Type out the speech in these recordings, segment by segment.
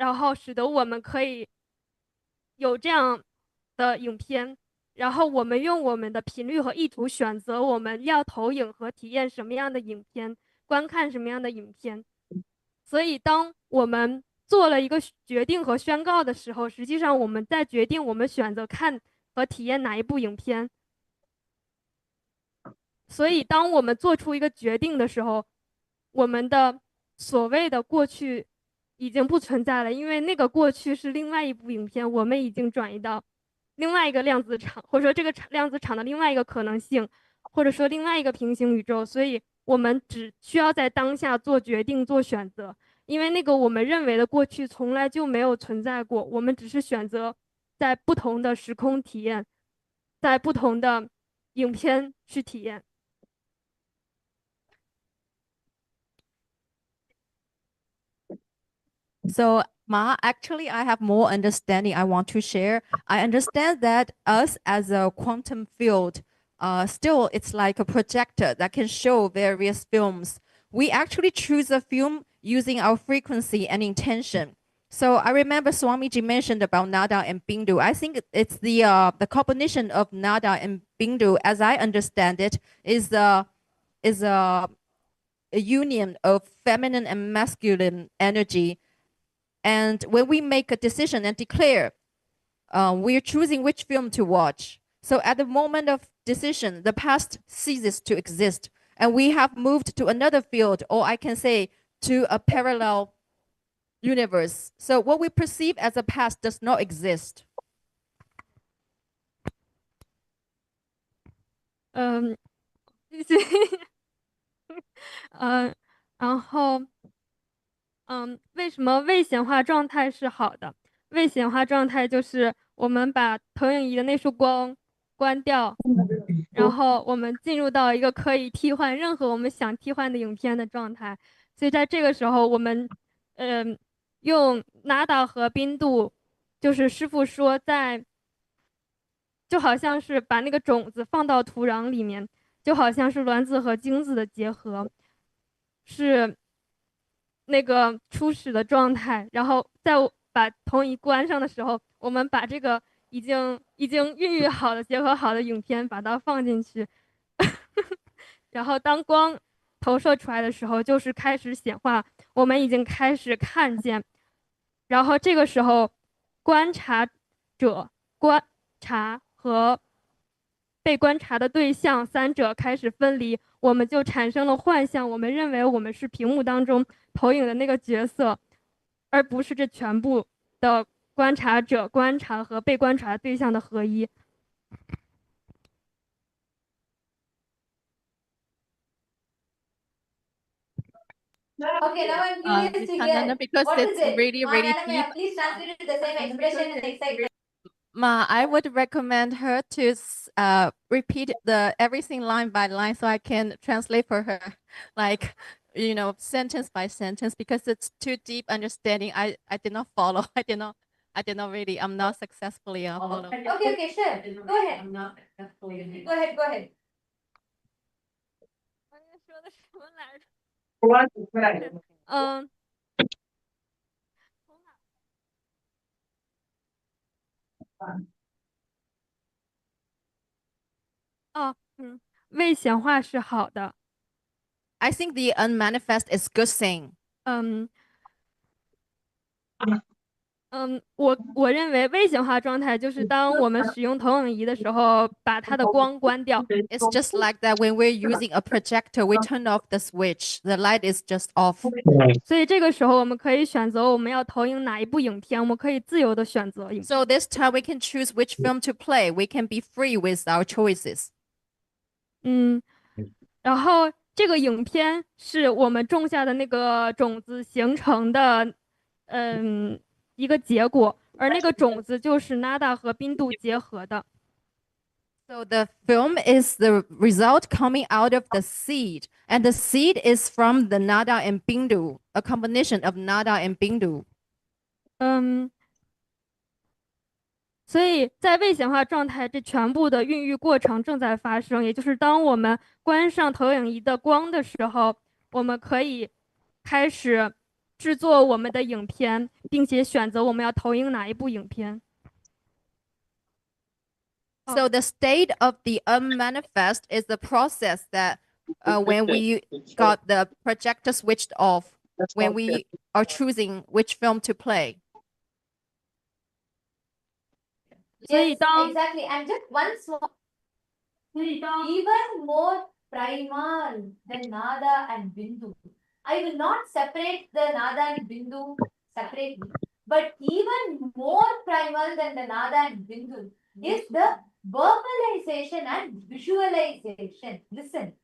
然后使得我们可以有这样的影片，然后我们用我们的频率和意图选择我们要投影和体验什么样的影片，观看什么样的影片。所以当我们做了一个决定和宣告的时候，实际上我们在决定我们选择看和体验哪一部影片。所以当我们做出一个决定的时候，我们的所谓的过去已经不存在了，因为那个过去是另外一部影片，我们已经转移到另外一个量子场，或者说这个量子场的另外一个可能性，或者说另外一个平行宇宙。所以我们只需要在当下做决定、做选择，因为那个我们认为的过去从来就没有存在过，我们只是选择在不同的时空体验，在不同的影片去体验。So, Ma, actually, I have more understanding I want to share. I understand that us as a quantum field, still it's like a projector that can show various films. We actually choose a film using our frequency and intention. So I remember Swamiji mentioned about Nada and Bindu. I think it's the combination of Nada and Bindu, as I understand it, is a union of feminine and masculine energy. And when we make a decision and declare, we're choosing which film to watch. So at the moment of decision, the past ceases to exist. And we have moved to another field, or I can say to a parallel universe. So what we perceive as a past does not exist. 然后为什么未显化状态是好的？未显化状态就是我们把投影仪的那束光关掉，然后我们进入到一个可以替换任何我们想替换的影片的状态。所以在这个时候，我们用 Nada 和冰度，就是师傅说就好像是把那个种子放到土壤里面，就好像是卵子和精子的结合，是那个初始的状态。然后在把投影仪关上的时候，我们把这个已经孕育好的、结合好的影片把它放进去，然后当光投射出来的时候，就是开始显化，我们已经开始看见。然后这个时候，观察者、观察和被观察的对象三者开始分离，我们就产生了幻象。我们认为我们是屏幕当中投影的那个角色，而不是这全部的观察者、观察和被观察对象的合一。Okay, now I'm curious to hear because what it's is it? really, really deep. Please translate it the same expression and excitement. Ma, I would recommend her to repeat everything line by line so I can translate for her, like, sentence by sentence, because it's too deep understanding. I did not follow. I did not really. I'm not successfully follow. Okay, sure. Go ahead. I'm not successfully. Go ahead. 我刚才说的什么来着？未显化是好的。I think the unmanifest is good thing. 我认为未显化状态就是当我们使用投影仪的时候，把它的光关掉。It's just like that when we're using a projector, we turn off the switch. The light is just off. 所以这个时候我们可以选择我们要投影哪一部影片，我们可以自由的选择。So this time we can choose which film to play. We can be free with our choices. 然后这个影片是我们种下的那个种子形成的，一个结果，而那个种子就是 Nada 和冰度结合的。So the film is the result coming out of the seed, and the seed is from the Nada and Bindu, a combination of Nada and Bindu. 所以在未显化状态，这全部的孕育过程正在发生。也就是当我们关上投影仪的光的时候，我们可以开始制作我们的影片，并且选择我们要投影哪一部影片。So the state of the unmanifest is the process that when we got the projector switched off, when we are choosing which film to play. 所以 Yes, 当 exactly. And just one small, even more primal than Nada and Bindu. I will not separate the Nada and Bindu separately, but even more primal than the Nada and Bindu is the verbalization and visualization. Listen,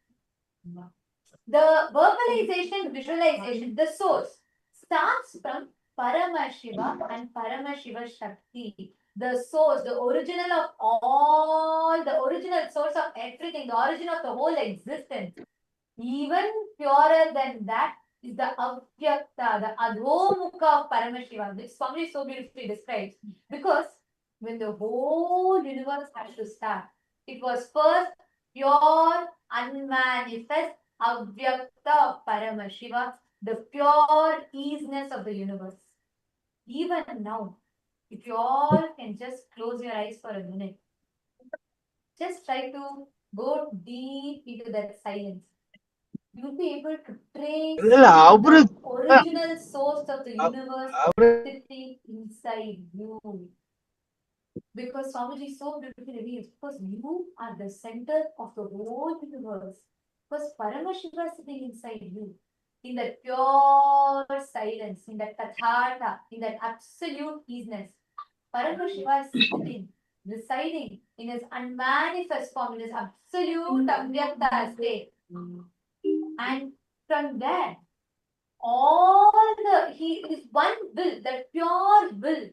the verbalization, visualization, the source starts from Paramashiva and Paramashiva Shakti. The source, the original of all, the original source of everything, the origin of the whole existence. Even purer than that is the Avyakta, the Adhomukha of Paramashiva, which Swami so beautifully describes. Because when the whole universe has to start, it was first pure, unmanifest, Avyakta of Paramashiva, the pure easiness of the universe. Even now, if you all can just close your eyes for a minute, just try to go deep into that silence. You'll be able to trace the original source of the universe sitting inside you. Because Swamiji so beautifully reveals, because you are the center of the whole universe. Because Paramashiva is sitting inside you. In that pure silence, in that tathata, in that absolute easiness. Paramashiva is sitting, residing in his unmanifest form, in his absolute avyakta state. And from there, he is one will, that pure will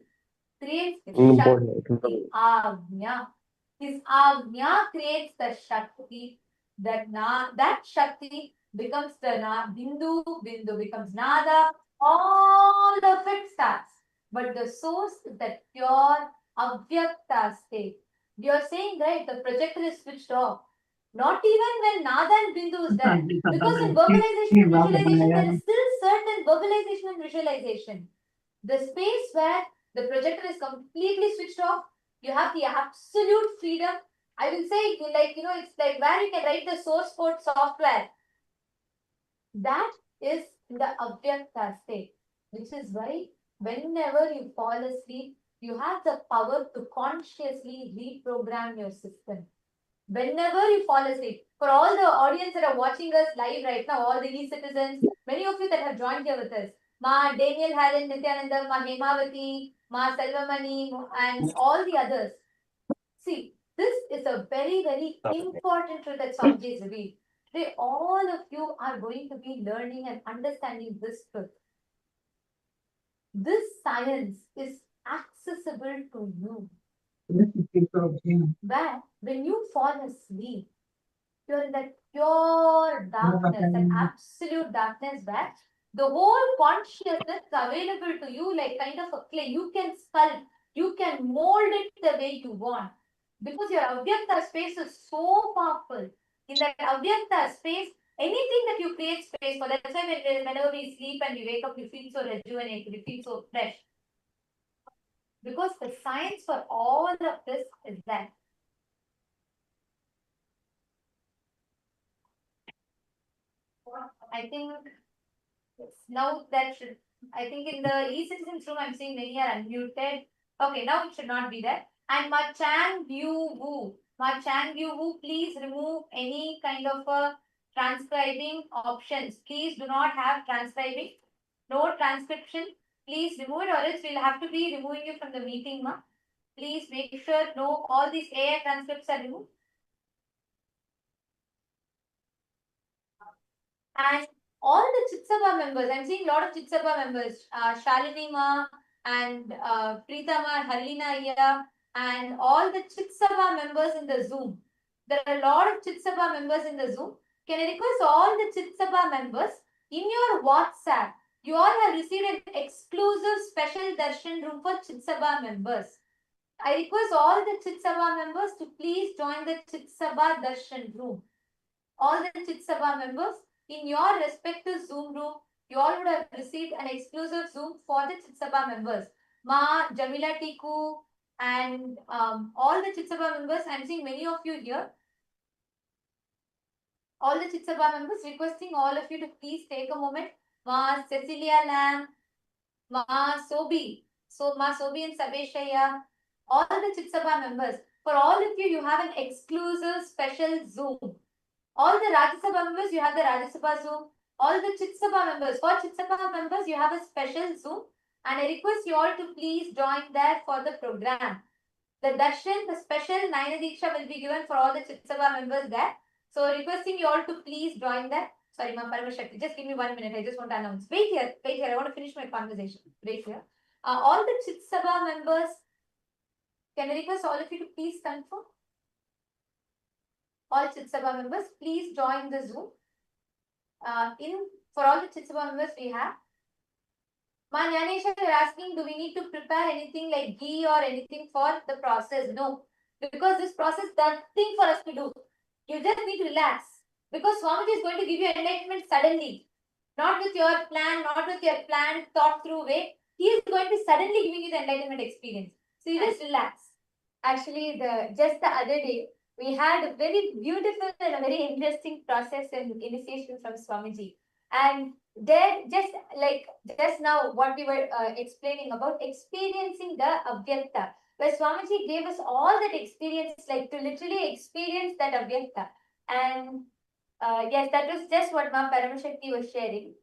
creates Shakti, Agnya. His Agnya creates the Shakti, that Shakti becomes the Bindu, Bindu becomes Nada, all of it starts. But the source is that pure Avyakta state. You're saying, right, the projector is switched off. Not even when Nada and Bindu is there. Because in verbalization and visualization, there is still certain verbalization and visualization. The space where the projector is completely switched off, you have the absolute freedom. I will say, it's like where you can write the source code software. That is in the Avyakta state, which is why whenever you fall asleep, you have the power to consciously reprogram your system. Whenever you fall asleep, for all the audience that are watching us live right now, all the e-citizens, many of you that have joined here with us, Ma Daniel Haran, Nithyananda, Ma Hemavati, Ma Selvamani, and all the others. See, this is a very, very important truth that Swamiji is revealed. Today, all of you are going to be learning and understanding this truth. This science is accessible to you. Where, when you fall asleep, you're in that pure darkness, that absolute darkness where the whole consciousness is available to you like kind of a clay. You can sculpt, you can mold it the way you want. Because your Avyakta space is so powerful. In that Avyakta space, anything that you create space for, that's why whenever we sleep and we wake up, we feel so rejuvenated, we feel so fresh. Because the science for all of this is that. I think now that should, I think in the e-citizens room, I'm seeing many are unmuted. Okay, now it should not be there. And Ma Chang Wu, please remove any kind of transcribing options. Please do not have transcribing. No transcription. Please remove it, or else we'll have to be removing you from the meeting, ma. Please make sure no, all these AI transcripts are removed. And all the Chitsabha members, I'm seeing a lot of Chitsabha members, Shalini Ma and Preeta Ma, Harlina here, and all the Chitsabha members in the Zoom. There are a lot of Chitsabha members in the Zoom. Can I request all the Chitsabha members in your WhatsApp? You all have received an exclusive special darshan room for Chitsabha members. I request all the Chitsabha members to please join the Chitsabha darshan room. All the Chitsabha members in your respective Zoom room, you all would have received an exclusive Zoom for the Chitsabha members. Ma, Jamila Tiku, and all the Chitsabha members. I'm seeing many of you here. All the Chitsabha members, requesting all of you to please take a moment. Ma Cecilia Lam, Ma Sobi, Ma Sobi and Sabeshaya, all the Chitsabha members. For all of you, you have an exclusive special Zoom. All the Rajya Sabha members, you have the Rajya Sabha Zoom. All the Chitsabha members, for Chitsabha members, you have a special Zoom. And I request you all to please join there for the program. The darshan, the special Naina Diksha will be given for all the Chitsabha members there. So requesting you all to please join that. Sorry, Ma'am Paramashakti, just give me 1 minute. I just want to announce. Wait here. I want to finish my conversation. Wait here. All the Chitsabha members, can I request all of you to please confirm? All Chitsabha members, please join the Zoom. For all the Chitsabha members we have. Ma Nyanesha, you're asking, do we need to prepare anything like ghee or anything for the process? No, because this process is nothing for us to do. You just need to relax. Because Swamiji is going to give you enlightenment suddenly. Not with your plan, not with your plan, thought through way. He is going to be suddenly giving you the enlightenment experience. So you just relax. Actually, just the other day, we had a very beautiful and a very interesting process and initiation from Swamiji. And there, just now, what we were explaining about experiencing the Avyakta, where Swamiji gave us all that experience, like to literally experience that Avyakta. And yes, that was just what Ma'am Paramashakti was sharing.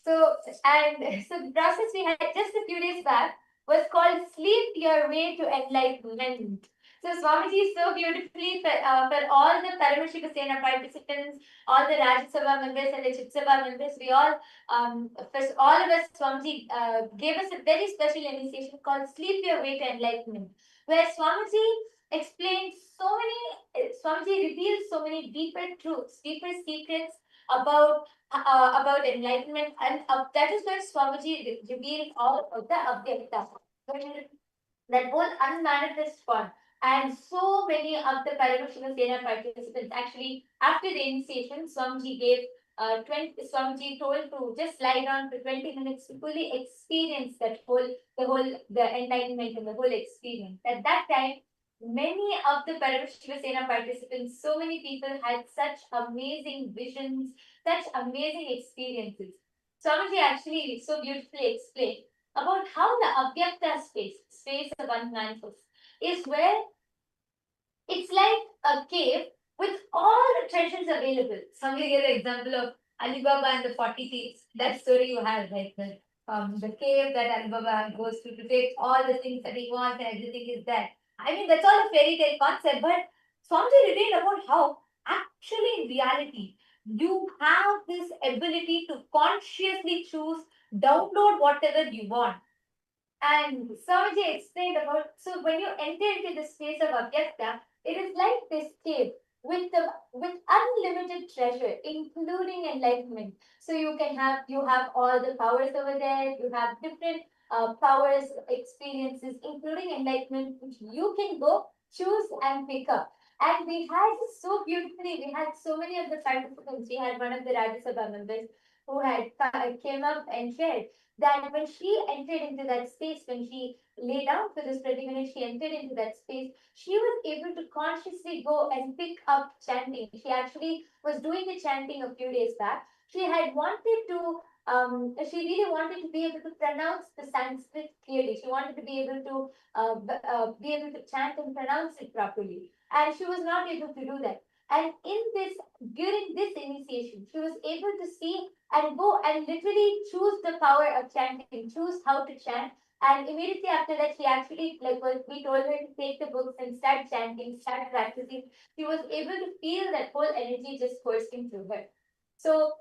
So the process we had just a few days back was called Sleep Your Way to Enlightenment. So Swamiji is so beautifully for all the Paramashiva Sena participants, all the Rajya Sabha members and the Chitsabha members, we all, for all of us, Swamiji gave us a very special initiation called Sleep Your Way to Enlightenment, where Swamiji explained Swamiji revealed so many deeper truths, deeper secrets about enlightenment, and that is where Swamiji revealed all of the Avyakta, that whole unmanifest form. And so many of the Paramashiva Sena participants, actually, after the initiation, Swamiji gave Swamiji told to just lie down for 20 minutes to fully experience the enlightenment and the whole experience. At that time, many of the Paramashiva Sena participants, so many people had such amazing visions, such amazing experiences. Swamiji actually so beautifully explained about how the Avyakta space of unmanifest, is where it's like a cave with all the treasures available. Somebody gave the example of Alibaba and the 40 thieves. That story you have, right? The cave that Alibaba goes to take all the things that he wants and everything is there. I mean, that's all a fairy tale concept, but Swamiji revealed about how actually in reality, you have this ability to consciously choose, download whatever you want. And Swamiji explained about, so when you enter into the space of Avyakta, it is like this cave with unlimited treasure, including enlightenment. So you have all the powers over there, you have different powers, experiences, including enlightenment, which you can go choose and pick up. And we had so many of the participants. We had one of the Rajya Sabha members who had came up and shared that when she entered into that space, when she lay down for this 20 minutes, she entered into that space, she was able to consciously go and pick up chanting. She actually was doing the chanting a few days back. She had wanted to, she really wanted to be able to pronounce the Sanskrit clearly. She wanted to be able to chant and pronounce it properly. And she was not able to do that. And during this initiation, she was able to see and go and literally choose the power of chanting, choose how to chant. And immediately after that, she actually, we told her to take the books and start chanting, start practicing. She was able to feel that whole energy just coursing through her. So,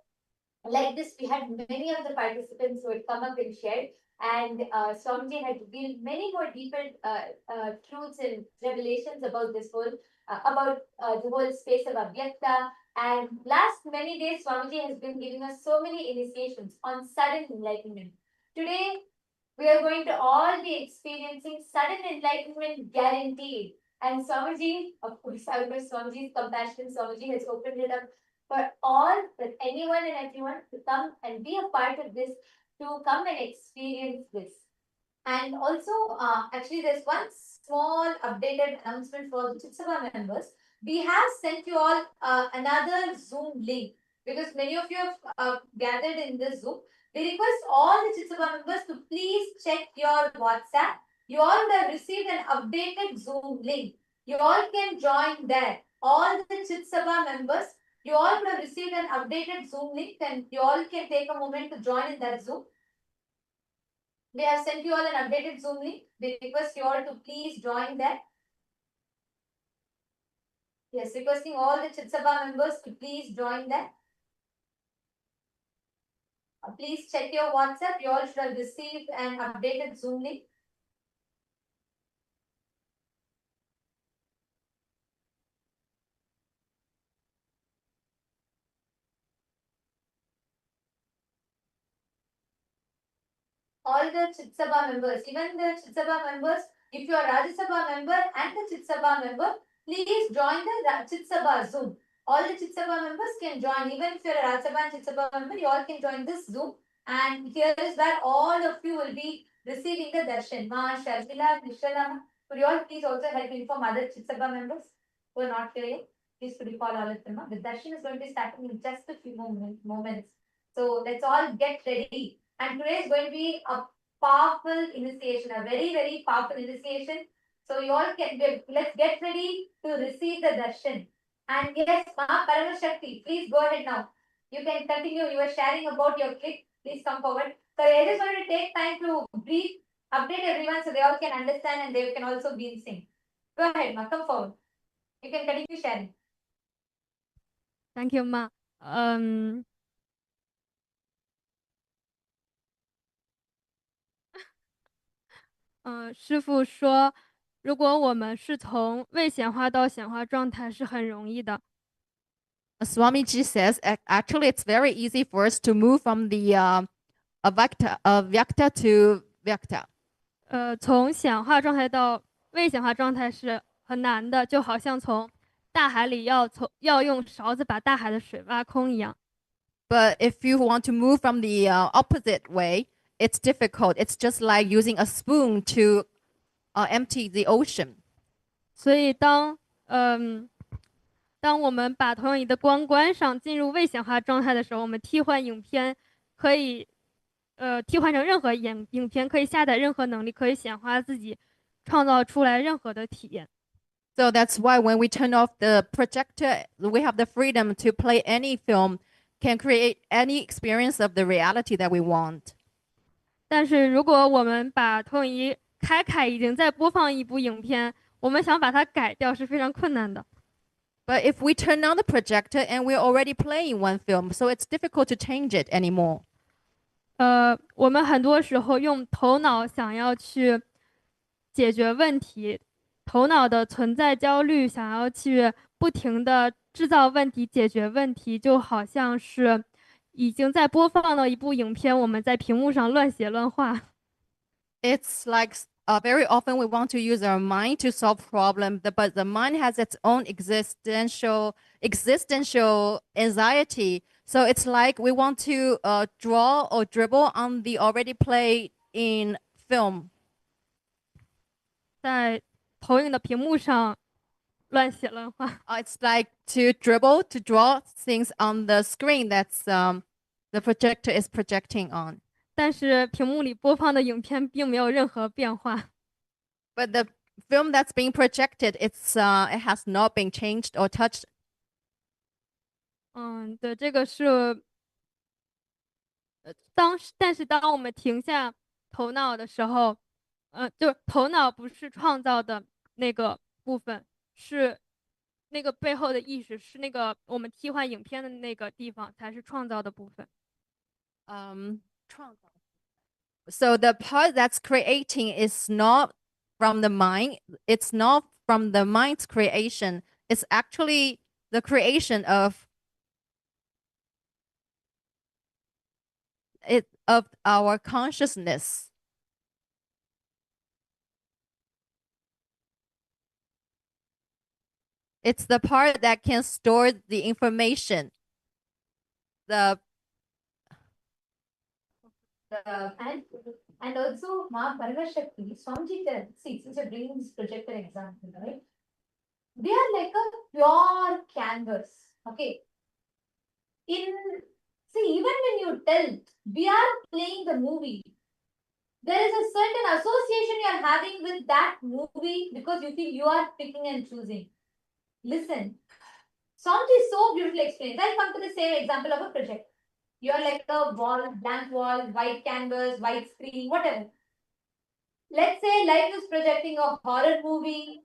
like this, we had many of the participants who had come up and shared. And Swamiji had revealed many more deeper truths and revelations about this whole, the whole space of Avyakta. And last many days, Swamiji has been giving us so many initiations on sudden enlightenment. Today, we are going to all be experiencing sudden enlightenment guaranteed. And Swamiji, of course, Swamiji's compassion, Swamiji has opened it up for all, for anyone and everyone to come and be a part of this, to come and experience this. And also, actually, there's one small updated announcement for the Chitsava members. We have sent you all another Zoom link because many of you have gathered in this Zoom. We request all the Chitsava members to please check your WhatsApp. You all would have received an updated Zoom link. You all can join there. All the Chitsava members, you all would have received an updated Zoom link and you all can take a moment to join in that Zoom. We have sent you all an updated Zoom link. We request you all to please join that. Yes, requesting all the Chitsabha members to please join that. Please check your WhatsApp. You all should have received an updated Zoom link. All the Chitsabha members, even the Chitsabha members, if you are Rajya Sabha member and the Chitsabha member, please join the Chitsabha Zoom. All the Chitsabha members can join. Even if you are a Rajya Sabha and Chitsabha member, you all can join this Zoom. And here is where all of you will be receiving the darshan. Ma, Sharmila, Nishala, could you all please also help inform other Chitsabha members who are not here yet? Please could you call all of them. The darshan is going to be starting in just a few moments. So let's all get ready. And today is going to be a powerful initiation, a very, very powerful initiation. So you all can let's get ready to receive the darshan. And yes, Ma Paramashakti, please go ahead now. You can continue. You were sharing about your clip. Please come forward. So I just want to take time to brief, update everyone so they all can understand and they can also be in sync. Go ahead, Ma. Come forward. You can continue sharing. Thank you, Ma. 师父说，如果我们是从未显化到显化状态是很容易的。Swamiji says actually it's very easy for us to move from the Vyakta to Vyakta. 从显化状态到未显化状态是很难的，就好像从大海里要用勺子把大海的水挖空一样。But if you want to move from the opposite way, it's difficult. It's just like using a spoon to empty the ocean. 所以当我们把投影仪的光关上，进入未显化状态的时候，我们替换影片可以替换成任何影片，可以下载任何能力，可以显化自己，创造出来任何的体验。So that's why when we turn off the projector, we have the freedom to play any film, can create any experience of the reality that we want. 但是如果我们把投影仪开，已经在播放一部影片，我们想把它改掉是非常困难的。But if we turn on the projector and we're already playing one film, so it's difficult to change it anymore. 我们很多时候用头脑想要去解决问题，头脑的存在焦虑，想要去不停的制造问题、解决问题，就好像是已经在播放了一部影片，我们在屏幕上乱写乱画。It's like very often we want to use our mind to solve problems, but the mind has its own existential anxiety. So it's like we want to draw or dribble on the already played in film. 在投影的屏幕上乱写乱画。It's like to dribble, to draw things on the screen that's the projector is projecting on. 但是屏幕里播放的影片并没有任何变化。But the film that's being projected, it has not been changed or touched. 对，这个是但是当我们停下头脑的时候，就是头脑不是创造的那个部分，是那个背后的意识，是那个我们替换影片的那个地方才是创造的部分。So the part that's creating is not from the mind. It's not from the mind's creation. It's actually the creation of our consciousness. It's the part that can store the information. And also Ma Paramashakti, Swamiji tells, see, since you're bringing this projector example, right? They are like a pure canvas. Okay. Even when you tell we are playing the movie, there is a certain association you are having with that movie because you feel you are picking and choosing. Listen, Swamiji so beautifully explains. I'll come to the same example of a project. You are like a wall, blank wall, white canvas, white screen, whatever. Let's say life is projecting a horror movie,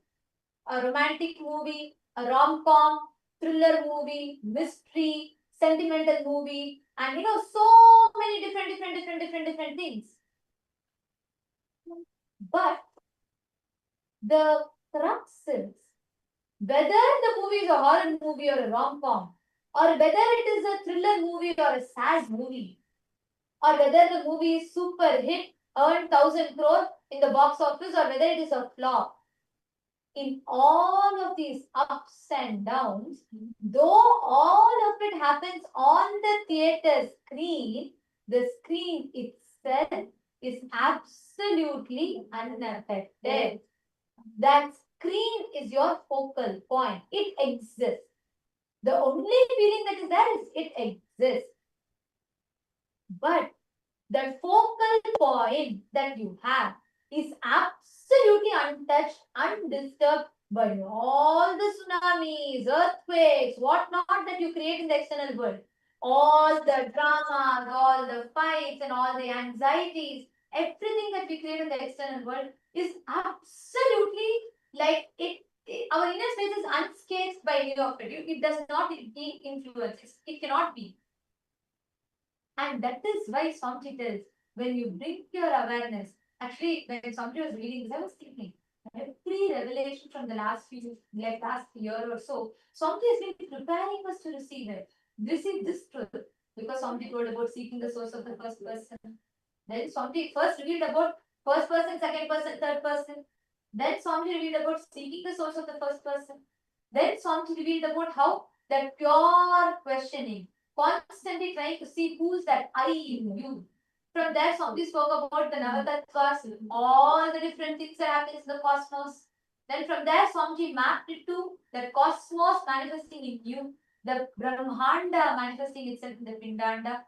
a romantic movie, a rom-com, thriller movie, mystery, sentimental movie, and so many different things. But the crux is whether the movie is a horror movie or a rom-com, or whether it is a thriller movie or a sad movie, or whether the movie is super hit, earned 1,000 crore in the box office, or whether it is a flop. In all of these ups and downs, though all of it happens on the theater screen, the screen itself is absolutely unaffected. That screen is your focal point. It exists. The only feeling that is there is it exists. But the focal point that you have is absolutely untouched, undisturbed by all the tsunamis, earthquakes, whatnot that you create in the external world. All the dramas, all the fights, and all the anxieties, everything that we create in the external world is absolutely like it. Our inner space is unscathed by any of it. It does not influence. It cannot be. And that is why Swamiji tells, when you bring your awareness, actually, when Swamiji was reading this, I was thinking, every revelation from the last year or so, Swamiji has been preparing us to receive this truth. Because Swamiji told about seeking the source of the first person. Then Swamiji first revealed about first person, second person, third person. Then Swamiji revealed about seeking the source of the first person. Then Swamiji revealed about how that pure questioning, constantly trying to see who's that I in you. From there, Swamiji spoke about the Navatattvas, all the different things that happen in the cosmos. Then from there, Swamiji mapped it to the cosmos manifesting in you, the Brahmanda manifesting itself in the Pindanda.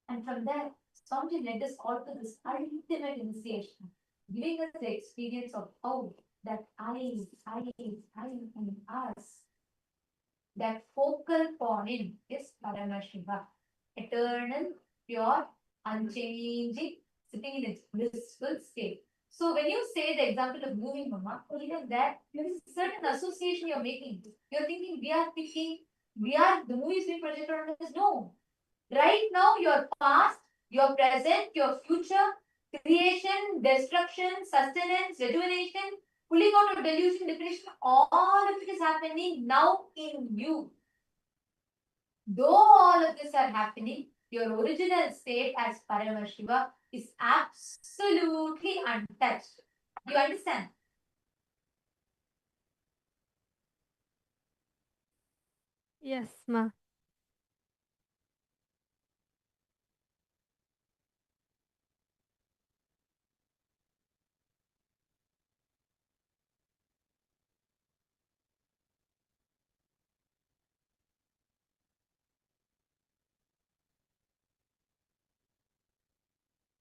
And from there, Swamiji led us all to this ultimate initiation, giving us the experience of how that I in us, that focal point is Paramashiva, eternal, pure, unchanging, sitting in its blissful state. So when you say the example of moving, Mama, even that there is a certain association you're making. You're thinking the movie is being projected on us. No. Right now, your past, your present, your future, creation, destruction, sustenance, rejuvenation, pulling out of delusion, depression, all of it is happening now in you. Though all of this are happening, your original state as Paramashiva is absolutely untouched. You understand? Yes, Ma.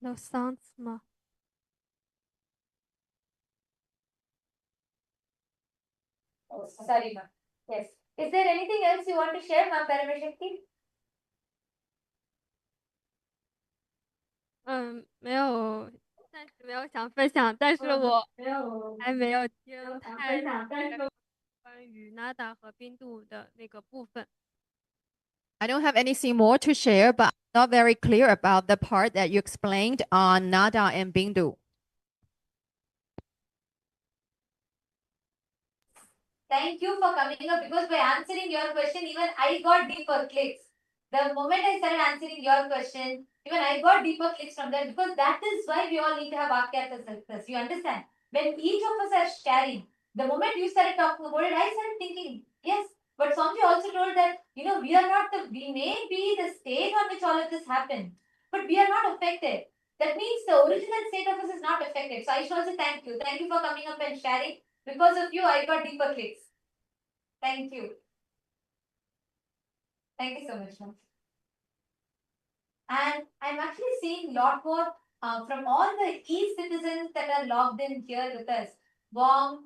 No sounds, Ma. Oh, sorry, Ma. Yes. Is there anything else you want to share, Ma Paramashakti? 没有，暂时没有想分享，但是我还没有听太关于 Nada 和冰度的那个部分。I don't have anything more to share, but I'm not very clear about the part that you explained on Nada and Bindu. Thank you for coming up, because by answering your question, even I got deeper clicks. The moment I started answering your question, even I got deeper clicks from that, because that is why we all need to have Vakyartha success. You understand? When each of us are sharing, the moment you started talking about it, I started thinking, Yes, but Swamiji also told that, we are not we may be the state on which all of this happened, but we are not affected. That means the original state of us is not affected. So I should also thank you. Thank you for coming up and sharing. Because of you, I got deeper clicks. Thank you. Thank you so much, ma'am. And I'm actually seeing a lot more from all the e-citizens that are logged in here with us. Wong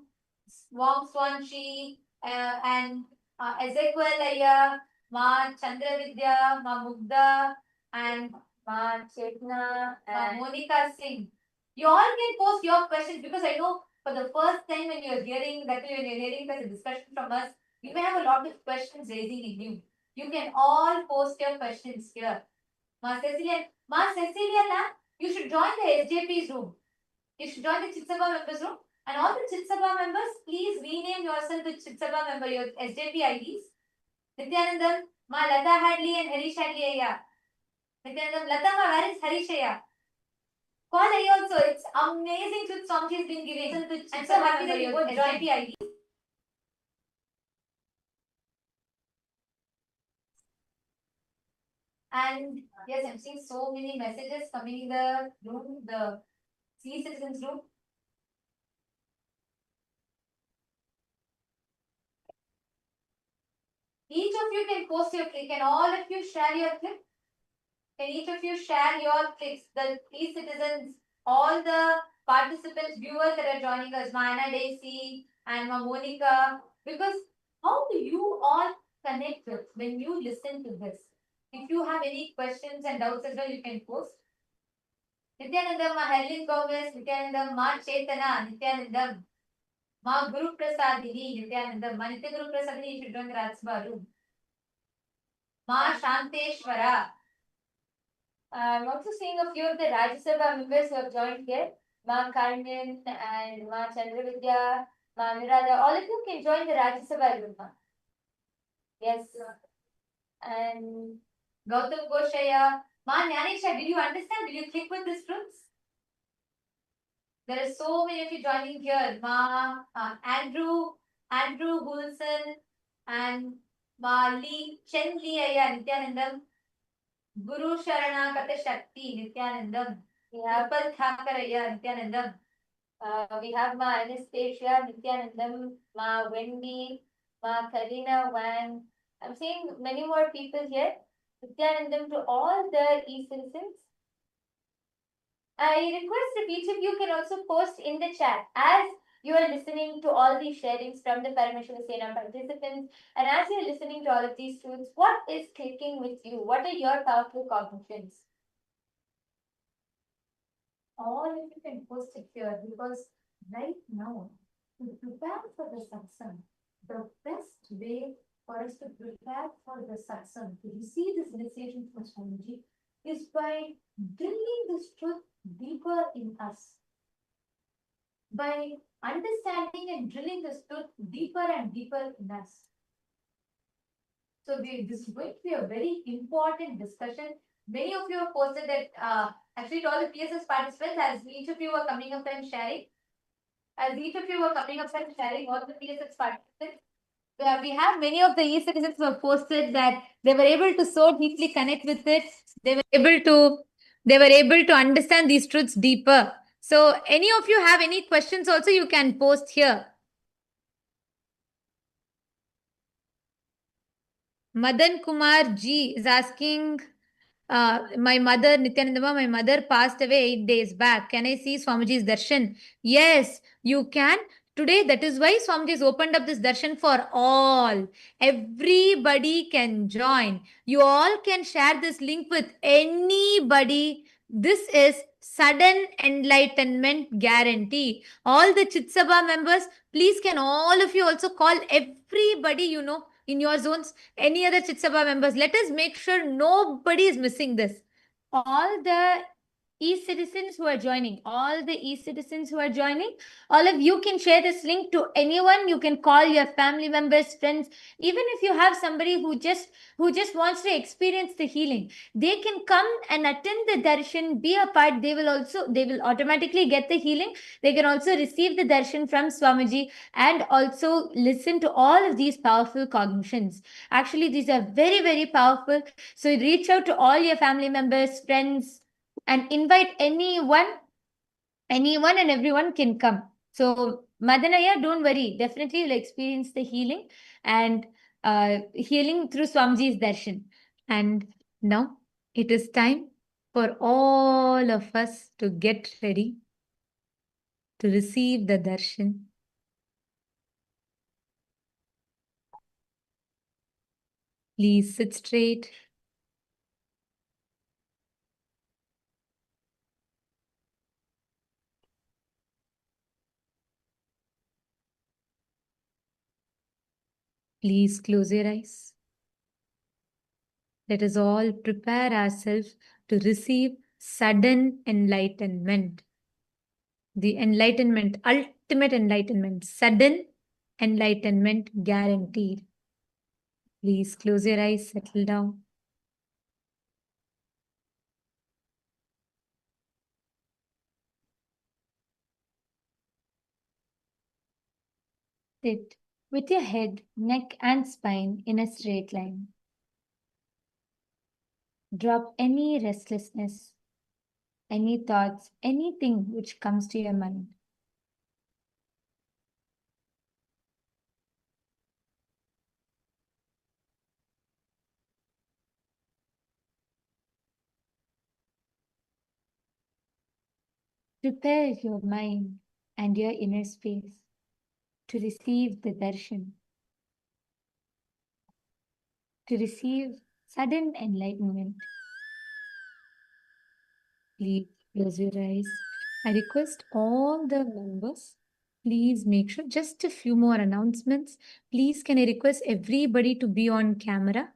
Swanchi, and Ezekiel Ayya, Ma Chandravidya, Ma Mugda, and Ma Chetna, and Monica Singh. You all can post your questions because I know for the first time when you're hearing such a discussion from us, you may have a lot of questions raising in you. You can all post your questions here. Ma Cecilia, you should join the SJP's room. You should join the Chitsabha members room. And all the Chitsabha members, please rename yourself to Chitsabha member, your SJP IDs. Nithyanandam, Ma Lata Hadley and Harish Hadley Ayya. Nithyanandam, Lata Ma, where is Harish Ayya? Call Ayya also. It's amazing truth Swamiji has been giving. I'm so happy that you both SJP IDs. And yes, I'm seeing so many messages coming in the room, the C-Citizens room. Each of you can post your click and all of you share your click. Can each of you share your clicks? The e-citizens, all the participants, viewers that are joining us, Mana Daisy and Monica, because how do you all connect with when you listen to this? If you have any questions and doubts as well, you can post. Nithyanandam, Ma Helen Gomez, Nithyanandam, Ma Chetana, Nithyanandam, Ma Guru Prasadini, Nithyanandam, Ma Nitya Guru Prasadini, you should join the Rajsabha room. Ma Shanteshwara. I'm also seeing a few of the Rajya Sabha members who have joined here. Ma Karnan and Ma Chandravidya, Ma Mirada. All of you can join the Rajya Sabha room. Yes. And Gautam Goshaya. Ma Nyanisha, did you understand? Did you click with these fruits? There are so many of you joining here. Ma Andrew Wilson and Ma Lee Chen Lee Ayya Nithyanandam. Guru Sharana Kata Shakti Nithyanandam. We have Pal Thakaraya Nithyanandam. We have Ma Anastasia Nithyanandam, Ma Wendy, Ma Karina Wang. I'm seeing many more people here. Nithyanandam to all the e-citizens. I request if each of you can also post in the chat as you are listening to all these sharings from the Paramashiva Sena participants, and as you are listening to all of these truths, what is clicking with you? What are your powerful cognitions? All of you can post it here because right now, to prepare for the satsang, the best way for us to prepare for the satsang, to receive this initiation from Swamiji, is by drilling this truth deeper in us. By understanding and drilling this truth deeper and deeper in us. So this is going to be a very important discussion. Many of you have posted that actually all the PSS participants, as each of you were coming up and sharing, all the PSS participants, we have many of the e-citizens who have posted that they were able to so deeply connect with it. They were able to understand these truths deeper. So any of you have any questions also, you can post here. Madan Kumar G is asking, my mother, Nithyanandama, my mother passed away 8 days back. Can I see Swamiji's darshan? Yes, you can. Today, that is why Swamiji has opened up this darshan for all. Everybody can join. You all can share this link with anybody. This is sudden enlightenment guarantee. All the Chitsabha members, please can all of you also call everybody you know in your zones, any other Chitsabha members. Let us make sure nobody is missing this. All the e-citizens who are joining, all the e-citizens who are joining, all of you can share this link to anyone. You can call your family members, friends, even if you have somebody who just wants to experience the healing, they can come and attend the darshan, be a part. They will automatically get the healing. They can also receive the darshan from Swamiji and also listen to all of these powerful cognitions. Actually, these are very, very powerful. So reach out to all your family members, friends, and invite anyone and everyone can come. So Madanaya, don't worry, definitely you'll experience the healing and healing through Swamiji's darshan. And now it is time for all of us to get ready to receive the darshan. Please sit straight. Please close your eyes. Let us all prepare ourselves to receive sudden enlightenment. The enlightenment, ultimate enlightenment, sudden enlightenment guaranteed. Please close your eyes, settle down. Sit with your head, neck, and spine in a straight line. Drop any restlessness, any thoughts, anything which comes to your mind. Prepare your mind and your inner space to receive the darshan, to receive sudden enlightenment. Please close your eyes. I request all the members, please make sure, just a few more announcements. Please, can I request everybody to be on camera?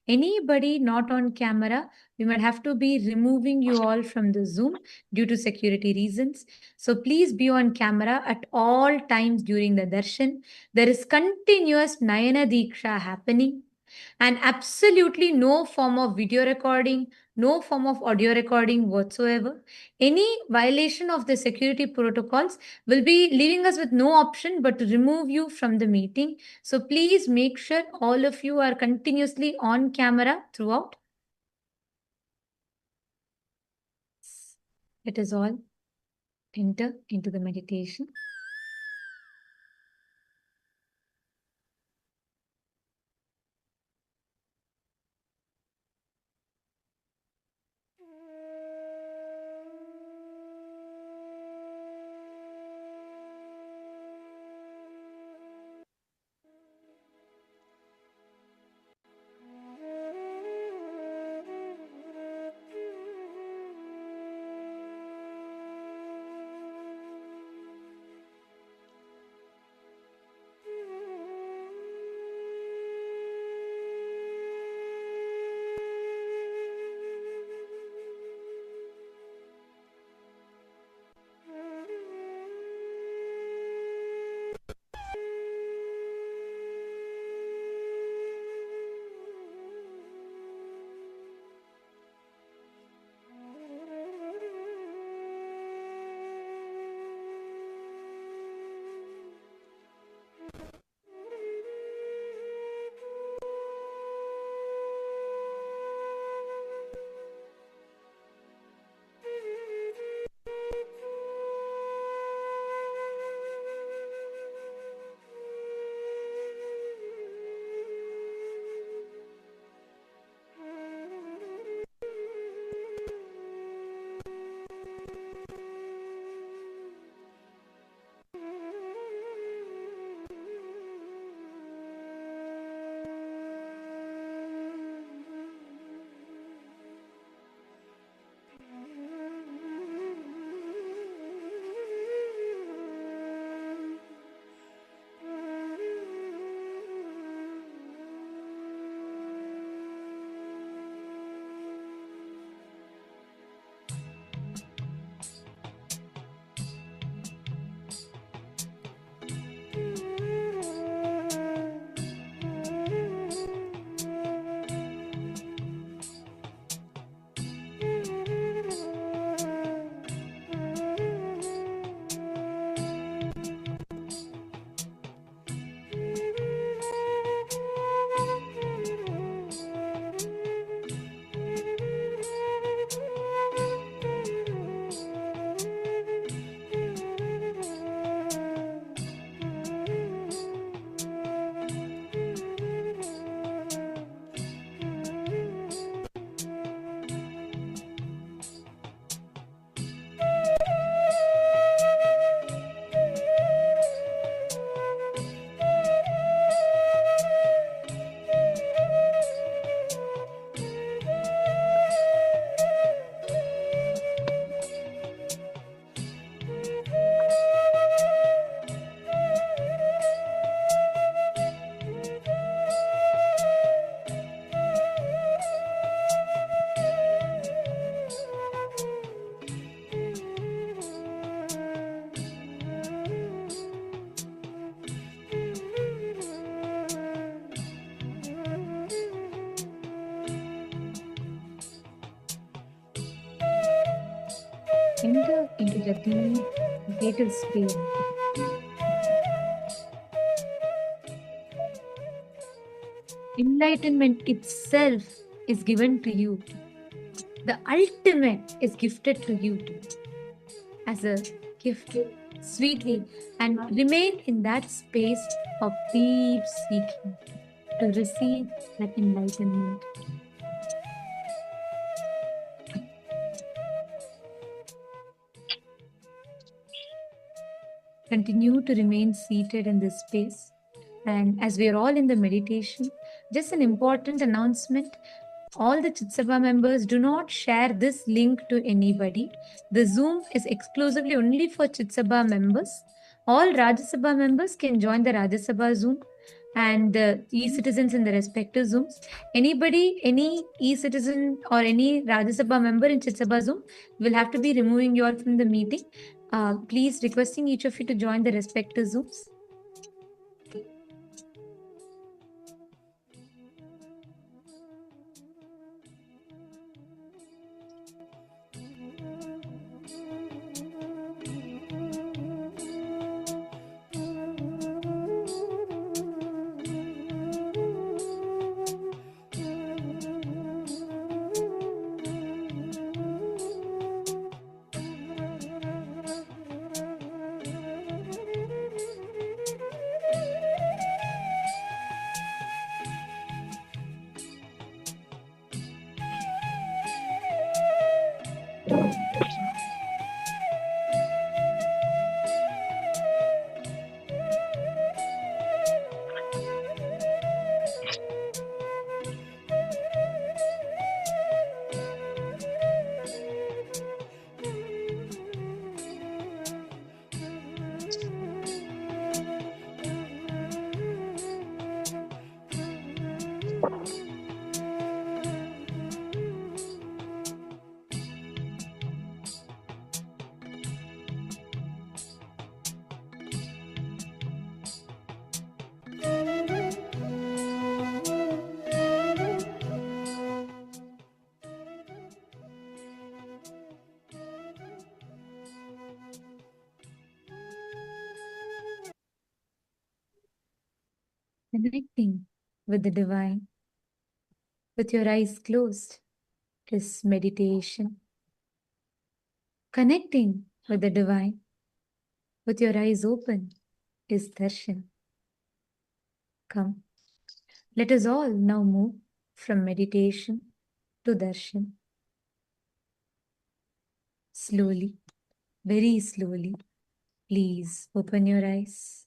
Anybody not on camera, we might have to be removing you all from the Zoom due to security reasons. So please be on camera at all times during the darshan. There is continuous Nayana Diksha happening and absolutely no form of video recording, no form of audio recording whatsoever. Any violation of the security protocols will be leaving us with no option but to remove you from the meeting. So please make sure all of you are continuously on camera throughout. Let us all enter into the meditation. Enter into the deep, meditative space. Enlightenment itself is given to you. The ultimate is gifted to you as a gift, sweetly, and remain in that space of deep seeking to receive that enlightenment. Continue to remain seated in this space. And as we are all in the meditation, just an important announcement. All the Chitsabha members, do not share this link to anybody. The Zoom is exclusively only for Chitsabha members. All Rajya Sabha members can join the Rajya Sabha Zoom and the e-citizens in the respective Zooms. Anybody, any e-citizen or any Rajya Sabha member in Chitsabha Zoom will have to be removing you all from the meeting. Please requesting each of you to join the respective Zooms. Connecting with the divine, with your eyes closed, is meditation. Connecting with the divine, with your eyes open, is darshan. Come, let us all now move from meditation to darshan. Slowly, very slowly, please open your eyes.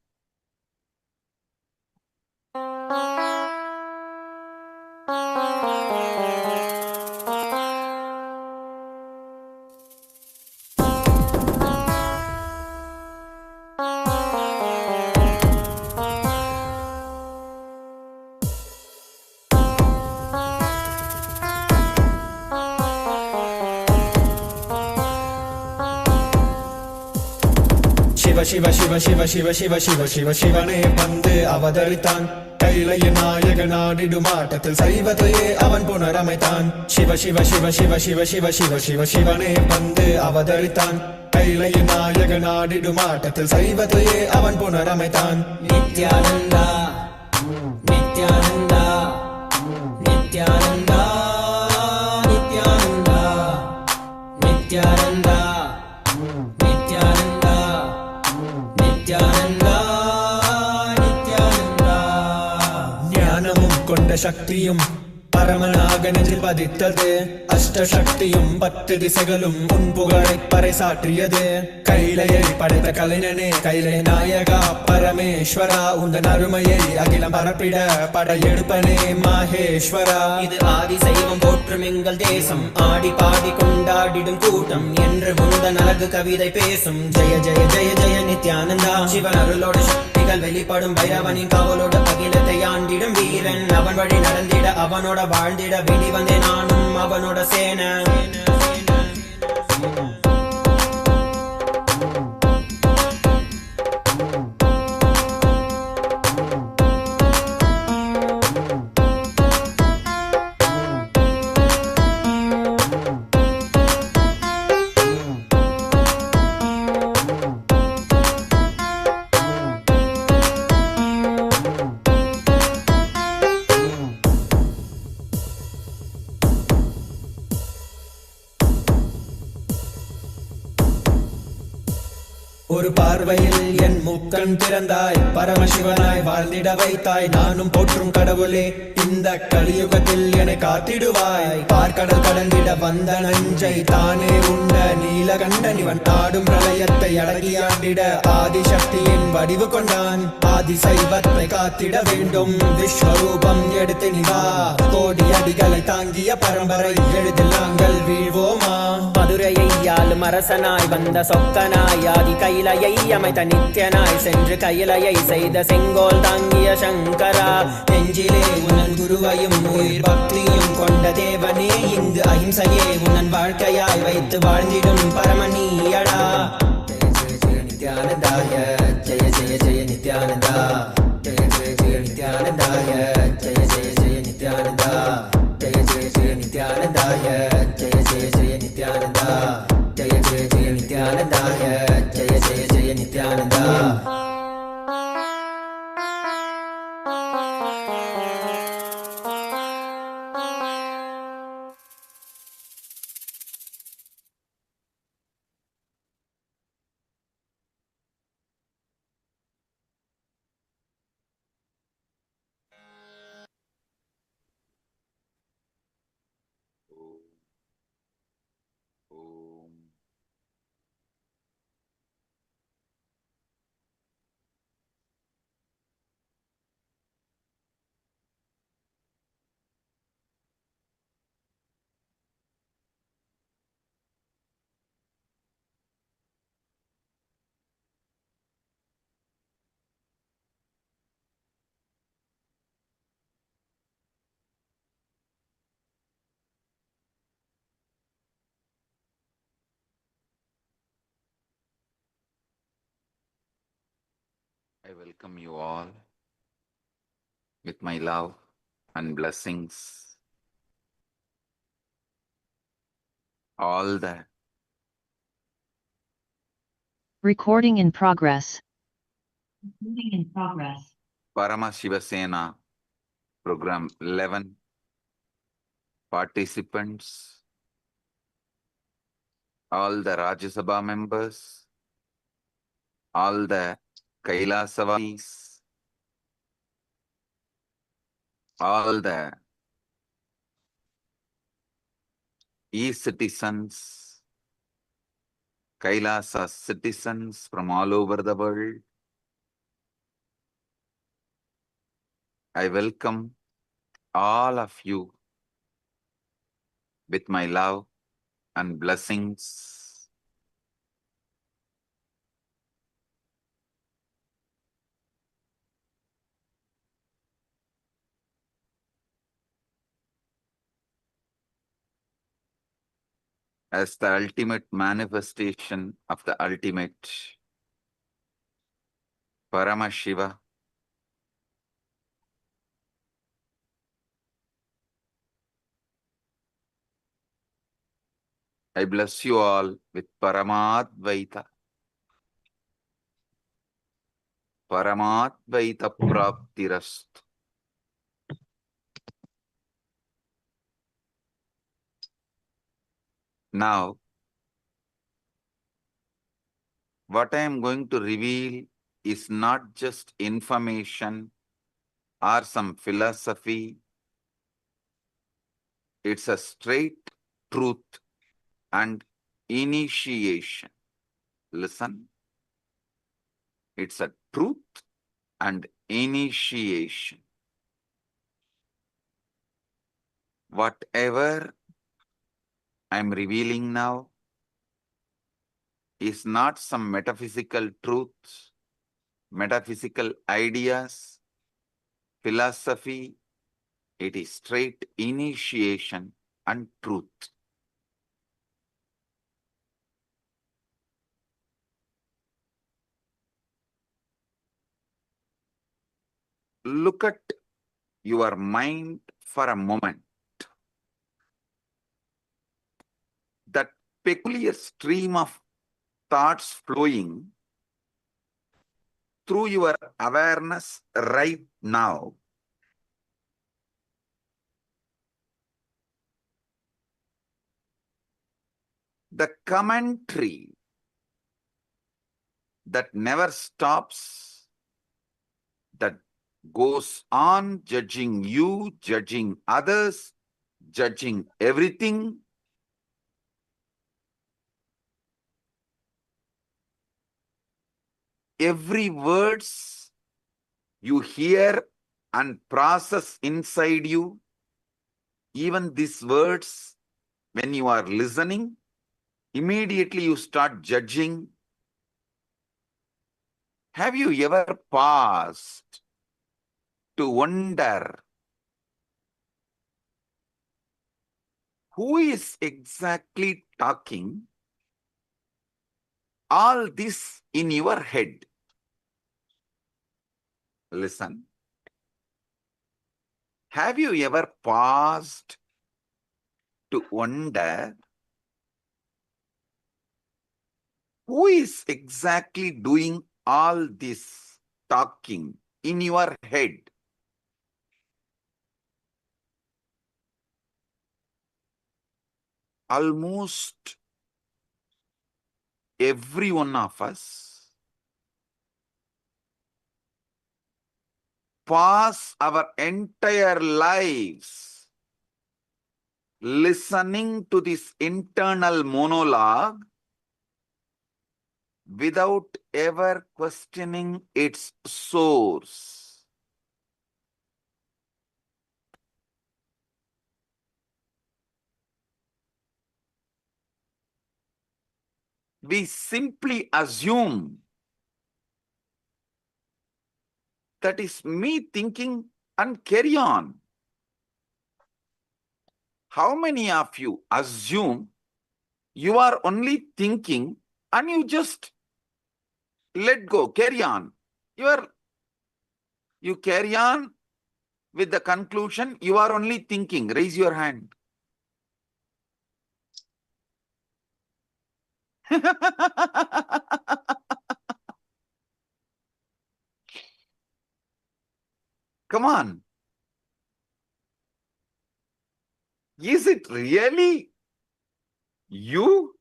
Shiva Shiva Shiva Shiva Shiva Shiva Shiva Shivane Pande Avadaritan Kailaya Nayaga Nadidu Matatil Saivataye Avan Punaramaitan Shiva Shiva Shiva Shiva Shiva Shiva Shiva Shiva Shivane Pande Avadaritan Kailaya Nayaga Nadidu Matatil Saivataye Avan Punaramaitan Nithyananda Nithyananda Nithyananda Nithyananda Nithyananda ശക്തിയും பரமனாகனதில் பதித்தது அஷ்டசக்தியும் 10 திசைகளும் உன்புகழை பறைசாற்றியது கைலையை படைத்த கலைஞனே கைலை நாயகா பரமேஸ்வரா உந்தன் அருமையை அகிலம் பரப்பிட படையெடுப்பனே மாஹேஸ்வரா இது ஆதி சைவம் போற்றும் எங்கள் தேசம் ஆடி பாடி கொண்டாடிடும் கூட்டம் என்று உந்தன் அழகு கவிதை பேசும் ஜெய ஜெய ஜெய ஜெய நித்யானந்தா சிவன் அருளோட சக்திகள் வெளிப்படும் பைரவனின் காவலோடு அகிலத்தை ஆண்டிடும் வீரன் அவன் வழி நடந்திட அவனோட வாழ்ந்திட வேண்டி வந்தேன் நானும் அவனோட சேனை ஒரு பார்வையில் என் முக்கண் திறந்தாய், பரமசிவனாய் வாழ்ந்திட வைத்தாய். நானும் போற்றும் கடவுளே, இந்த கலியுகத்தில் என்னை காத்திடுவாய். பார்க்கடல் கடந்திட வந்த நஞ்சை தானே உண்ட நீலகண்டன் இவன் நாடும் பிரளயத்தை அடக்கியாண்டிட ஆதிசக்தியின் வடிவு கொண்டான். ஆதி சைவத்தை காத்திட வேண்டும், விஸ்வரூபம் எடுத்து நிவா. கோடி அடிகளை தாங்கிய பரம்பரை எழுதில் நாங்கள் வீழ்வோமா? மதுரையை ஆளும் அரசனாய் வந்த சொக்கனாய், ஆதி கைலையை அமைத்த நித்யனாய், சென்று கைலையை செய்த செங்கோல் தாங்கிய சங்கரா. நெஞ்சிலே உனன் குருவையும் உயிர் பக்தியும் கொண்ட தேவனே, இங்கு அஹிம்சையே உனன் வாழ்க்கையாய் வைத்து வாழ்ந்திடும் பரமணியடா. Jaya Jaya நித்யானந்தாய, Jaya Jaya Jaya Nithyananda. Jaya Jaya Jaya நித்யானந்தாய, Jaya Jaya Jaya Nithyananda. Jaya Jaya Jaya நித்யானந்தாய, Jaya Jaya Jaya Nithyananda. Jaya Jaya Jaya நித்யானந்தாய, Jaya Jaya Jaya Nithyananda. I welcome you all with my love and blessings. All the Recording in progress. Paramashiva Sena Program 11 participants, all the Rajya Sabha members, all the KAILASA, all the e-citizens, KAILASA citizens from all over the world. I welcome all of you with my love and blessings. As the ultimate manifestation of the ultimate, Paramashiva, I bless you all with Paramadvaita. Paramadvaita Praptirastu. Now, what I am going to reveal is not just information or some philosophy. It's a straight truth and initiation. Listen. It's a truth and initiation. Whatever I'm revealing now is not some metaphysical truths, metaphysical ideas, philosophy. It is straight initiation and truth. Look at your mind for a moment. That peculiar stream of thoughts flowing through your awareness right now. The commentary that never stops, that goes on judging you, judging others, judging everything. Every words you hear and process inside you, even these words, when you are listening, immediately you start judging. Have you ever paused to wonder who is exactly talking all this in your head? Listen. Have you ever paused to wonder who is exactly doing all this talking in your head? Almost every one of us pass our entire lives listening to this internal monologue without ever questioning its source. We simply assume that is me thinking and carry on. How many of you assume you are only thinking and you just let go, carry on? You carry on with the conclusion you are only thinking. Raise your hand. Come on. Is it really you?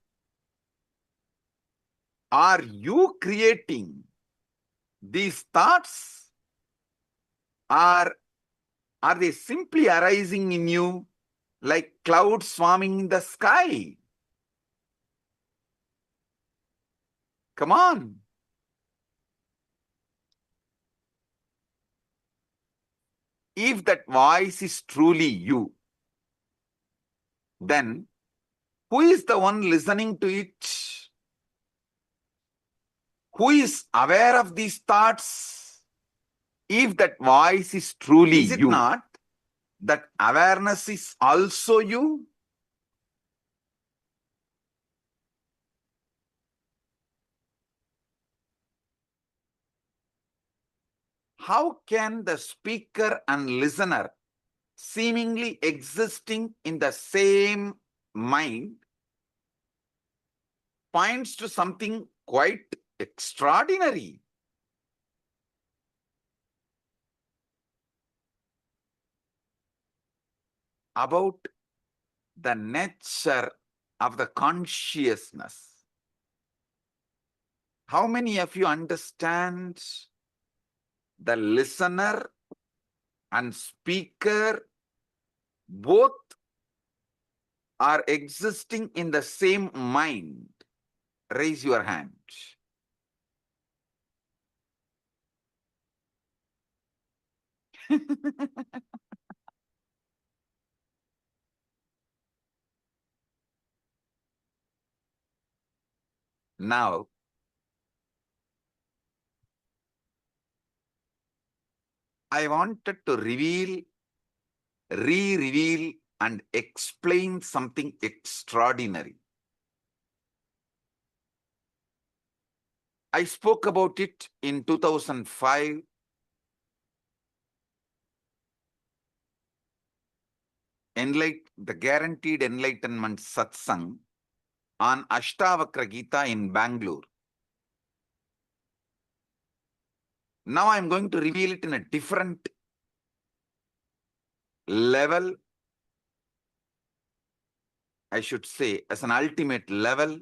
Are you creating these thoughts? Or are they simply arising in you like clouds swarming in the sky? Come on. If that voice is truly you, then who is the one listening to it? Who is aware of these thoughts? If that voice is truly you, is it not that awareness is also you? How can the speaker and listener seemingly existing in the same mind points to something quite extraordinary? About the nature of the consciousness. How many of you understand the listener and speaker both are existing in the same mind? Raise your hand. Now, I wanted to re-reveal and explain something extraordinary. I spoke about it in 2005. The Guaranteed Enlightenment Satsang on Ashtavakra Gita in Bangalore. Now I'm going to reveal it in a different level, I should say, as an ultimate level.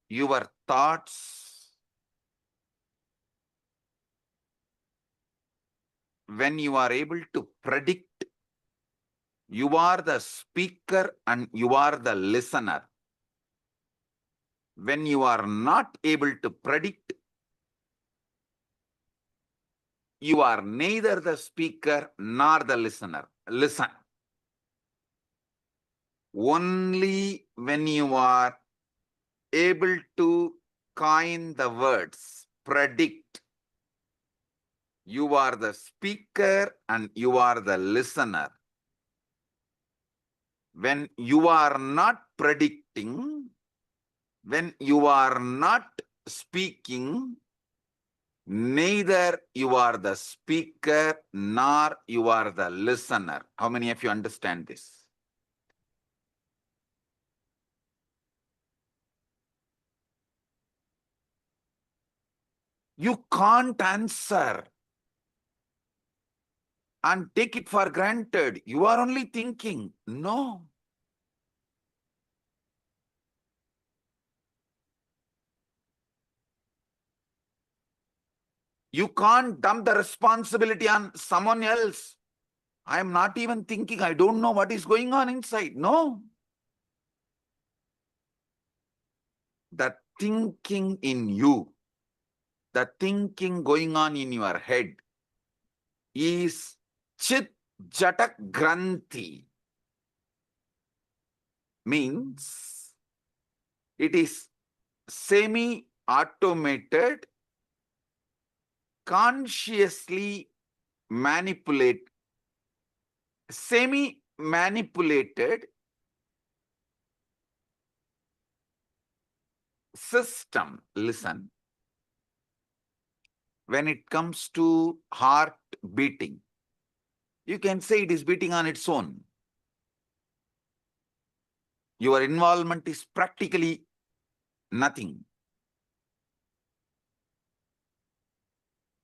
your thoughts, when you are able to predict, you are the speaker and you are the listener. When you are not able to predict, you are neither the speaker nor the listener. Listen. Only when you are able to coin the words, predict, you are the speaker and you are the listener. When you are not predicting, when you are not speaking, neither you are the speaker nor you are the listener. How many of you understand this? You can't answer and take it for granted. You are only thinking. No. You can't dump the responsibility on someone else. I am not even thinking. I don't know what is going on inside. No. The thinking in you, the thinking going on in your head is Chit Jatak Granthi. Means it is semi-automated, consciously semi-manipulated system. Listen. When it comes to heart beating, you can say it is beating on its own. Your involvement is practically nothing.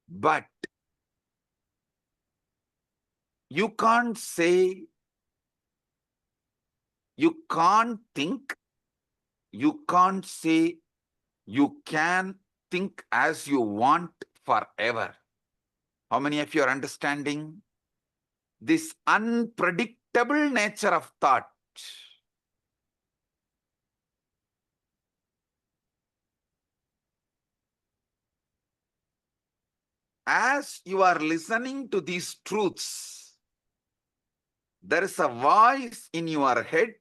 But you can't say, you can't think, you can't say you can think as you want forever. How many of you are understanding this unpredictable nature of thought? As you are listening to these truths, there is a voice in your head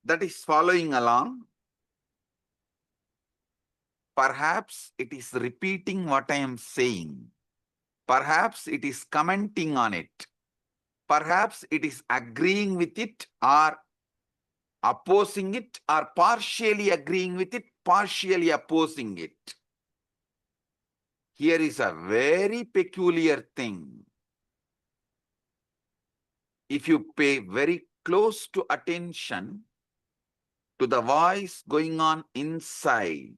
that is following along. Perhaps it is repeating what I am saying. Perhaps it is commenting on it. Perhaps it is agreeing with it or opposing it, or partially agreeing with it, partially opposing it. Here is a very peculiar thing. If you pay very close to attention to the voice going on inside,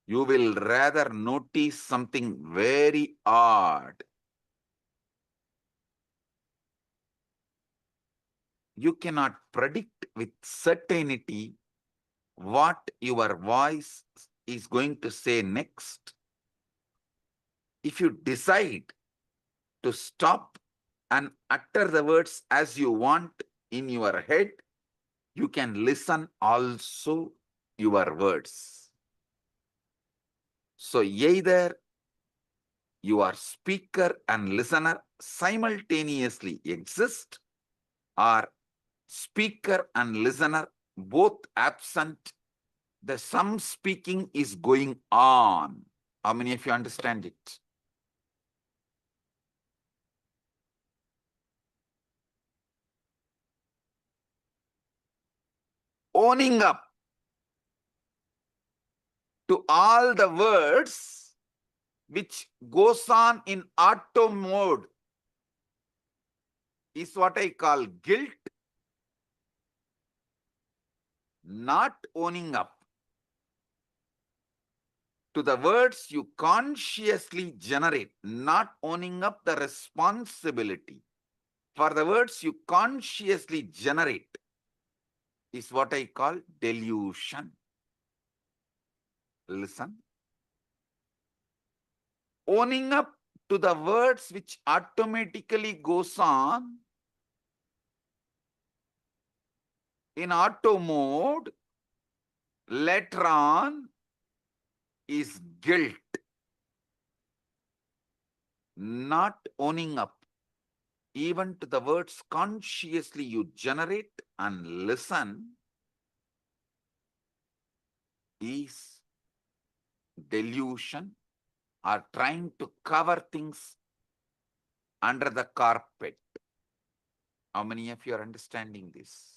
you will rather notice something very odd. You cannot predict with certainty what your voice is going to say next. If you decide to stop and utter the words as you want in your head, you can listen also your words. So either your speaker and listener simultaneously exist, or speaker and listener both absent, some speaking is going on. How many of you understand it? Owning up to all the words which goes on in auto mode is what I call guilt. Not owning up to the words you consciously generate, not owning up the responsibility for the words you consciously generate, is what I call delusion. Listen. Owning up to the words which automatically goes on in auto mode later on is guilt. Not owning up even to the words consciously you generate and listen is delusion, or trying to cover things under the carpet. How many of you are understanding this?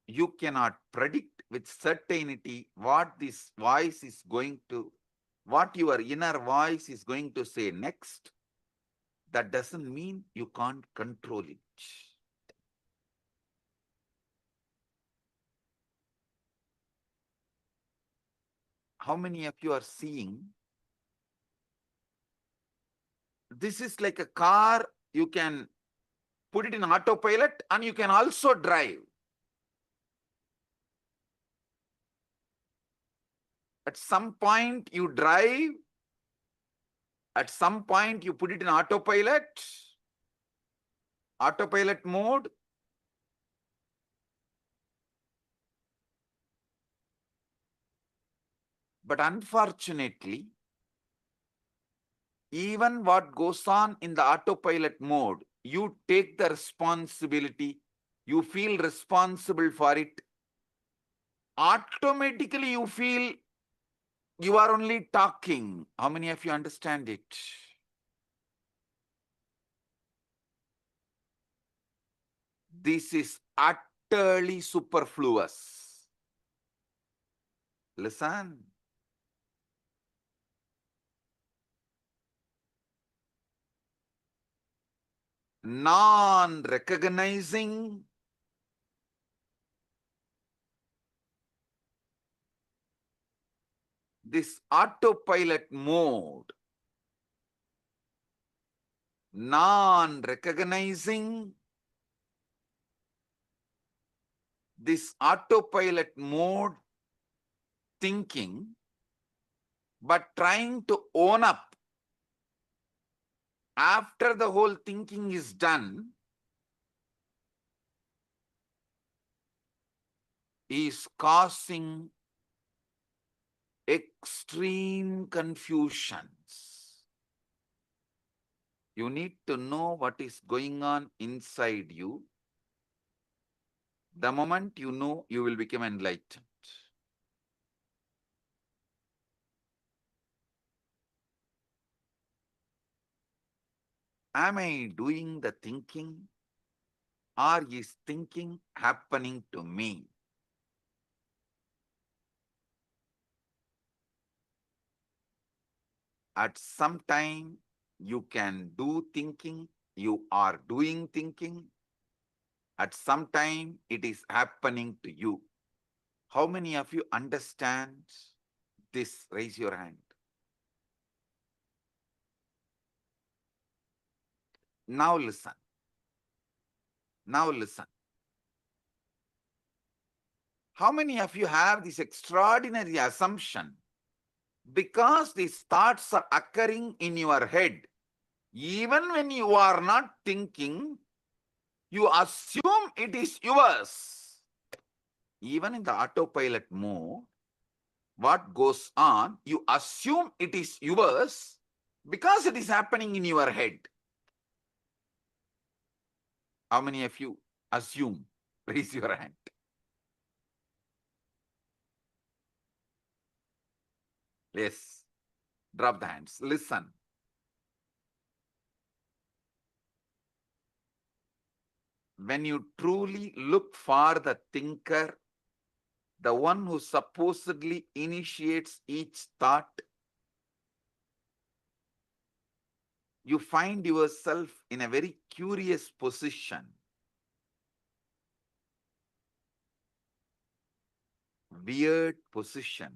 You cannot predict with certainty what this voice is going to, what your inner voice is going to say next. That doesn't mean you can't control it. How many of you are seeing? This is like a car, you can put it in autopilot and you can also drive. At some point you drive, at some point you put it in autopilot mode. But unfortunately, even what goes on in the autopilot mode, you take the responsibility, you feel responsible for it. Automatically you feel you are only talking. How many of you understand it? This is utterly superfluous. Listen. Non-recognizing this autopilot mode, non-recognizing this autopilot mode thinking, but trying to own up after the whole thinking is done, is causing extreme confusions. You need to know what is going on inside you. The moment you know, you will become enlightened. Am I doing the thinking, or is thinking happening to me? At some time, you can do thinking, you are doing thinking. At some time, it is happening to you. How many of you understand this? Raise your hand. Now listen. Now listen. How many of you have this extraordinary assumption? Because these thoughts are occurring in your head, even when you are not thinking, you assume it is yours. Even in the autopilot mode, what goes on, you assume it is yours because it is happening in your head. How many of you assume? Raise your hand. Yes. Drop the hands. Listen. When you truly look for the thinker, the one who supposedly initiates each thought, you find yourself in a very curious position. Weird position.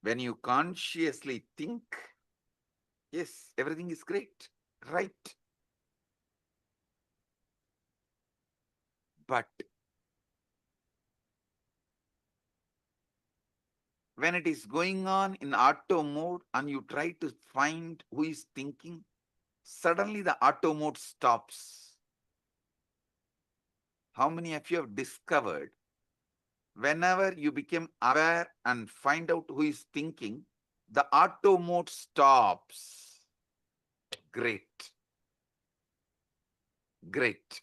When you consciously think, yes, everything is great, right? But when it is going on in auto mode and you try to find who is thinking, suddenly the auto mode stops. How many of you have discovered whenever you become aware and find out who is thinking, the auto mode stops? Great. Great.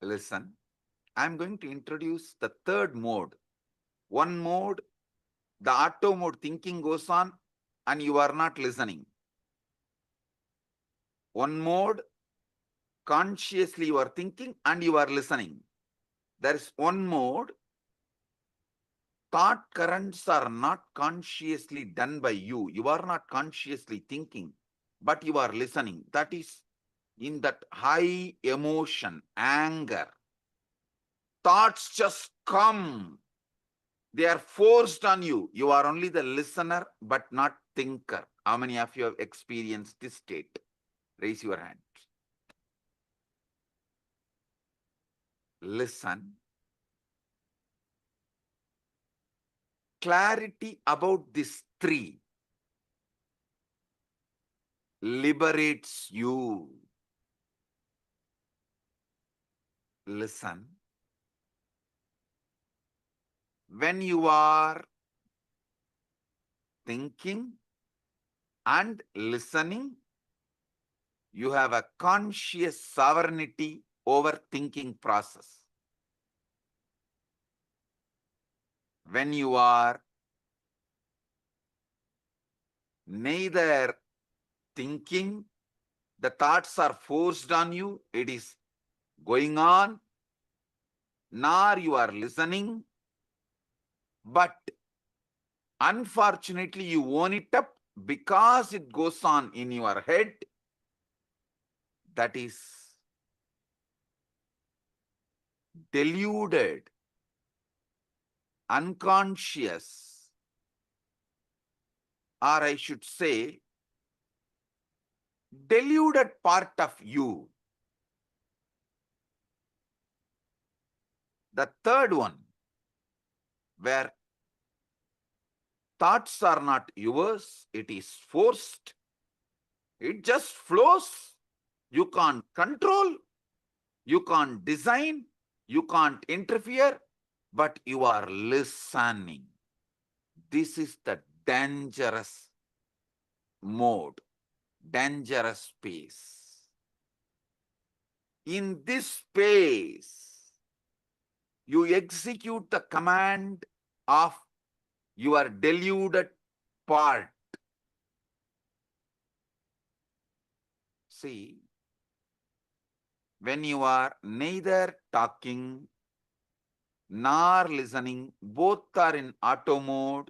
Listen, I'm going to introduce the third mode. One mode, the auto mode thinking goes on and you are not listening. One mode, consciously you are thinking and you are listening. There is one mode, thought currents are not consciously done by you. You are not consciously thinking, but you are listening. That is in that high emotion, anger. Thoughts just come. They are forced on you. You are only the listener, but not thinker. How many of you have experienced this state? Raise your hand. Listen. Clarity about these three liberates you. Listen. When you are thinking and listening, you have a conscious sovereignty over thinking process. When you are neither thinking, the thoughts are forced on you, it is going on, nor you are listening, but unfortunately you own it up because it goes on in your head. That is deluded, unconscious, or I should say, deluded part of you. The third one, where thoughts are not yours, it is forced, it just flows. You can't control, you can't design, you can't interfere, but you are listening. This is the dangerous mode, dangerous space. In this space, you execute the command of your deluded part. See, when you are neither talking nor listening, both are in auto mode,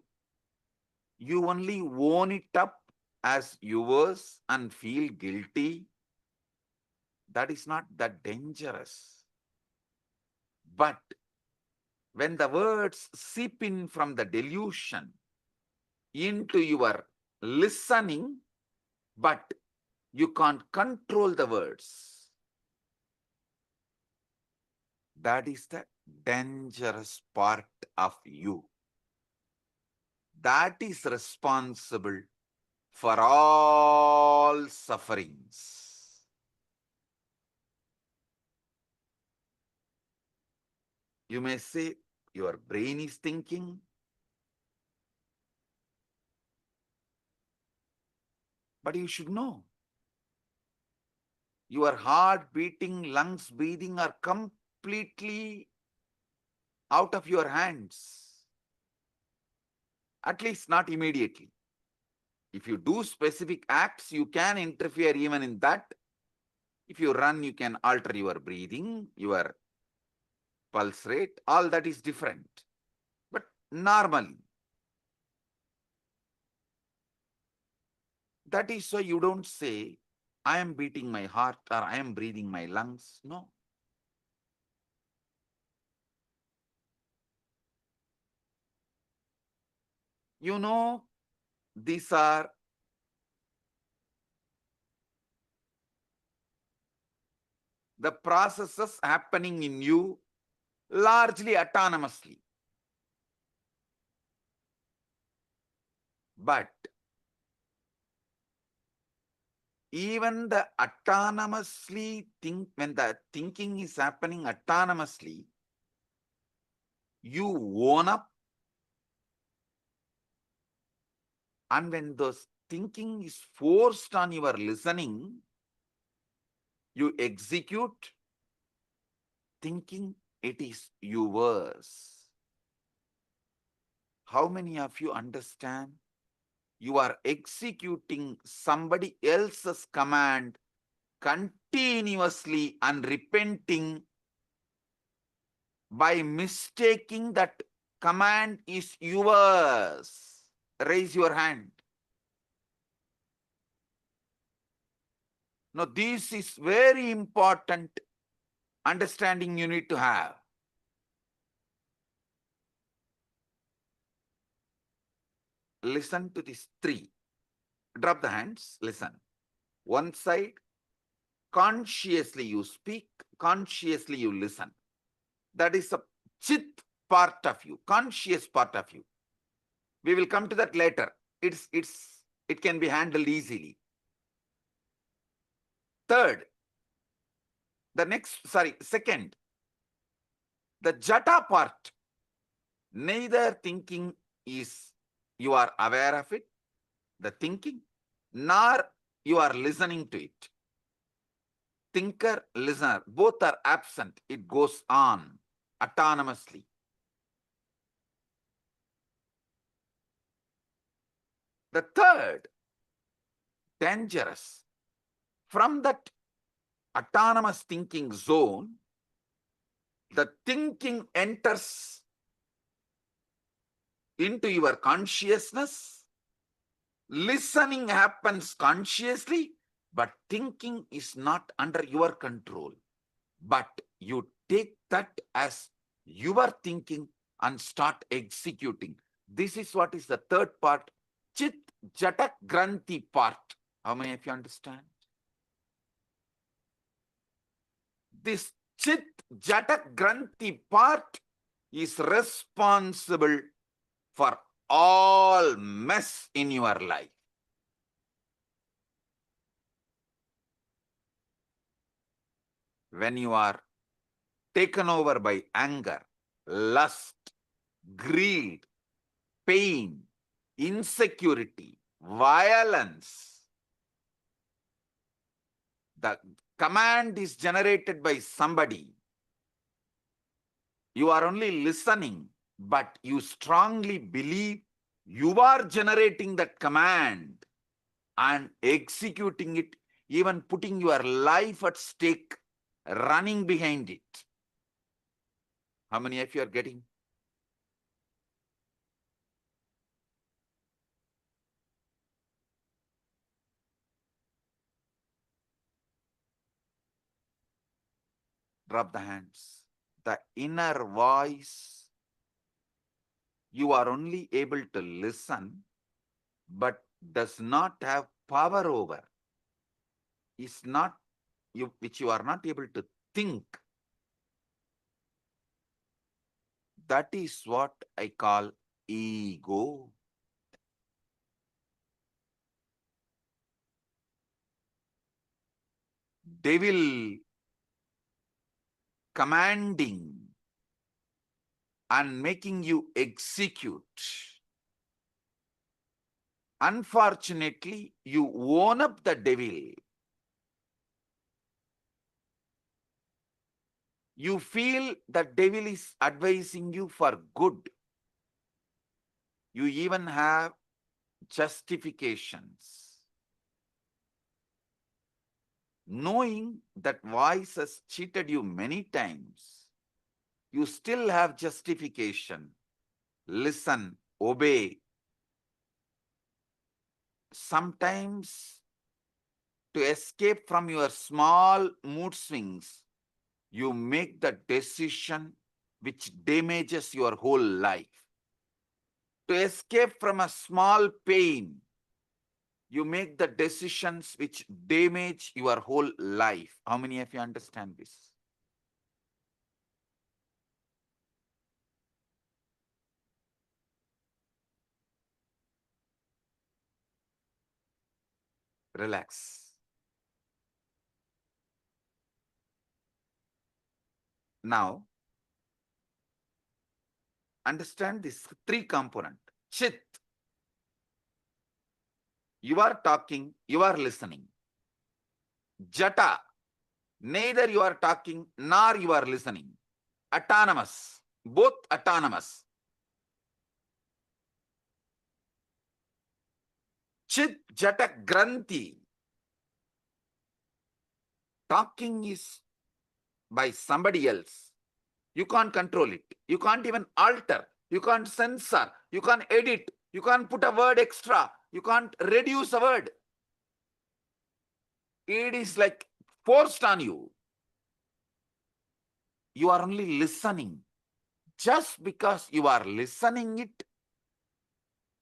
you only own it up as yours and feel guilty. That is not that dangerous. But when the words seep in from the delusion into your listening, but you can't control the words, that is the dangerous part of you. That is responsible for all sufferings. You may say, your brain is thinking, But you should know. Your heart beating, lungs breathing are completely out of your hands. At least not immediately. If you do specific acts, you can interfere even in that. If you run, you can alter your breathing, your pulse rate, all that is different. But normally, that is why you don't say, I am beating my heart or I am breathing my lungs. No. You know, these are the processes happening in you largely autonomously. But even the autonomously when the thinking is happening autonomously, you own up, and when those thinking is forced on your listening, you execute thinking it is yours. How many of you understand? You are executing somebody else's command continuously and repenting by mistaking that command is yours. Raise your hand. Now, this is very important understanding you need to have. Listen to these three. Drop the hands. Listen. One side, consciously you speak, consciously you listen. That is a chit part of you, conscious part of you. We will come to that later. It can be handled easily. Second, the jata part. Neither thinking is you are aware of it, the thinking, nor you are listening to it. Thinker, listener, both are absent. It goes on autonomously. The third, dangerous. From that autonomous thinking zone, the thinking enters into your consciousness. Listening happens consciously, but thinking is not under your control. But you take that as your thinking and start executing. This is what is the third part, Chit Jatak Granthi part. How many of you understand? This Chit Jatak Granthi part is responsible for all mess in your life. When you are taken over by anger, lust, greed, pain, insecurity, violence, the command is generated by somebody. You are only listening, but you strongly believe you are generating that command and executing it, even putting your life at stake, running behind it. How many of you are getting? Drop the hands. The inner voice, you are only able to listen, but does not have power over, is not you, which you are not able to think. That is what I call ego. Devil commanding and making you execute. unfortunately, you own up the devil. You feel the devil is advising you for good. You even have justifications. Knowing that voice has cheated you many times, you still have justification. Listen, obey. Sometimes, to escape from your small mood swings, you make the decision which damages your whole life. To escape from a small pain, you make the decisions which damage your whole life. How many of you understand this? Relax. Now, understand this three component. Chit. You are talking, you are listening. Jata. Neither you are talking nor you are listening. Autonomous. Both autonomous. Chit Jata Granthi. Talking is by somebody else. You can't control it. You can't even alter. You can't censor. You can't edit. You can't put a word extra. You can't reduce a word. It is like forced on you. You are only listening. Just because you are listening it,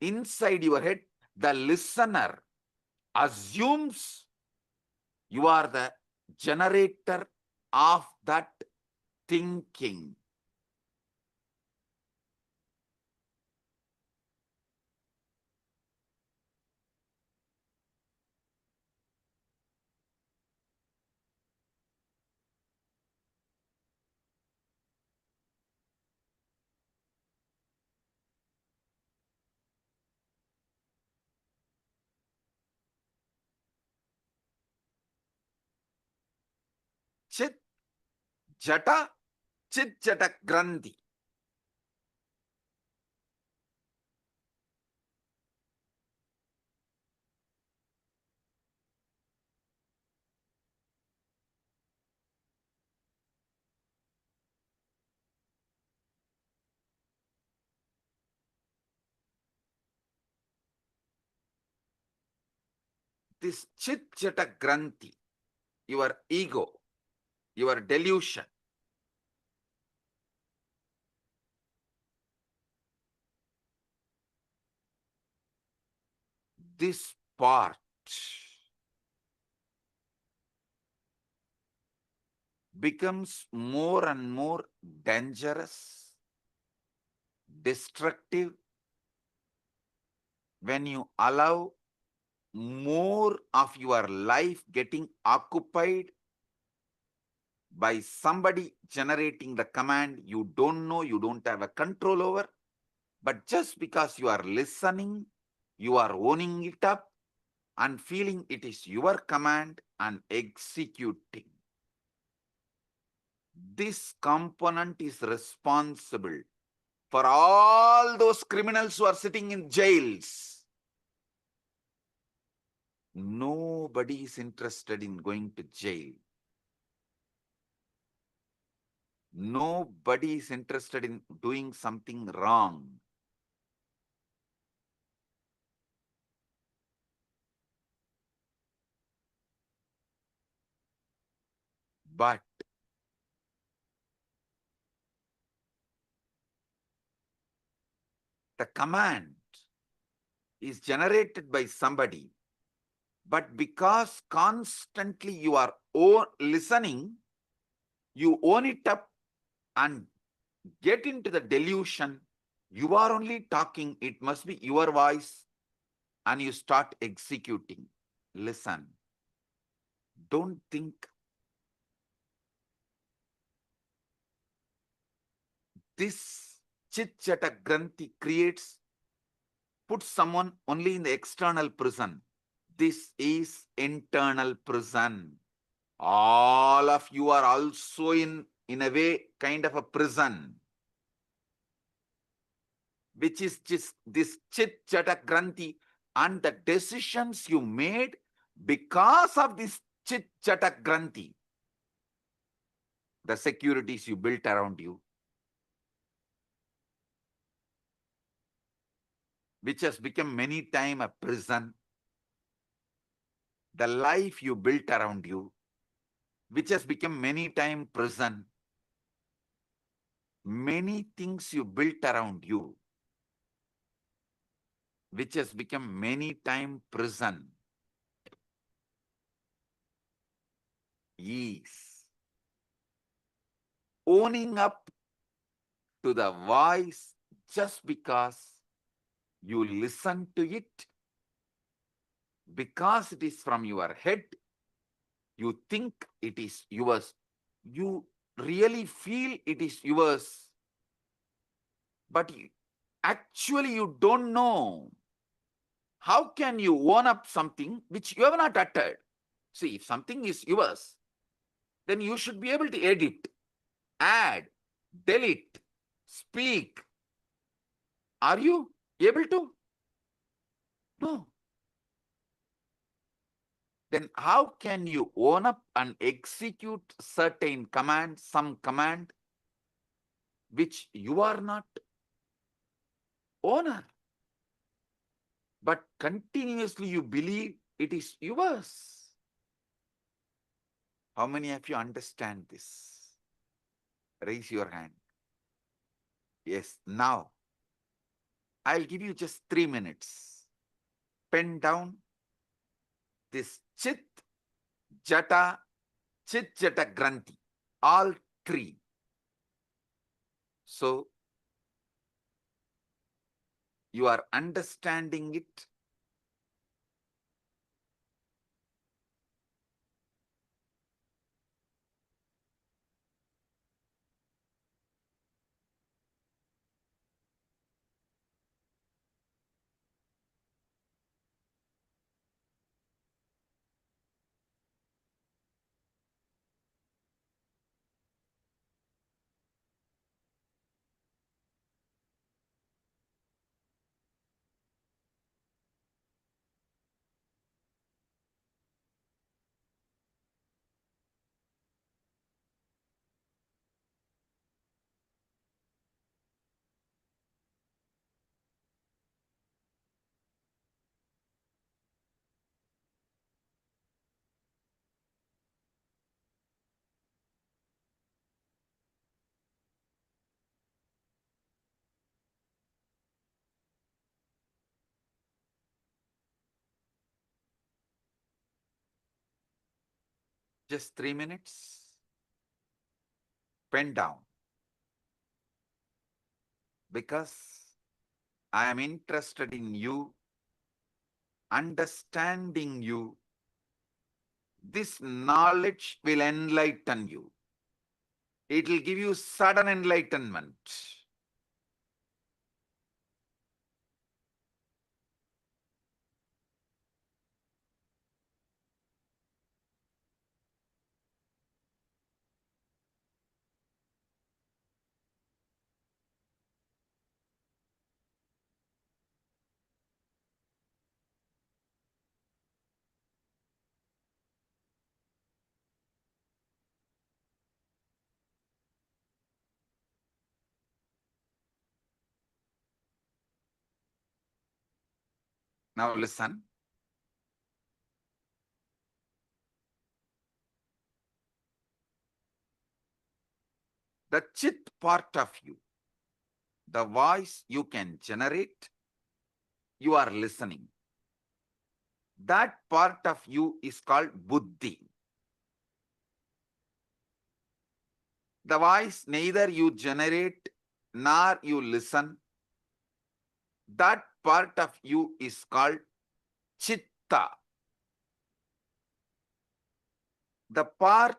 inside your head, the listener assumes you are the generator of that thinking. Chit Jata, Chit Jata Granthi. This Chit Jata Granthi, your ego, your delusion, this part becomes more and more dangerous, destructive, when you allow more of your life getting occupied by somebody generating the command you don't know, you don't have a control over, but just because you are listening, you are owning it up and feeling it is your command and executing. This component is responsible for all those criminals who are sitting in jails. Nobody is interested in going to jail. Nobody is interested in doing something wrong. But the command is generated by somebody, but because constantly you are listening, you own it up and get into the delusion. You are only talking, it must be your voice, and you start executing. Listen. Don't think. This Chit Jata Granthi creates put someone only in the external prison. This is internal prison. All of you are also in a way kind of a prison, which is just this chit chata granthi, and the decisions you made because of this chit chata granthi, the securities you built around you, which has become many times a prison, the life you built around you, which has become many times prison, many things you built around you, which has become many times prison, is owning up to the voice just because you listen to it, because it is from your head, you think it is yours, you really feel it is yours, but actually you don't know. How can you own up something which you have not uttered? See, if something is yours, then you should be able to edit, add, delete, speak. Are you able to? No. Then how can you own up and execute certain command, some command, which you are not owner, but continuously you believe it is yours? How many of you understand this? Raise your hand. Yes, now I'll give you just 3 minutes. Pen down this chit, jata, chit, jata, granthi, all three. So you are understanding it. Just 3 minutes. Pen down. Because I am interested in you, understanding you. This knowledge will enlighten you. It will give you sudden enlightenment. Now listen. The chit part of you, the voice you can generate, you are listening. That part of you is called buddhi. The voice neither you generate nor you listen. That part of you is called chitta. The part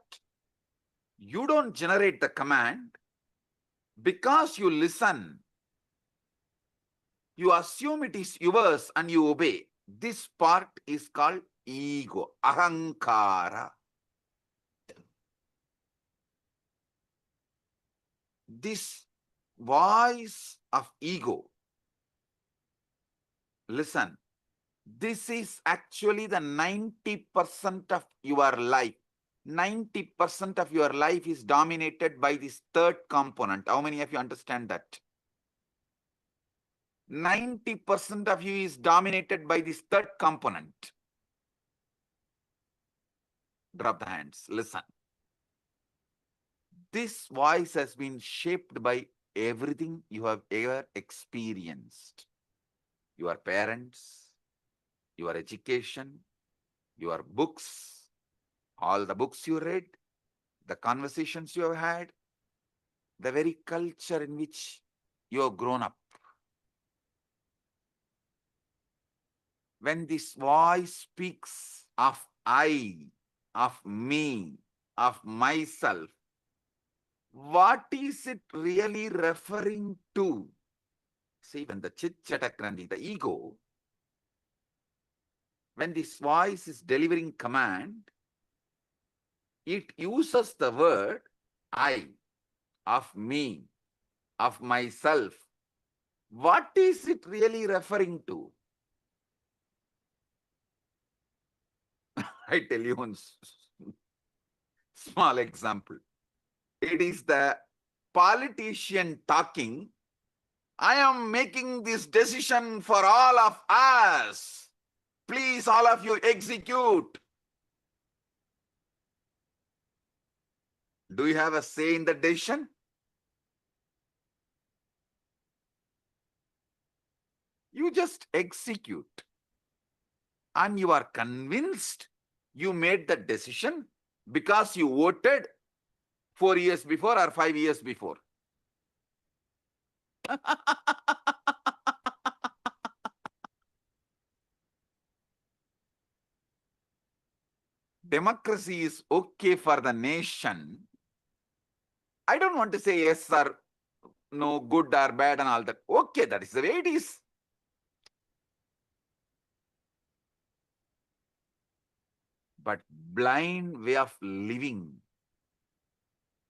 you don't generate the command because you listen. You assume it is yours and you obey. This part is called ego, ahankara. This voice of ego, listen, this is actually the 90% of your life. 90% of your life is dominated by this third component. How many of you understand that? 90% of you is dominated by this third component. Drop the hands. Listen. This voice has been shaped by everything you have ever experienced. Your parents, your education, your books, all the books you read, the conversations you have had, the very culture in which you have grown up. When this voice speaks of I, of me, of myself, what is it really referring to? See, when the Chit-Chatakrandi, the ego, when this voice is delivering command, it uses the word I, of me, of myself. What is it really referring to? I tell you one small example. It is the politician talking, I am making this decision for all of us. Please, all of you, execute. Do you have a say in the decision? You just execute. And you are convinced you made the decision because you voted 4 years before or 5 years before. Democracy is okay for the nation. I don't want to say yes or no, good or bad and all that. Okay, that is the way it is. But blind way of living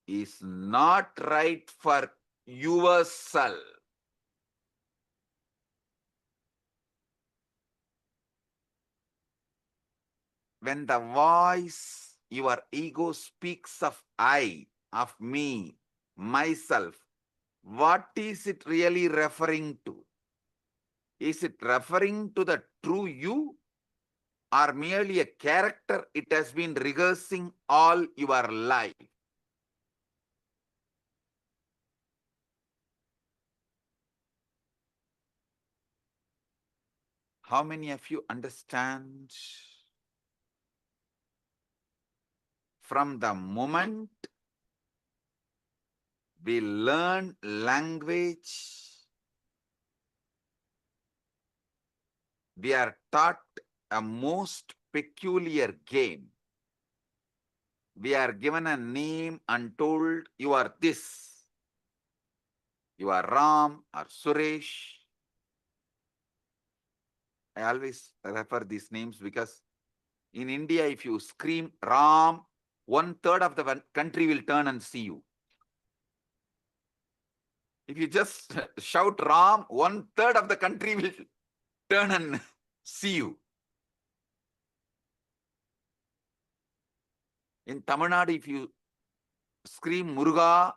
is not right for yourself. When the voice, your ego speaks of I, of me, myself, what is it really referring to? Is it referring to the true you or merely a character it has been rehearsing all your life? How many of you understand? From the moment we learn language, we are taught a most peculiar game. We are given a name and told, you are this. You are Ram or Suresh. I always refer these names because in India, if you scream Ram, 1/3 of the country will turn and see you. If you just shout Ram, 1/3 of the country will turn and see you. In Tamil Nadu, if you scream Muruga,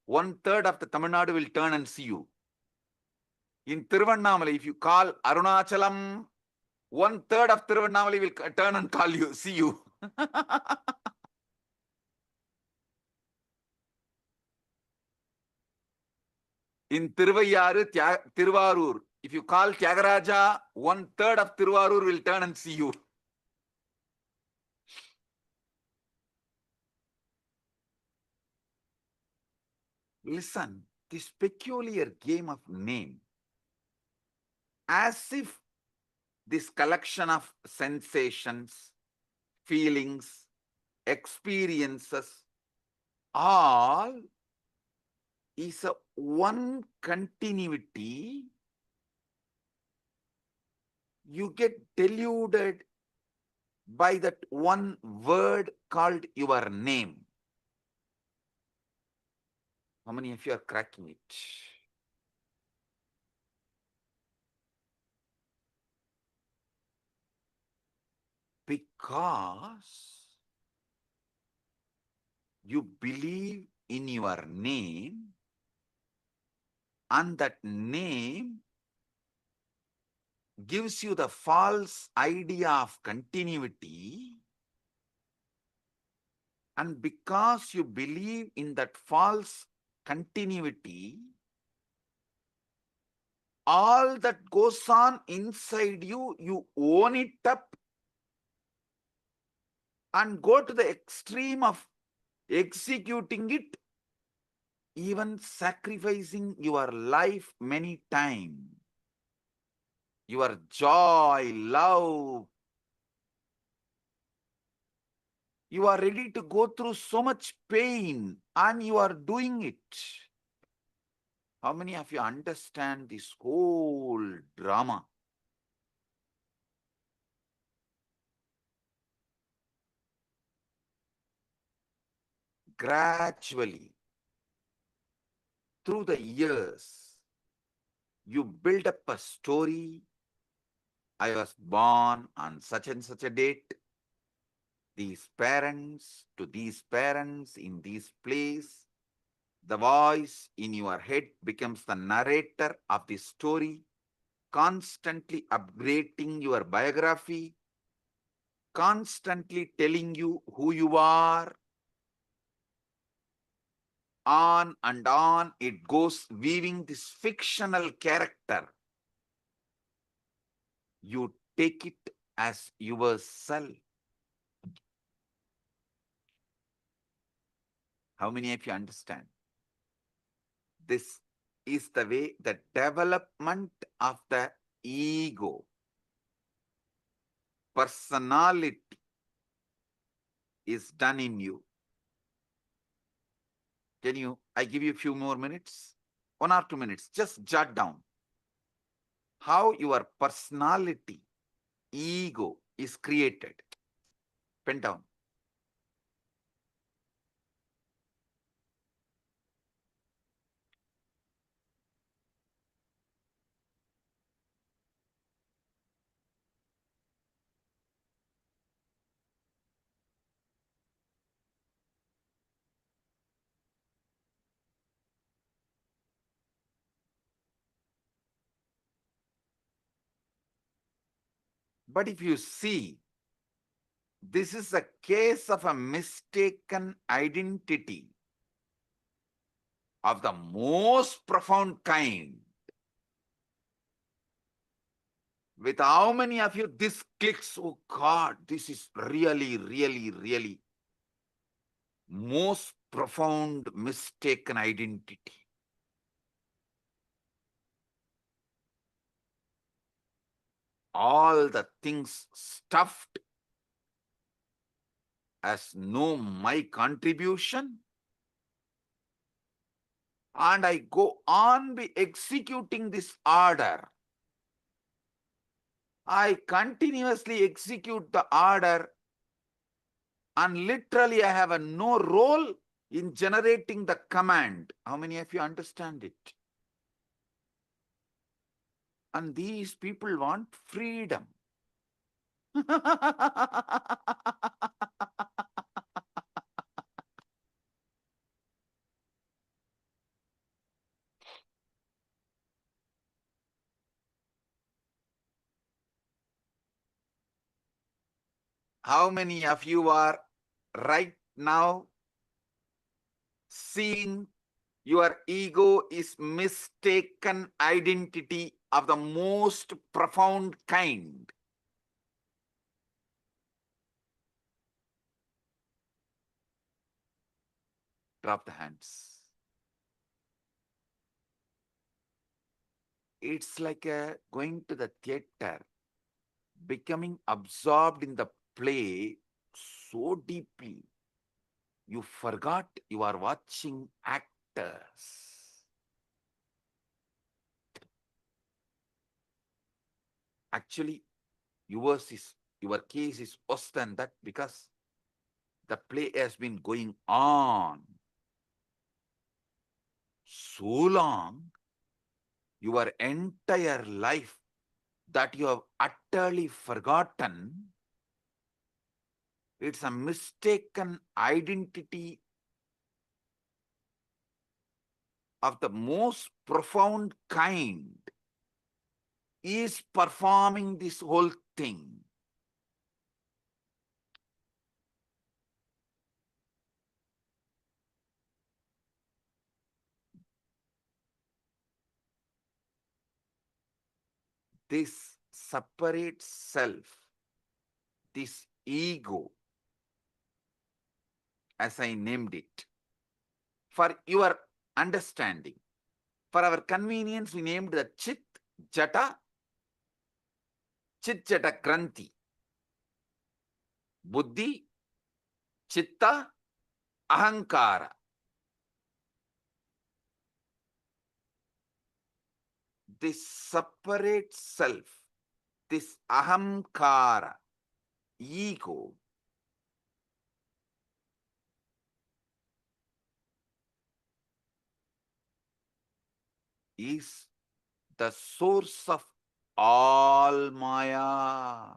1/3 of the Tamil Nadu will turn and see you. In Tiruvannamalai, if you call Arunachalam, 1/3 of Tiruvannamalai will turn and call you, see you. In Tiruvarur, if you call Tyagaraja, 1/3 of Tiruvarur will turn and see you. Listen, this peculiar game of name, as if this collection of sensations, feelings, experiences, all is a one continuity you get deluded by that one word called your name. How many of you are cracking it? Because you believe in your name, and that name gives you the false idea of continuity, and because you believe in that false continuity, all that goes on inside you, you own it up and go to the extreme of executing it, even sacrificing your life many times. Your joy, love, you are ready to go through so much pain and you are doing it. How many of you understand this whole drama? Gradually, through the years, you build up a story. I was born on such and such a date. These parents to these parents in this place. The voice in your head becomes the narrator of the story, constantly upgrading your biography, constantly telling you who you are. On and on it goes, weaving this fictional character. You take it as yourself. How many of you understand? This is the way the development of the ego, personality is done in you. I give you a few more minutes, 1 or 2 minutes, just jot down how your personality, ego is created. Pen down. But if you see, this is a case of a mistaken identity of the most profound kind. With how many of you this clicks? Oh God, this is really, really, really most profound mistaken identity. All the things stuffed as no my contribution, and I go on be executing this order. I continuously execute the order, and literally I have no role in generating the command. How many of you understand it? And these people want freedom. How many of you are right now seeing your ego is mistaken identity of the most profound kind? Drop the hands. It's like going to the theater, becoming absorbed in the play so deeply, you forgot you are watching actors. Actually, your case is worse than that because the play has been going on so long, your entire life, that you have utterly forgotten. It's a mistaken identity of the most profound kind is performing this whole thing. This separate self, this ego, as I named it, for your understanding, for our convenience, we named the Chit Jata Granthi. Buddhi, Chitta, Ahankara. This separate self, this Ahamkara, ego, is the source of all Maya,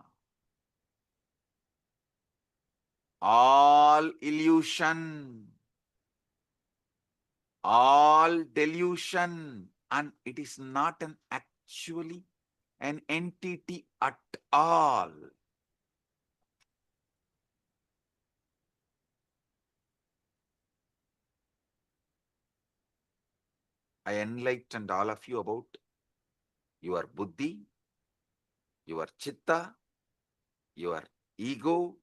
all illusion, all delusion, and it is not actually an entity at all. I enlightened all of you about your buddhi, your chitta, your ego,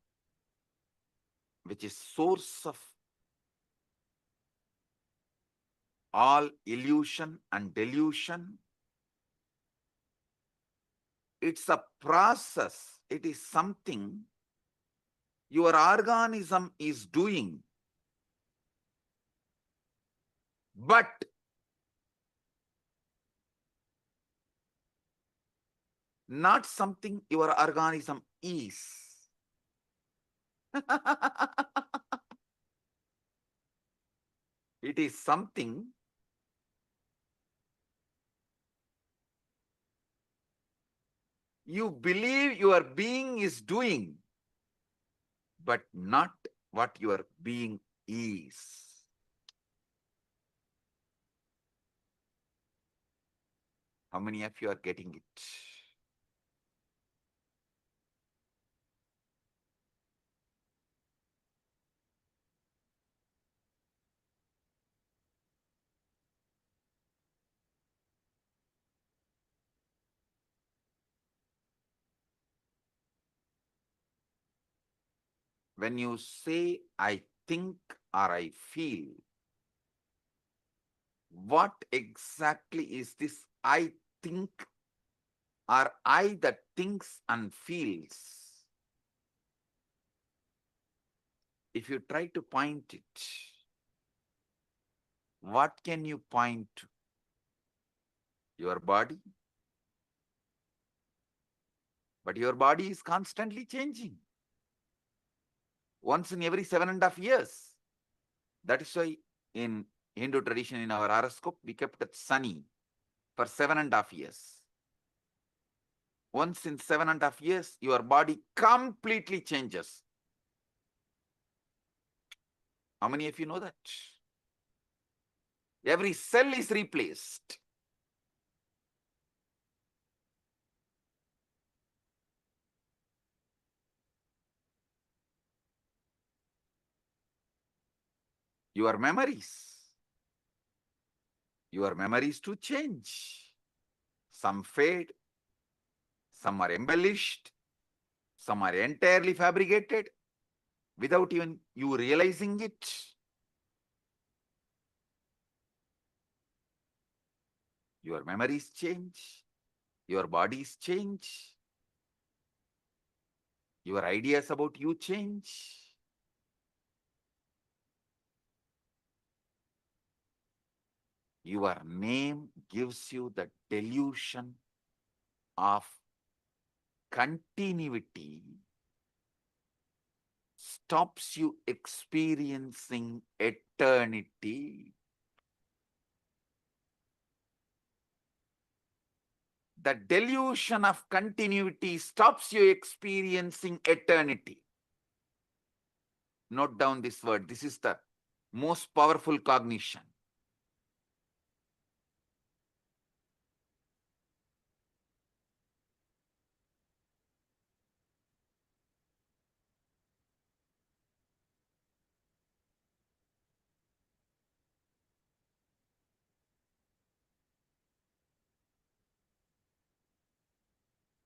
which is source of all illusion and delusion. It's a process. It is something your organism is doing. But not something your organism is. It is something you believe your being is doing, but not what your being is. How many of you are getting it? When you say, I think or I feel, what exactly is this I think or I that thinks and feels? If you try to point it, what can you point to? Your body? But your body is constantly changing. Once in every 7.5 years. That is why in Hindu tradition, in our horoscope, we kept it sunny for 7.5 years. Once in 7.5 years, your body completely changes. How many of you know that? Every cell is replaced. Your memories to change. Some fade, some are embellished, some are entirely fabricated without even you realizing it. Your memories change, your bodies change, your ideas about you change. Your name gives you the delusion of continuity stops you experiencing eternity. The delusion of continuity stops you experiencing eternity. Note down this word. This is the most powerful cognition.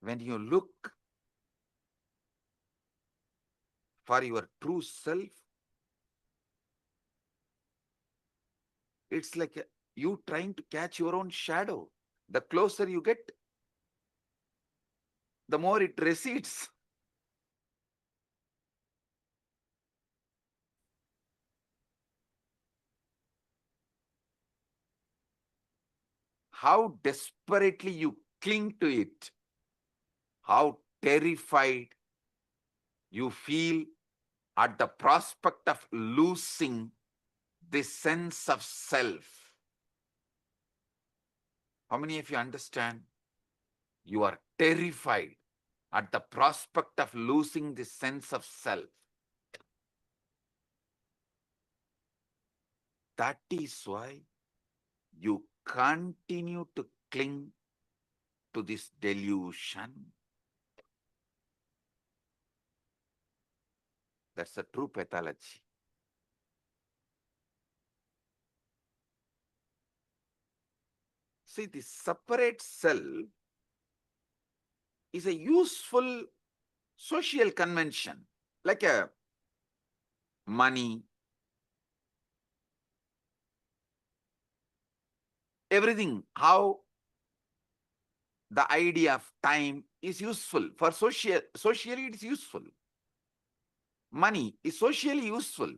When you look for your true self, it's like you trying to catch your own shadow. The closer you get, the more it recedes. How desperately you cling to it, how terrified you feel at the prospect of losing this sense of self. How many of you understand? You are terrified at the prospect of losing this sense of self. That is why you continue to cling to this delusion. That's a true pathology. See, the separate self is a useful social convention, like a money, everything, how the idea of time is useful. For socially it is useful. Money is socially useful.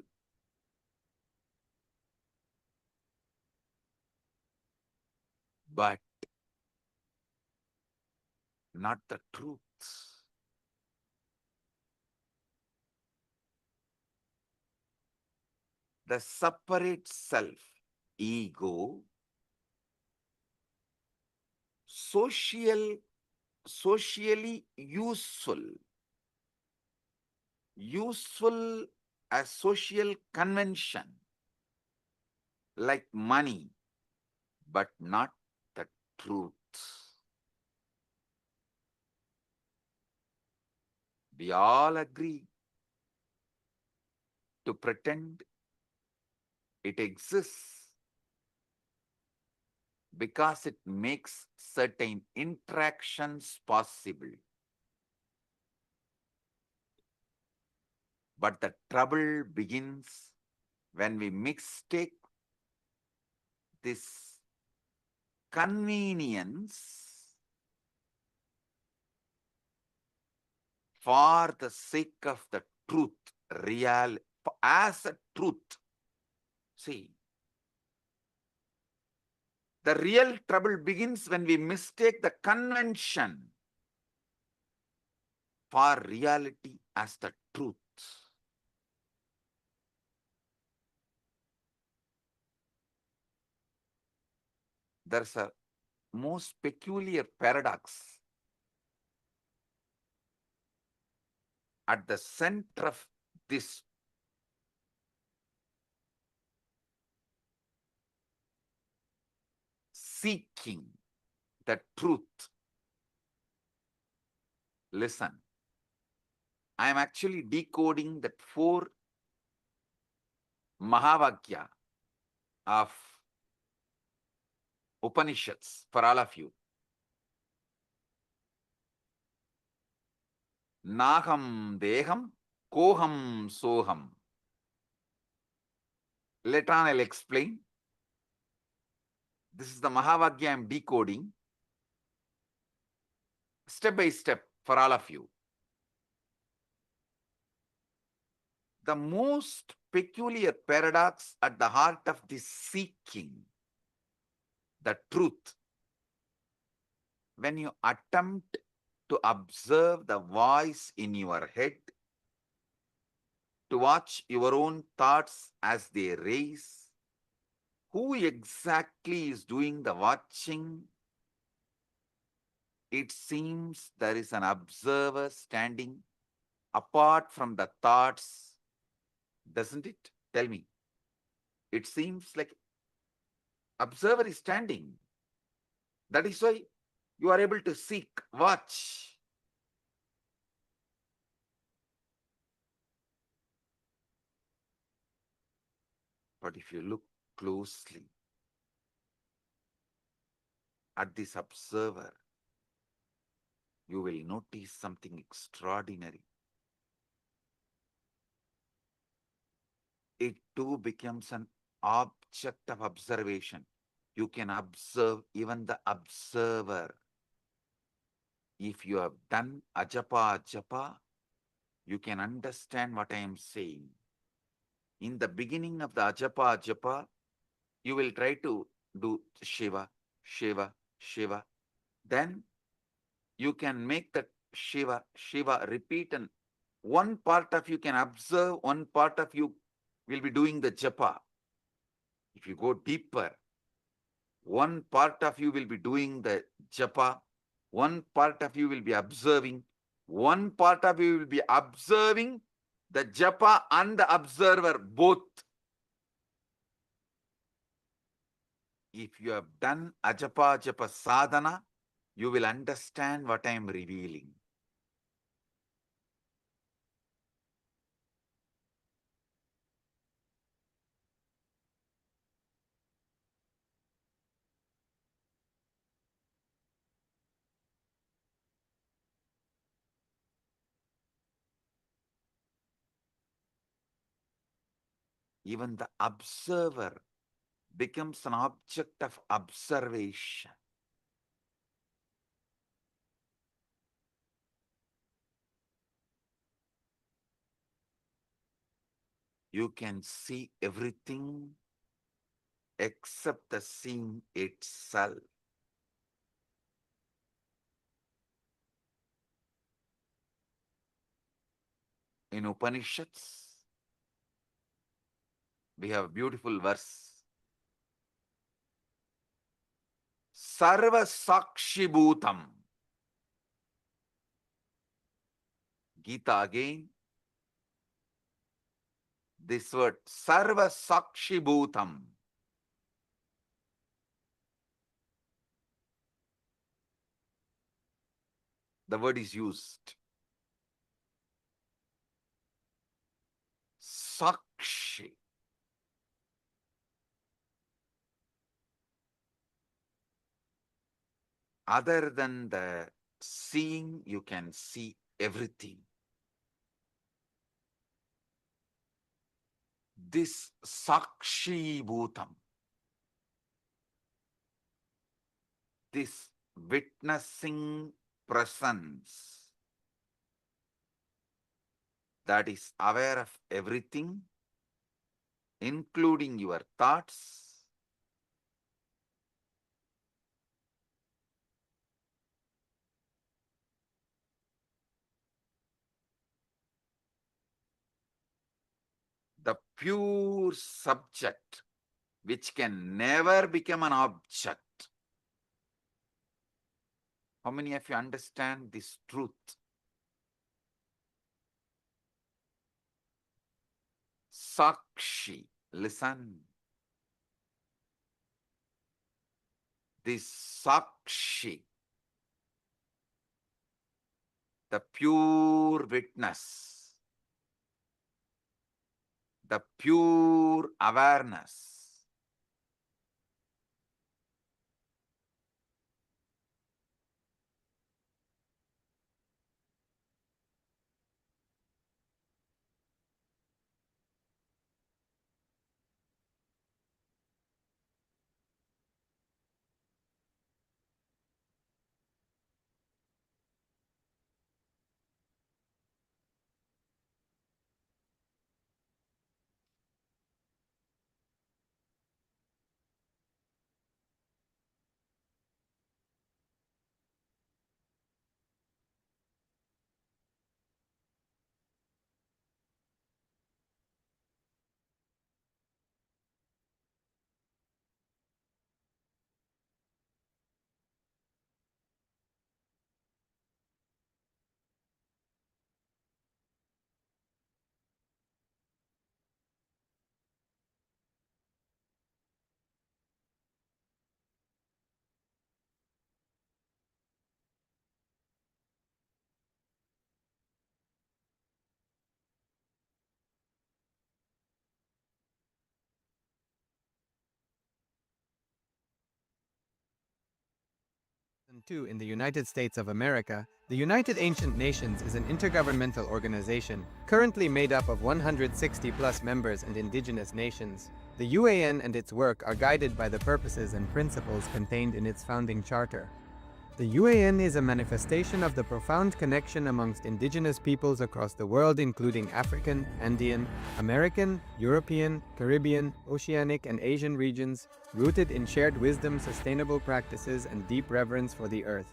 But not the truth. The separate self, ego, socially useful as social convention, like money, but not the truth. We all agree to pretend it exists because it makes certain interactions possible. But the trouble begins when we mistake this convenience for the sake of the truth, real, as a truth. See, the real trouble begins when we mistake the convention for reality as the truth. There's a most peculiar paradox at the center of this seeking the truth. Listen, I am actually decoding that 4 Mahavakya of Upanishads for all of you. Naham deham, koham soham. Later on I'll explain. This is the Mahavakya I am decoding step by step for all of you. The most peculiar paradox at the heart of this seeking the truth, when you attempt to observe the voice in your head, to watch your own thoughts as they raise. Who exactly is doing the watching? It seems there is an observer standing apart from the thoughts, doesn't it? Tell me. It seems like observer is standing. That is why you are able to seek, watch. But if you look closely at this observer, you will notice something extraordinary. It too becomes an object of observation. You can observe even the observer. If you have done ajapa, you can understand what I am saying. In the beginning of the ajapa, you will try to do Shiva, Shiva, Shiva. Then you can make that Shiva, Shiva repeat, and one part of you can observe, one part of you will be doing the japa. If you go deeper, one part of you will be doing the japa, one part of you will be observing, one part of you will be observing the japa and the observer both. If you have done ajapa japa sadhana, you will understand what I am revealing. Even the observer becomes an object of observation. You can see everything except the seeing itself. In Upanishads, we have a beautiful verse. Sarva Sakshi Bhutam. Gita again. This word, Sarva Sakshi Bhutam. The word is used. Sakshi. Other than the seeing, you can see everything. This Sakshi Bhutam, this witnessing presence that is aware of everything, including your thoughts, the pure subject, which can never become an object. How many of you understand this truth? Sakshi, listen. This Sakshi, the pure witness, the pure awareness, II in the United States of America, the United Ancient Nations is an intergovernmental organization currently made up of 160+ members and indigenous nations. The UAN and its work are guided by the purposes and principles contained in its founding charter. The UAN is a manifestation of the profound connection amongst indigenous peoples across the world, including African, Andean, American, European, Caribbean, Oceanic, and Asian regions, rooted in shared wisdom, sustainable practices, and deep reverence for the earth.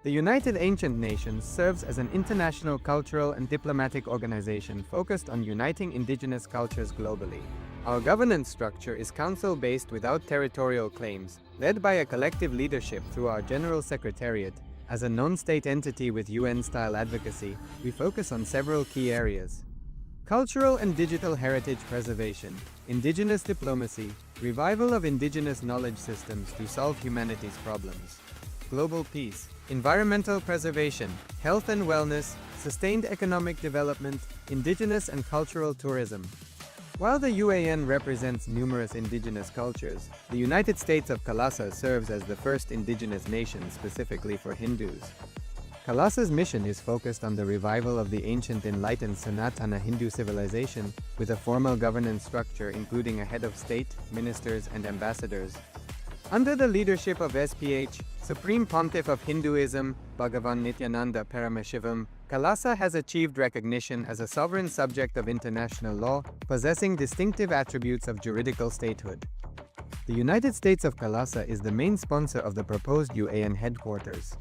The United Ancient Nations serves as an international cultural and diplomatic organization focused on uniting indigenous cultures globally. Our governance structure is council-based without territorial claims, led by a collective leadership through our General Secretariat. As a non-state entity with UN-style advocacy, we focus on several key areas: cultural and digital heritage preservation, indigenous diplomacy, revival of indigenous knowledge systems to solve humanity's problems, global peace, environmental preservation, health and wellness, sustained economic development, indigenous and cultural tourism. While the UAN represents numerous indigenous cultures, the United States of KAILASA serves as the first indigenous nation specifically for Hindus. KAILASA's mission is focused on the revival of the ancient enlightened Sanatana Hindu civilization with a formal governance structure including a head of state, ministers, and ambassadors. Under the leadership of SPH, Supreme Pontiff of Hinduism, Bhagavan Nithyananda Paramashivam, KAILASA has achieved recognition as a sovereign subject of international law, possessing distinctive attributes of juridical statehood. The United States of KAILASA is the main sponsor of the proposed UAN headquarters.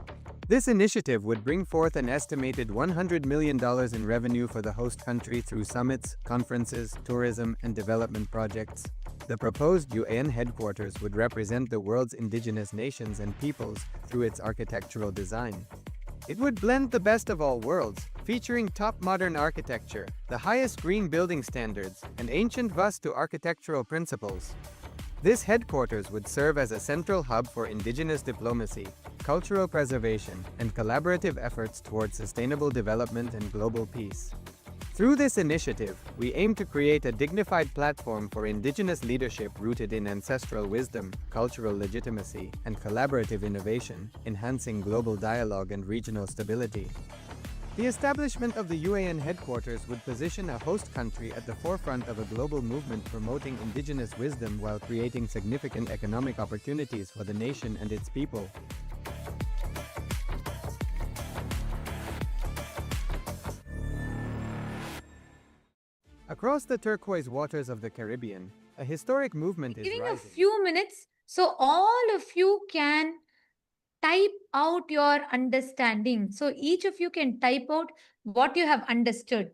This initiative would bring forth an estimated $100 million in revenue for the host country through summits, conferences, tourism, and development projects. The proposed UAN headquarters would represent the world's indigenous nations and peoples through its architectural design. It would blend the best of all worlds, featuring top modern architecture, the highest green building standards, and ancient Vastu architectural principles. This headquarters would serve as a central hub for indigenous diplomacy, cultural preservation, and collaborative efforts towards sustainable development and global peace. Through this initiative, we aim to create a dignified platform for indigenous leadership rooted in ancestral wisdom, cultural legitimacy, and collaborative innovation, enhancing global dialogue and regional stability. The establishment of the UAN headquarters would position a host country at the forefront of a global movement promoting indigenous wisdom while creating significant economic opportunities for the nation and its people. Across the turquoise waters of the Caribbean, a historic movement is Giving rising. a few minutes so all of you can type out your understanding. So each of you can type out what you have understood.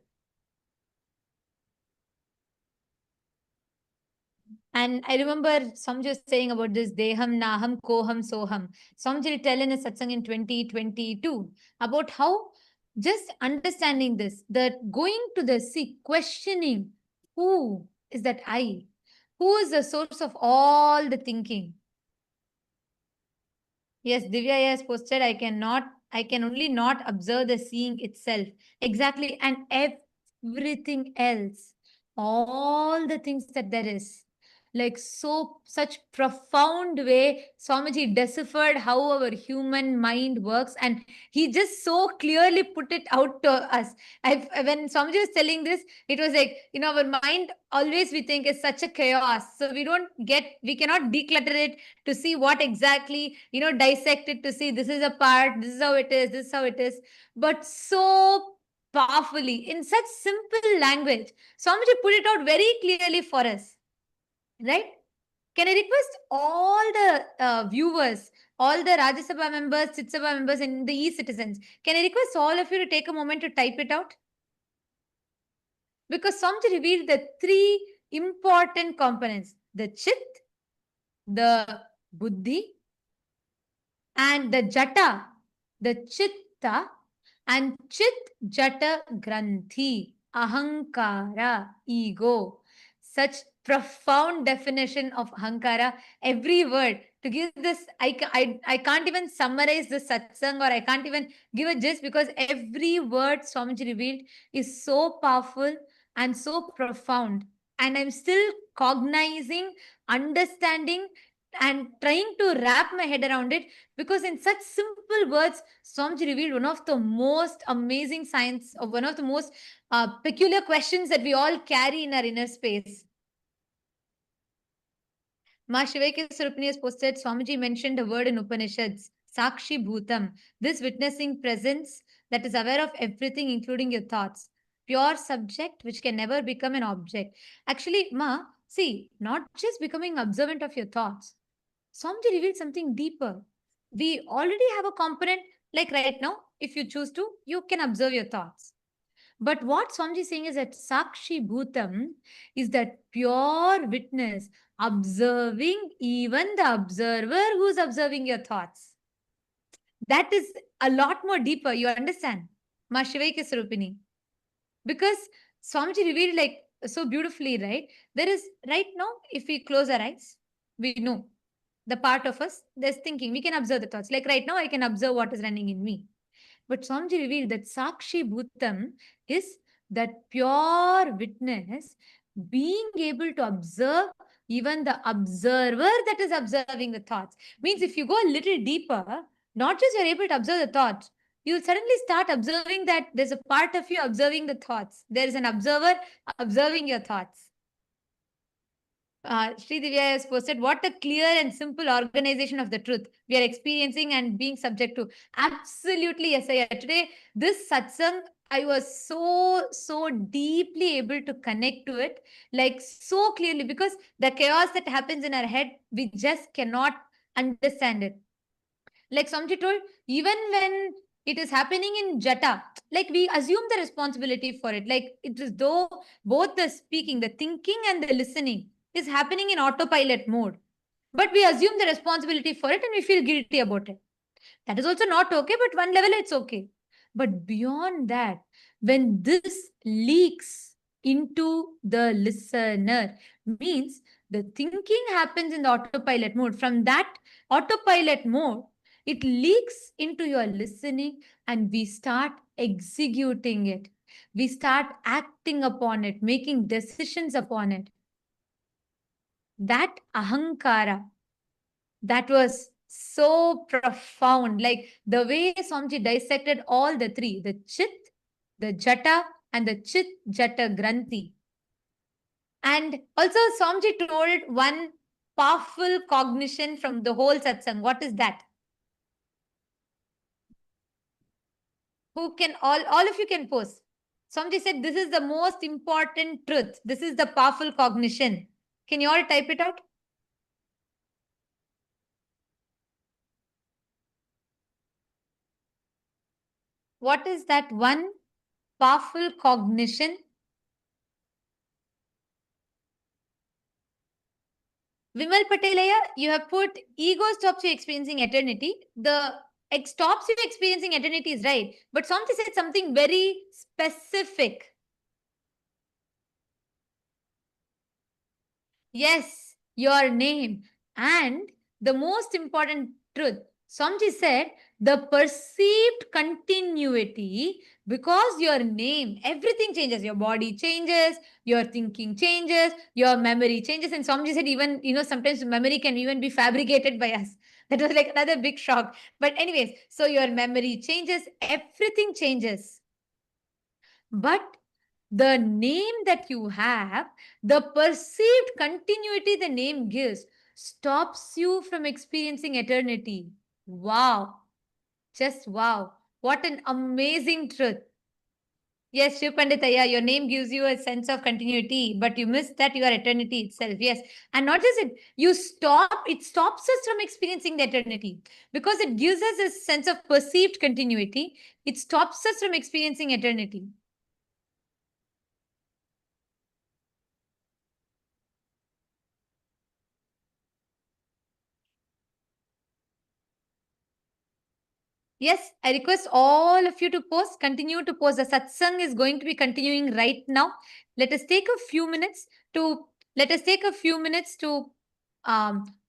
And I remember Samji saying about this Deham, Naham, Koham, Soham. Samji tell in a satsang in 2022 about how just understanding this, that going to the sea, questioning who is that I? Who is the source of all the thinking? Yes, Divya has posted, I can only not observe the seeing itself. Exactly. And everything else, all the things that there is. Like such profound way, Swamiji deciphered how our human mind works, and he just so clearly put it out to us. When Swamiji was telling this, it was like, our mind always we think is such a chaos. So we cannot declutter it to see what exactly, dissect it to see this is a part, this is how it is, this is how it is. But so powerfully, in such simple language, Swamiji put it out very clearly for us. Right? Can I request all the viewers, all the Rajya Sabha members, Chit Sabha members, and the e-citizens, can I request all of you to take a moment to type it out? Because Swamiji revealed the three important components: the Chit, the Buddhi, and the Jata, the Chitta, and Chit Jata Granthi, Ahankara, ego. Such profound definition of Ahankara, every word. To give this, I can't even summarize the satsang, or I can't even give a gist, because every word Swamiji revealed is so powerful and so profound. And I'm still cognizing, understanding and trying to wrap my head around it, because in such simple words, Swamiji revealed one of the most amazing science, or one of the most peculiar questions that we all carry in our inner space. Ma Shivaika Sarupani has posted, Swamiji mentioned a word in Upanishads, Sakshi Bhutam, this witnessing presence that is aware of everything, including your thoughts. Pure subject which can never become an object. Actually, Ma, see, not just becoming observant of your thoughts. Swamiji revealed something deeper. We already have a component, like right now, if you choose to, you can observe your thoughts. But what Swamiji is saying is that Sakshi Bhutam is that pure witness, observing even the observer who's observing your thoughts. That is a lot more deeper, you understand? Ma Shivaika Sarupini. Because Swamiji revealed like so beautifully, right? There is, right now, if we close our eyes, we know the part of us that's thinking. We can observe the thoughts. Like right now, I can observe what is running in me. But Swamiji revealed that Sakshi Bhutam is that pure witness being able to observe even the observer that is observing the thoughts. Means if you go a little deeper, not just you're able to observe the thoughts, you'll suddenly start observing that there's a part of you observing the thoughts. There is an observer observing your thoughts. Sri Divya has posted, what a clear and simple organization of the truth we are experiencing and being subject to. Absolutely, yes, I today, this satsang, I was so deeply able to connect to it, like so clearly, because the chaos that happens in our head, we just cannot understand it. Like Swamiji told, even when it is happening in Jata, like we assume the responsibility for it. Like it is though both the speaking, the thinking and the listening is happening in autopilot mode. But we assume the responsibility for it and we feel guilty about it. That is also not okay, but one level it's okay. But beyond that, when this leaks into the listener, means the thinking happens in the autopilot mode. From that autopilot mode, it leaks into your listening and we start executing it. We start acting upon it, making decisions upon it. That ahankara, that was so profound. Like the way Swamiji dissected all the three, the Chit, the Jata, and the Chit Jata Granthi. And also Swamiji told one powerful cognition from the whole satsang. What is that? Who can, all of you can post. Swamiji said, this is the most important truth. This is the powerful cognition. Can you all type it out? What is that one powerful cognition? Vimal Patelaya, you have put ego stops you experiencing eternity. The stops you experiencing eternity is right. But Swamiji said something very specific. Yes, your name. And the most important truth, Swamiji said, the perceived continuity, because your name, everything changes. Your body changes, your thinking changes, your memory changes. And Swamiji said even, sometimes memory can even be fabricated by us. That was like another big shock. But anyways, so your memory changes, everything changes. But the name that you have, the perceived continuity the name gives, stops you from experiencing eternity. Wow. Just wow. What an amazing truth. Yes, Shiv Panditaya, your name gives you a sense of continuity, but you miss that you are eternity itself. Yes. And not just it, it stops us from experiencing the eternity because it gives us a sense of perceived continuity. It stops us from experiencing eternity. Yes, I request all of you to post, continue to post. The satsang is going to be continuing right now. Let us take a few minutes to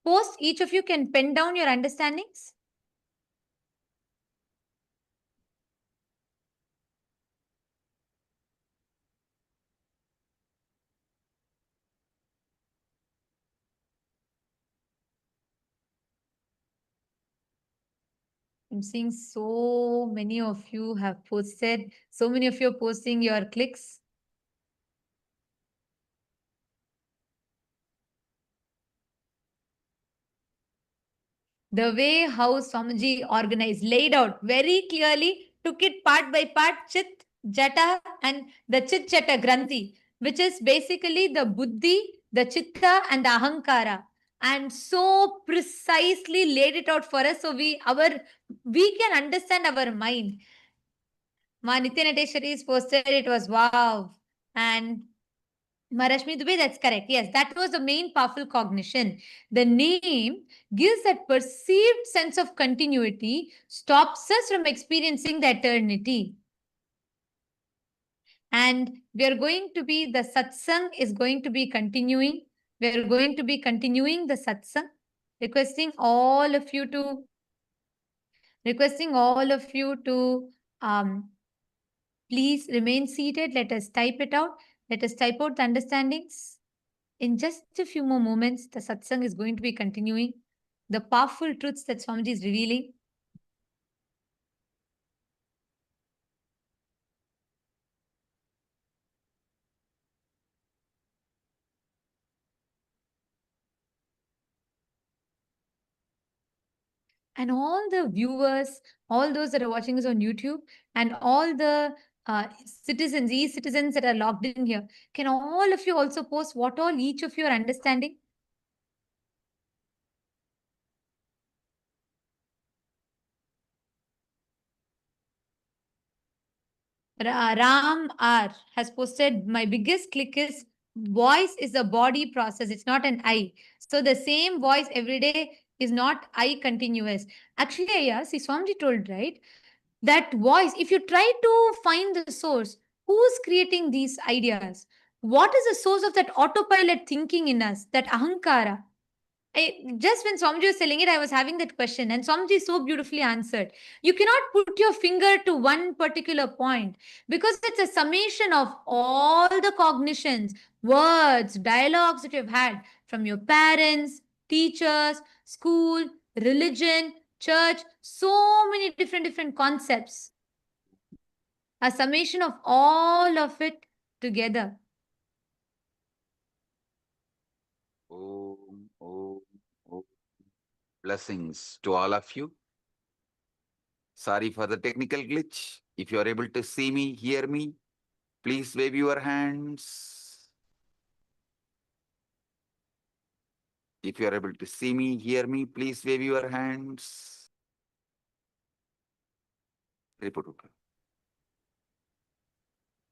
post. Each of you can pen down your understandings. I'm seeing so many of you have posted. So many of you are posting your clicks. The way how Swamiji organized, laid out very clearly, took it part by part, Chit, Jata, and the Chit Jata Granthi, which is basically the Buddhi, the Chitta, and the Ahankara. And so precisely laid it out for us so we can understand our mind. Ma Nityanateshwari's posted, it was wow. And Marashmi Dubey, that's correct. Yes, that was the main powerful cognition. The name gives that perceived sense of continuity, stops us from experiencing the eternity. And we are going to be, the satsang is going to be continuing. We are going to be continuing the satsang, requesting all of you to please remain seated. Let us type it out. Let us type out the understandings. In just a few more moments, the satsang is going to be continuing. The powerful truths that Swamiji is revealing. And all the viewers, all those that are watching us on YouTube, and all the citizens, e-citizens that are logged in here, can all of you also post what all each of you are understanding? Ram R has posted, my biggest click is voice is a body process. It's not an I. So the same voice every day is not I continuous. Actually, yeah, see, Swamiji told, right? That voice, if you try to find the source, who's creating these ideas? What is the source of that autopilot thinking in us, that ahankara? Just when Swamiji was telling it, I was having that question, and Swamiji so beautifully answered. You cannot put your finger to one particular point because it's a summation of all the cognitions, words, dialogues that you've had from your parents, teachers, school, religion, church, so many different concepts. A summation of all of it together. Om, om, om. Blessings to all of you. Sorry for the technical glitch. If you are able to see me, hear me, please wave your hands. If you are able to see me, hear me, please wave your hands. Report.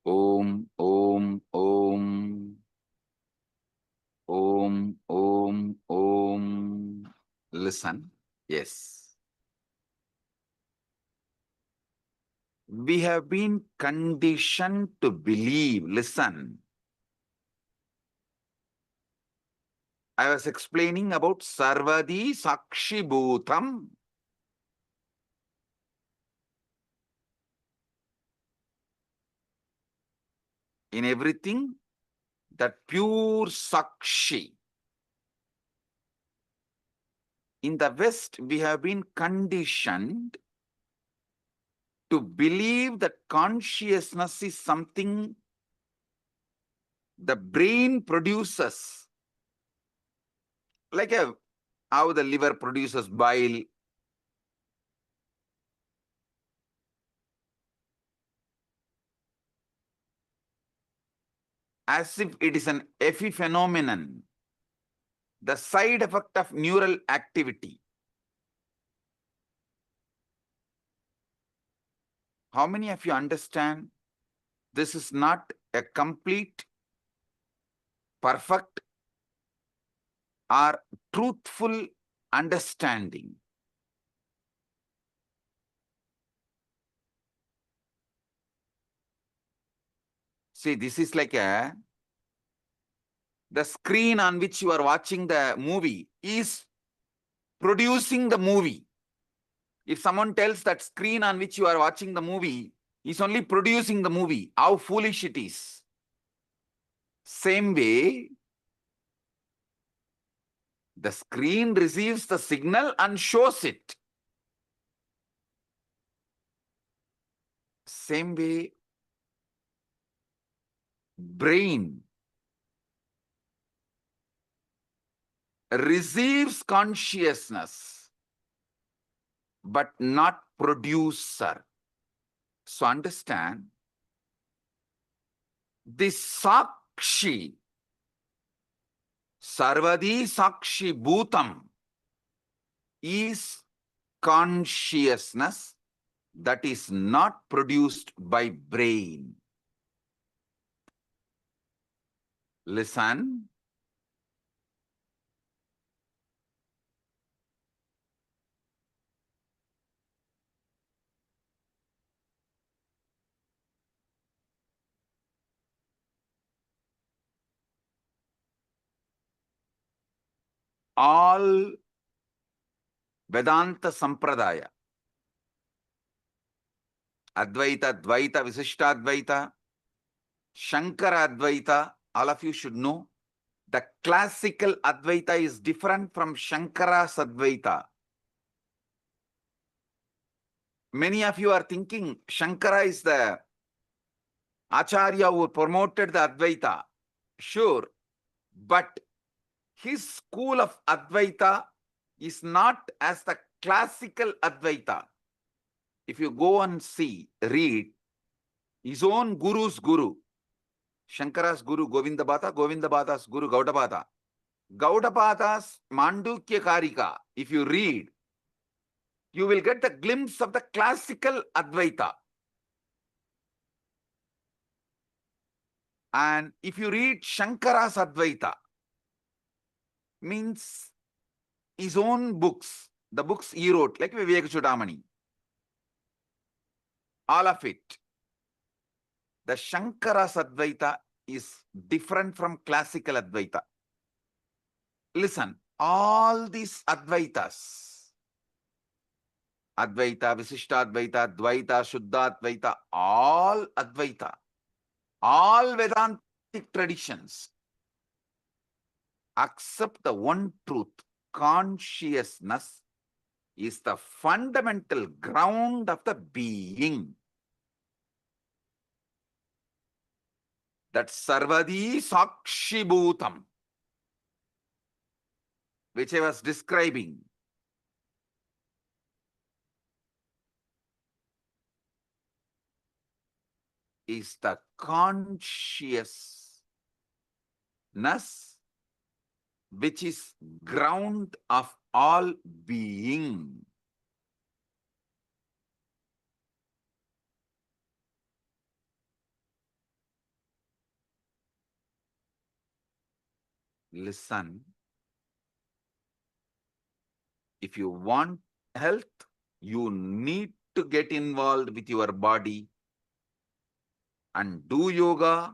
Om, om, om. Om, om, om. Listen. Yes. We have been conditioned to believe. Listen. I was explaining about Sarvadi Sakshi Bhutam. In everything, that pure Sakshi. In the West, we have been conditioned to believe that consciousness is something the brain produces. Like how the liver produces bile. As if it is an epiphenomenon, the side effect of neural activity. How many of you understand this is not a complete, perfect, or truthful understanding? See, this is like the screen on which you are watching the movie is producing the movie. If someone tells that screen on which you are watching the movie is only producing the movie, how foolish it is. Same way, the screen receives the signal and shows it. Same way, brain receives consciousness, but not producer. So understand, this Sakshi, Sarvadi Sakshi Bhutam, is consciousness that is not produced by brain. Listen. All Vedanta Sampradaya, Advaita, Dvaita, Visishtadvaita, Shankara Advaita, all of you should know, the classical Advaita is different from Shankara's Advaita. Many of you are thinking Shankara is the Acharya who promoted the Advaita. Sure, but his school of Advaita is not as the classical Advaita. If you go and see, read, his own guru's guru, Shankara's guru Govindabhata, Govindabhata's guru Gaudabhata. Gaudabhata's Mandukya Karika, if you read, you will get the glimpse of the classical Advaita. And if you read Shankara's Advaita, means his own books, the books he wrote, like Vivek Chudamani, all of it. The Shankara's Advaita is different from classical Advaita. Listen, all these Advaitas, Advaita, Visishtadvaita, Dvaita, Shuddhadvaita, all Advaita, all Vedantic traditions accept the one truth. Consciousness is the fundamental ground of the being. That Sarvadi Sakshi Bhutam, which I was describing, is the consciousness which is ground of all being. Listen, if you want health, you need to get involved with your body and do yoga.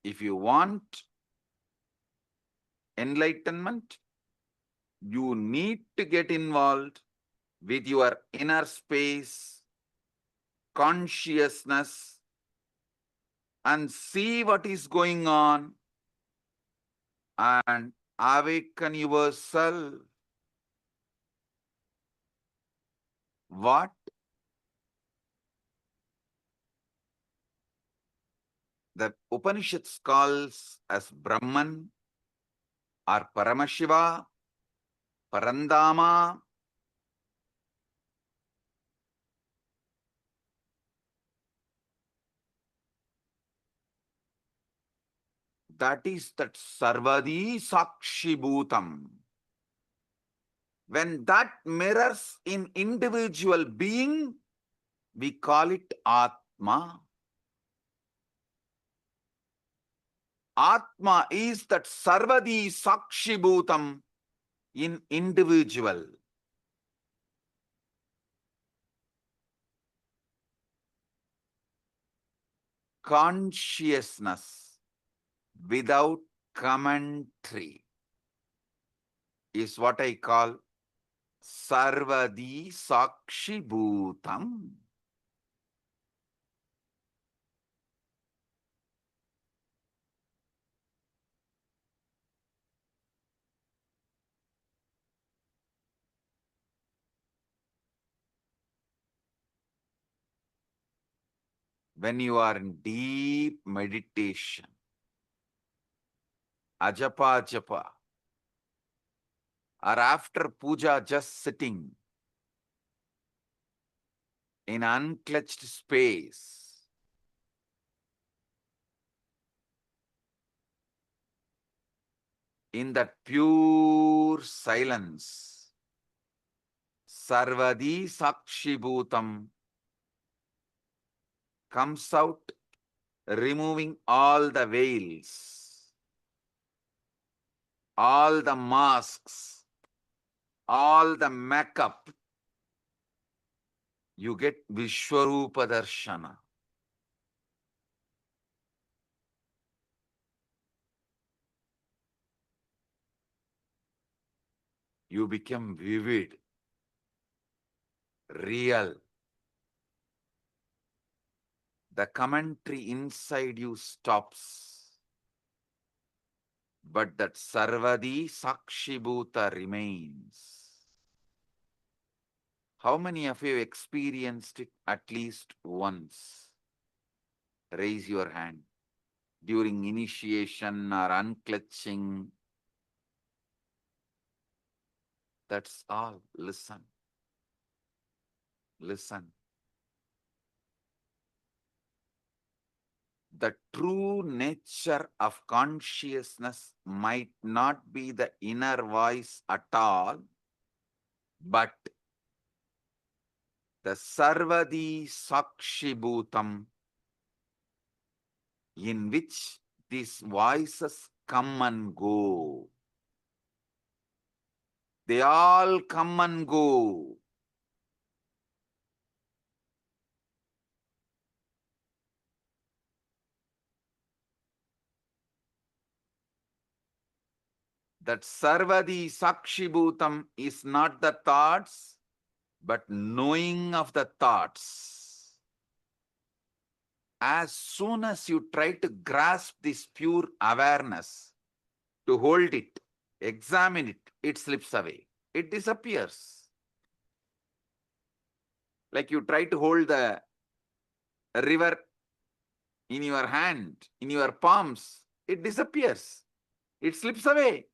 If you want enlightenment, you need to get involved with your inner space, consciousness, and see what is going on and awaken yourself. What? The Upanishads calls as Brahman or Paramashiva, Parandama. That is that Sarvadi Sakshi Bhutam. When that mirrors in individual being, we call it Atma. Atma is that Sarvadi Sakshi Bhutam in individual. Consciousness without commentary is what I call Sarvadi Sakshi Bhutam. when you are in deep meditation, ajapa japa, or after puja just sitting in unclutched space, in that pure silence, sarvadi sakshibhutam comes out, removing all the veils, all the masks, all the makeup. You get Vishwarupa Darshana. You become vivid, real. The commentary inside you stops, but that Sarvadi Sakshibhuta remains. How many of you experienced it at least once? Raise your hand. During initiation or unclutching. That's all. Listen. Listen. The true nature of consciousness might not be the inner voice at all, but the Sarvadi Sakshibhutam, in which these voices come and go. They all come and go. That Sarvadi Sakshibhutam is not the thoughts, but knowing of the thoughts. As soon as you try to grasp this pure awareness, to hold it, examine it, it slips away. It disappears. Like you try to hold the river in your hand, in your palms, it disappears. It slips away.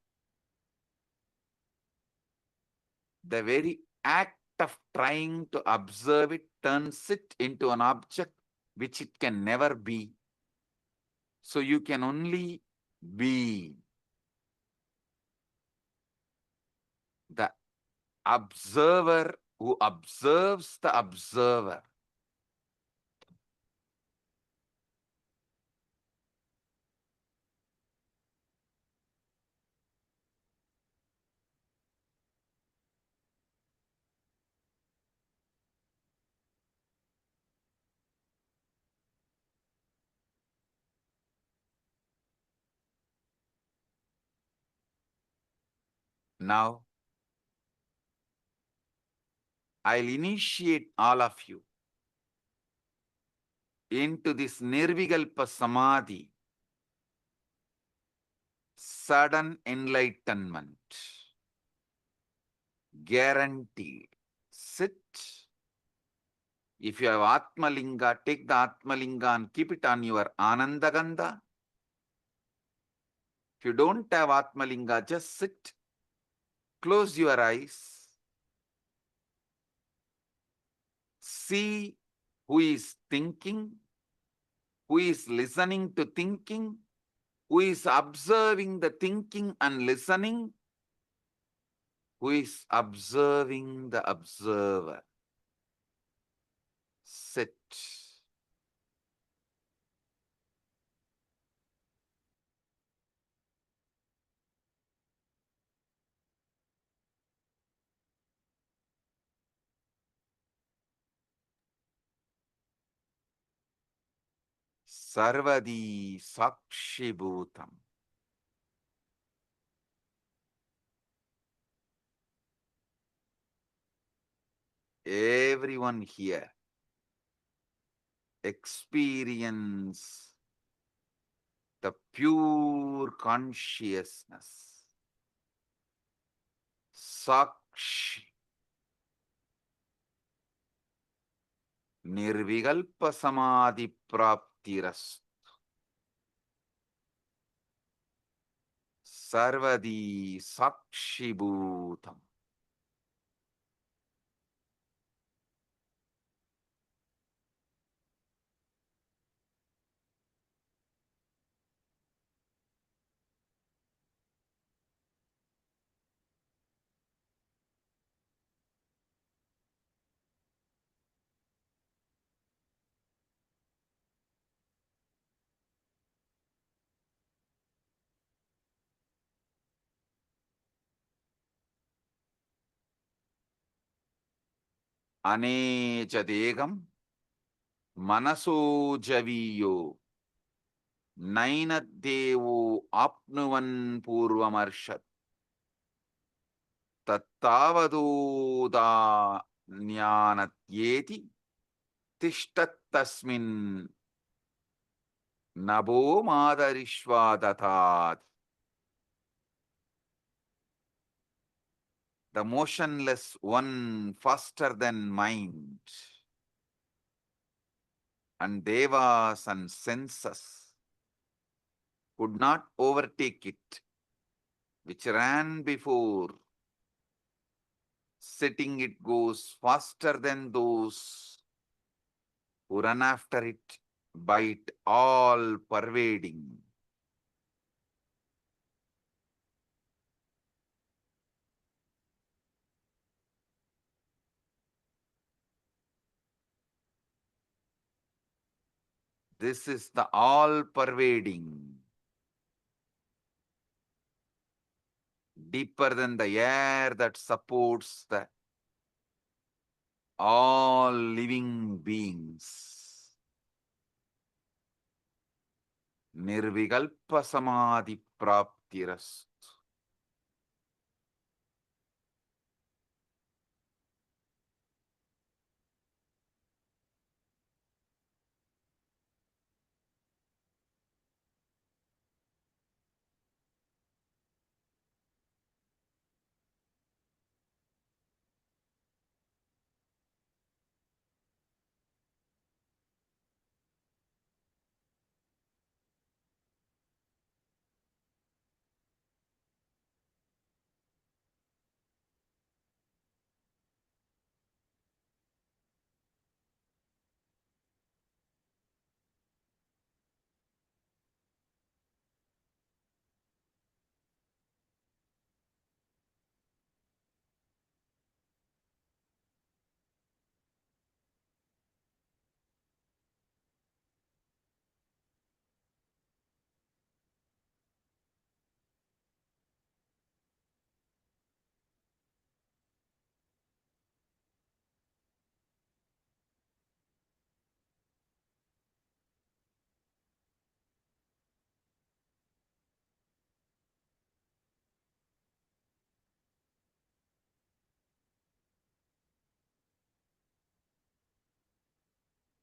The very act of trying to observe it turns it into an object which it can never be. So you can only be. The observer who observes the observer. Now, I'll initiate all of you into this Nirvikalpa Samadhi, sudden enlightenment, guaranteed. Sit. If you have Atmalinga, take the Atmalinga and keep it on your Anandagandha. If you don't have Atmalinga, just sit. Close your eyes. See who is thinking, who is listening to thinking, who is observing the thinking and listening, who is observing the observer. Sit. Sarvadi Sakshibhutam. Everyone here experience the pure consciousness. Sakshi. Nirvikalpa samadhi praptiras. Sarvadi sakshibhutam. Anecha degam manaso javiyo nainadevo apnuvan purvamarshat tattavadoda jnanatyeti tishtattasmin nabo madarishvadatat. The motionless one faster than mind and devas and senses could not overtake it, which ran before. Setting it goes faster than those who run after it, by it all pervading. This is the all pervading, deeper than the air that supports the all living beings. Nirvikalpa samadhi praptiras.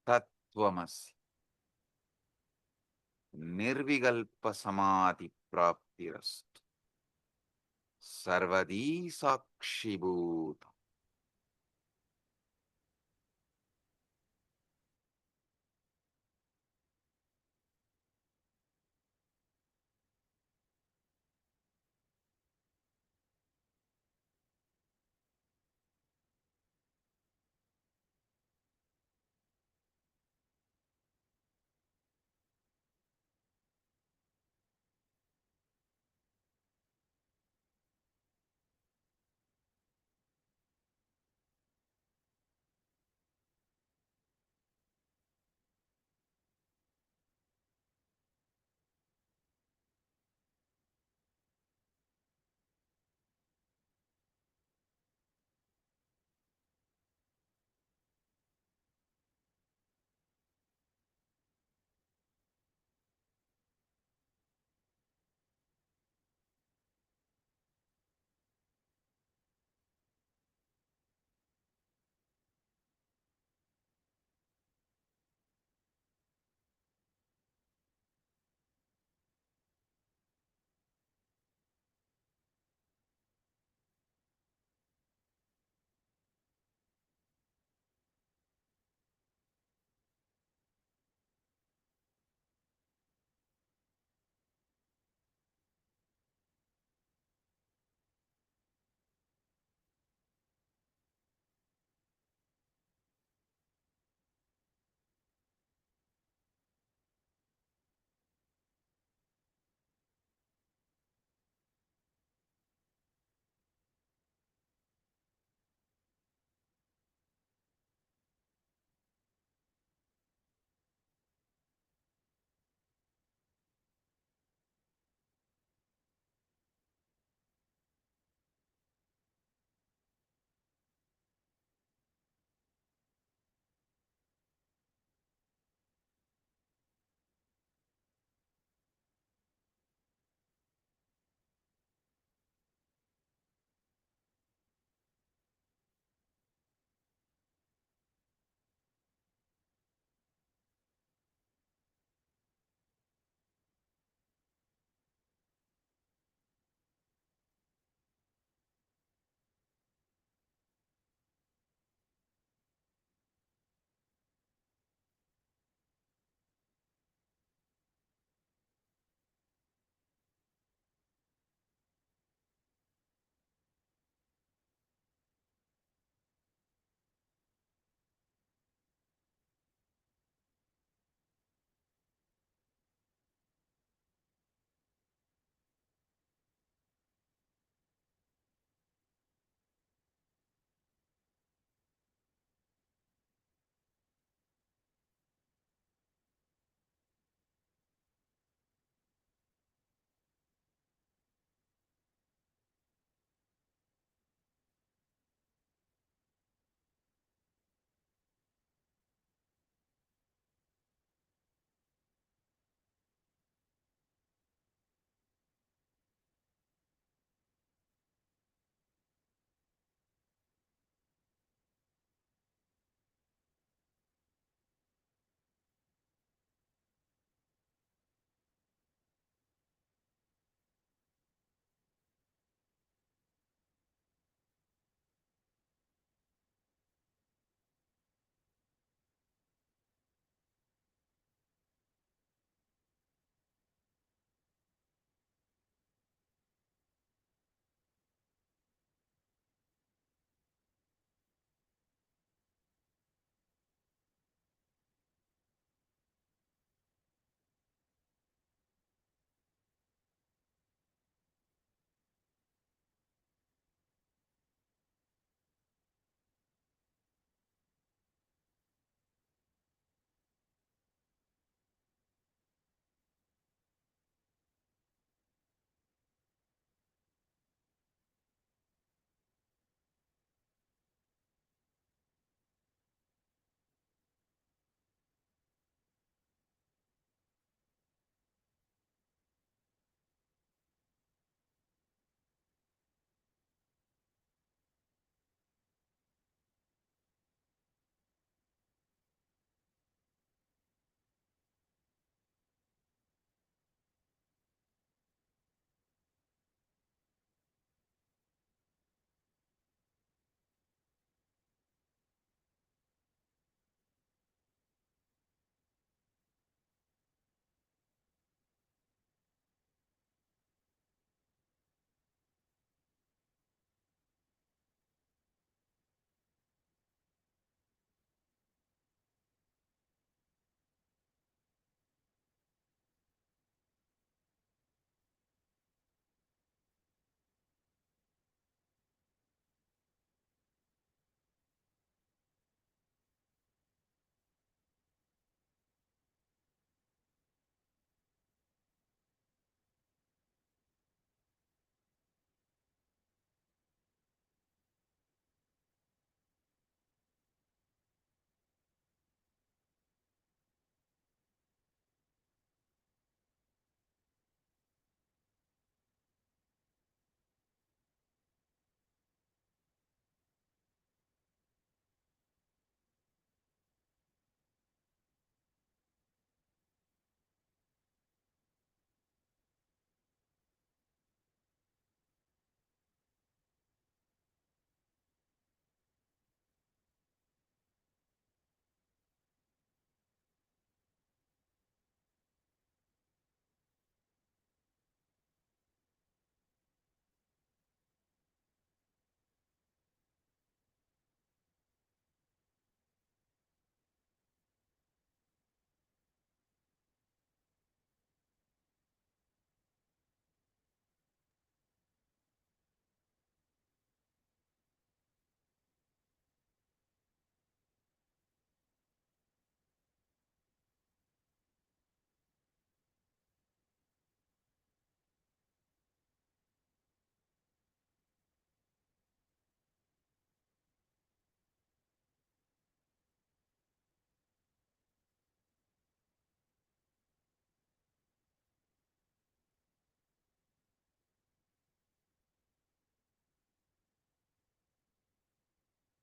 Tattvamasi. Nirvikalpa samadhi praptiras. Sarvadi sakshibhutam.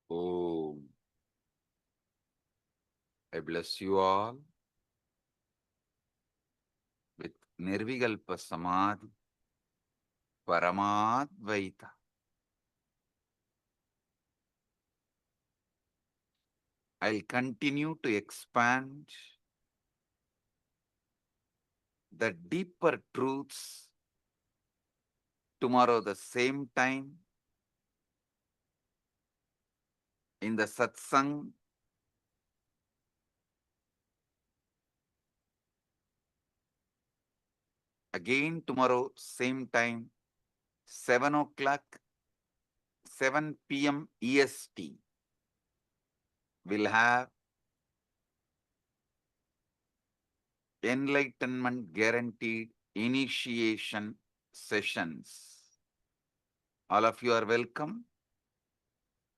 Om. I bless you all with Nirvikalpa Samadhi, Paramadvaita. I'll continue to expand the deeper truths tomorrow the same time in the satsang. Again tomorrow same time, 7 o'clock, 7 p.m. EST. We'll have enlightenment guaranteed initiation sessions. All of you are welcome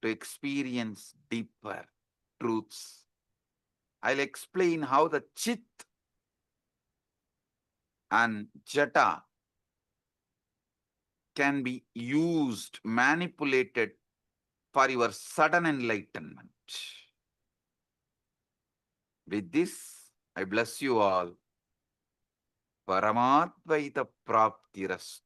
to experience deeper truths. I'll explain how the Chit and Jata can be used, manipulated for your sudden enlightenment. With this, I bless you all. Paramadvaita Praptirastu.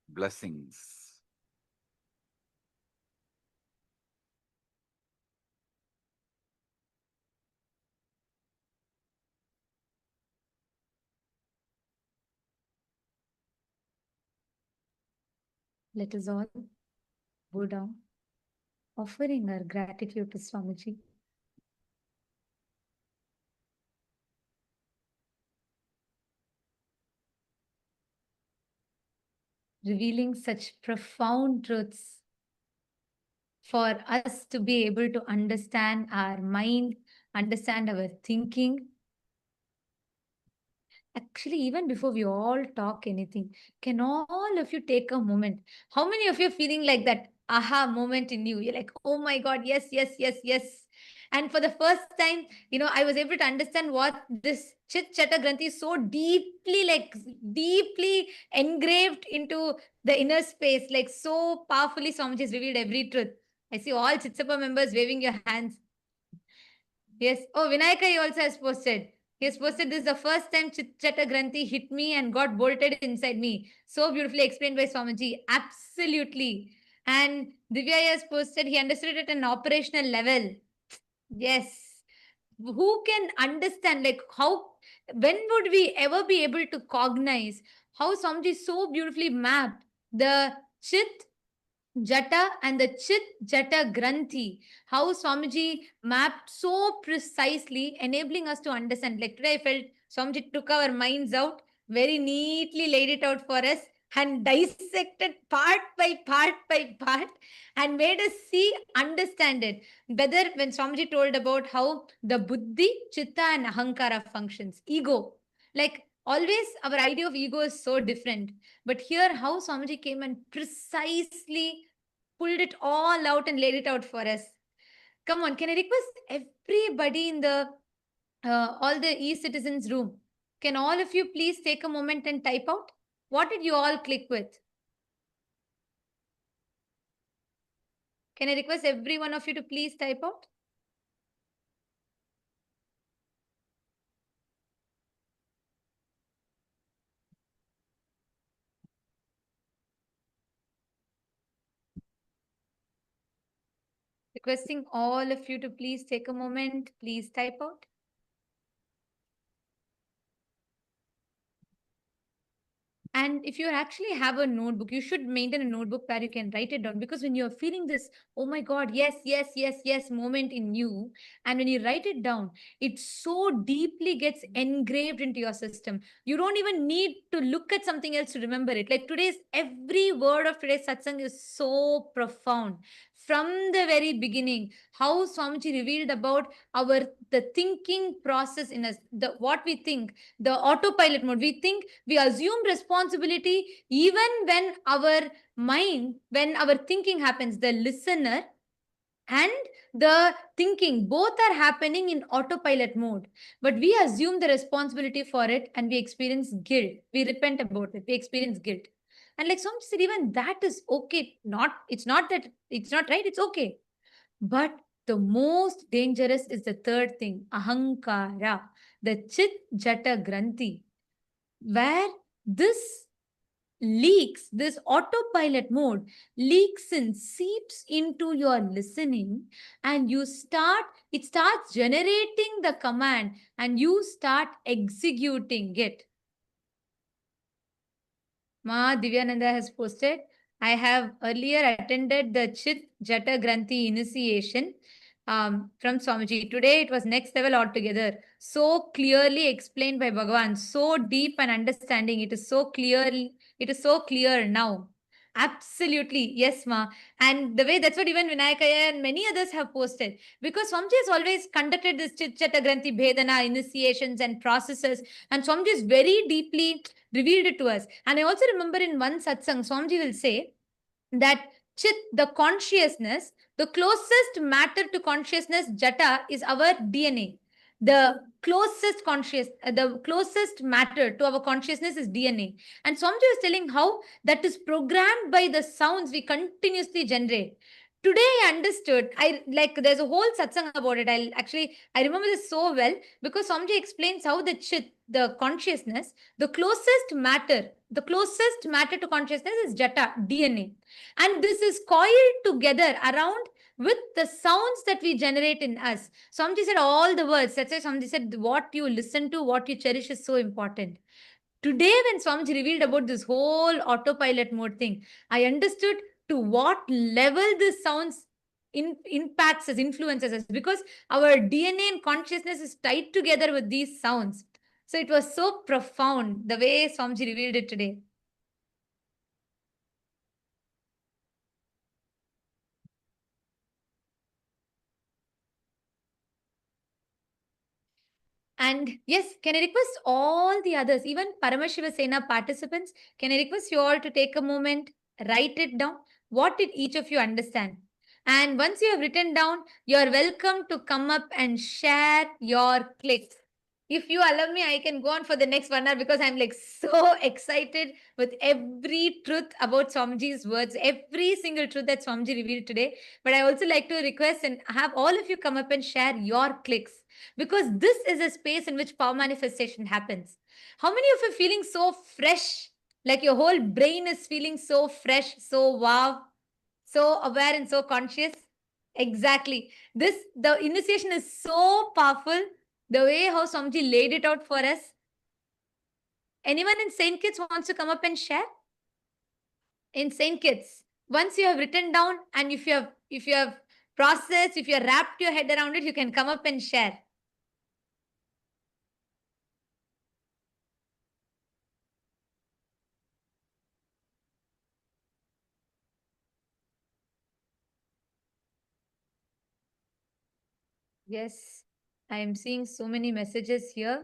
Blessings. Let us all bow down, offering our gratitude to Swamiji. Revealing such profound truths for us to be able to understand our mind, understand our thinking. Actually, even before we all talk anything, can all of you take a moment? How many of you are feeling like that aha moment in you? You're like, oh my God, yes, yes, yes, yes. And for the first time, I was able to understand what this Chit Chata Granthi is so deeply engraved into the inner space, like so powerfully Swamiji has revealed every truth. I see all Chitsapa members waving your hands. Yes. Oh, Vinayaka he also has posted. He has posted, this is the first time Chit-Chata Granthi hit me and got bolted inside me. So beautifully explained by Swamiji. Absolutely. And Divya has posted, he understood it at an operational level. Yes. Who can understand, like when would we ever be able to cognize how Swamiji so beautifully mapped the Chit, Jata and the Chit Jata Granthi, how Swamiji mapped so precisely, enabling us to understand. Like today, I felt Swamiji took our minds out, very neatly laid it out for us, and dissected part by part, and made us see, understand it. Whether when Swamiji told about how the Buddhi, Chitta, and Ahankara functions, ego, like always, our idea of ego is so different. But here, how Swamiji came and precisely pulled it all out and laid it out for us. Come on, can I request everybody in the all the e-citizens room? Can all of you please take a moment and type out? What did you all click with? Can I request every one of you to please type out? Requesting all of you to please take a moment, please type out. And if you actually have a notebook, you should maintain a notebook where you can write it down, because when you're feeling this, oh my God, yes, yes, yes, yes moment in you, and when you write it down, it so deeply gets engraved into your system. You don't even need to look at something else to remember it. Like every word of today's satsang is so profound. From the very beginning, how Swamiji revealed about the thinking process in us, what we think, the autopilot mode. We think, we assume responsibility even when our mind, when our thinking happens. The listener and the thinking, both are happening in autopilot mode. But we assume the responsibility for it and we experience guilt. We repent about it. We experience guilt. And like some said, even that is okay. It's not that it's not right, it's okay. But the most dangerous is the third thing, ahankara, the chit jata granthi, where this leaks, this autopilot mode leaks and seeps into your listening, and it starts generating the command and you start executing it. Ma Divyananda has posted, I have earlier attended the Chit Jata Granthi initiation from Swamiji. Today it was next level altogether. So clearly explained by Bhagavan. So deep and understanding. It is so clear now. Absolutely. Yes, Ma. And the way that's what even Vinayakaya and many others have posted. Because Swamiji has always conducted this Chit Jata Granthi Bhedana initiations and processes. And Swamiji is very deeply revealed it to us. And I also remember in one satsang, Swamiji will say that Chit, the consciousness, the closest matter to consciousness, Jata, is our DNA. The closest matter to our consciousness is DNA. And Swamiji was telling how that is programmed by the sounds we continuously generate. Today I understood, there's a whole satsang about it. I remember this so well because Swamiji explains how the Chit, the consciousness, the closest matter to consciousness is Jata, DNA. And this is coiled together around with the sounds that we generate in us. Swamiji said all the words. That's why Swamiji said what you listen to, what you cherish is so important. Today, when Swamiji revealed about this whole autopilot mode thing, I understood to what level this sounds impacts us, influences us, because our DNA and consciousness is tied together with these sounds. So it was so profound the way Swamiji revealed it today. And yes, can I request all the others, even Paramashiva Sena participants, can I request you all to take a moment, write it down? What did each of you understand? And once you have written down, you're welcome to come up and share your clicks. If you allow me, I can go on for the next 1 hour because I'm like so excited with every truth about Swamiji's words, every single truth that Swamiji revealed today. But I also like to request and have all of you come up and share your clicks, because this is a space in which power manifestation happens. How many of you are feeling so fresh? Like your whole brain is feeling so fresh, so wow, so aware and so conscious? Exactly. The initiation is so powerful. The way how Swamiji laid it out for us. Anyone in Saint Kitts wants to come up and share? In Saint Kitts, once you have written down and if you have processed, if you have wrapped your head around it, you can come up and share. Yes, I am seeing so many messages here.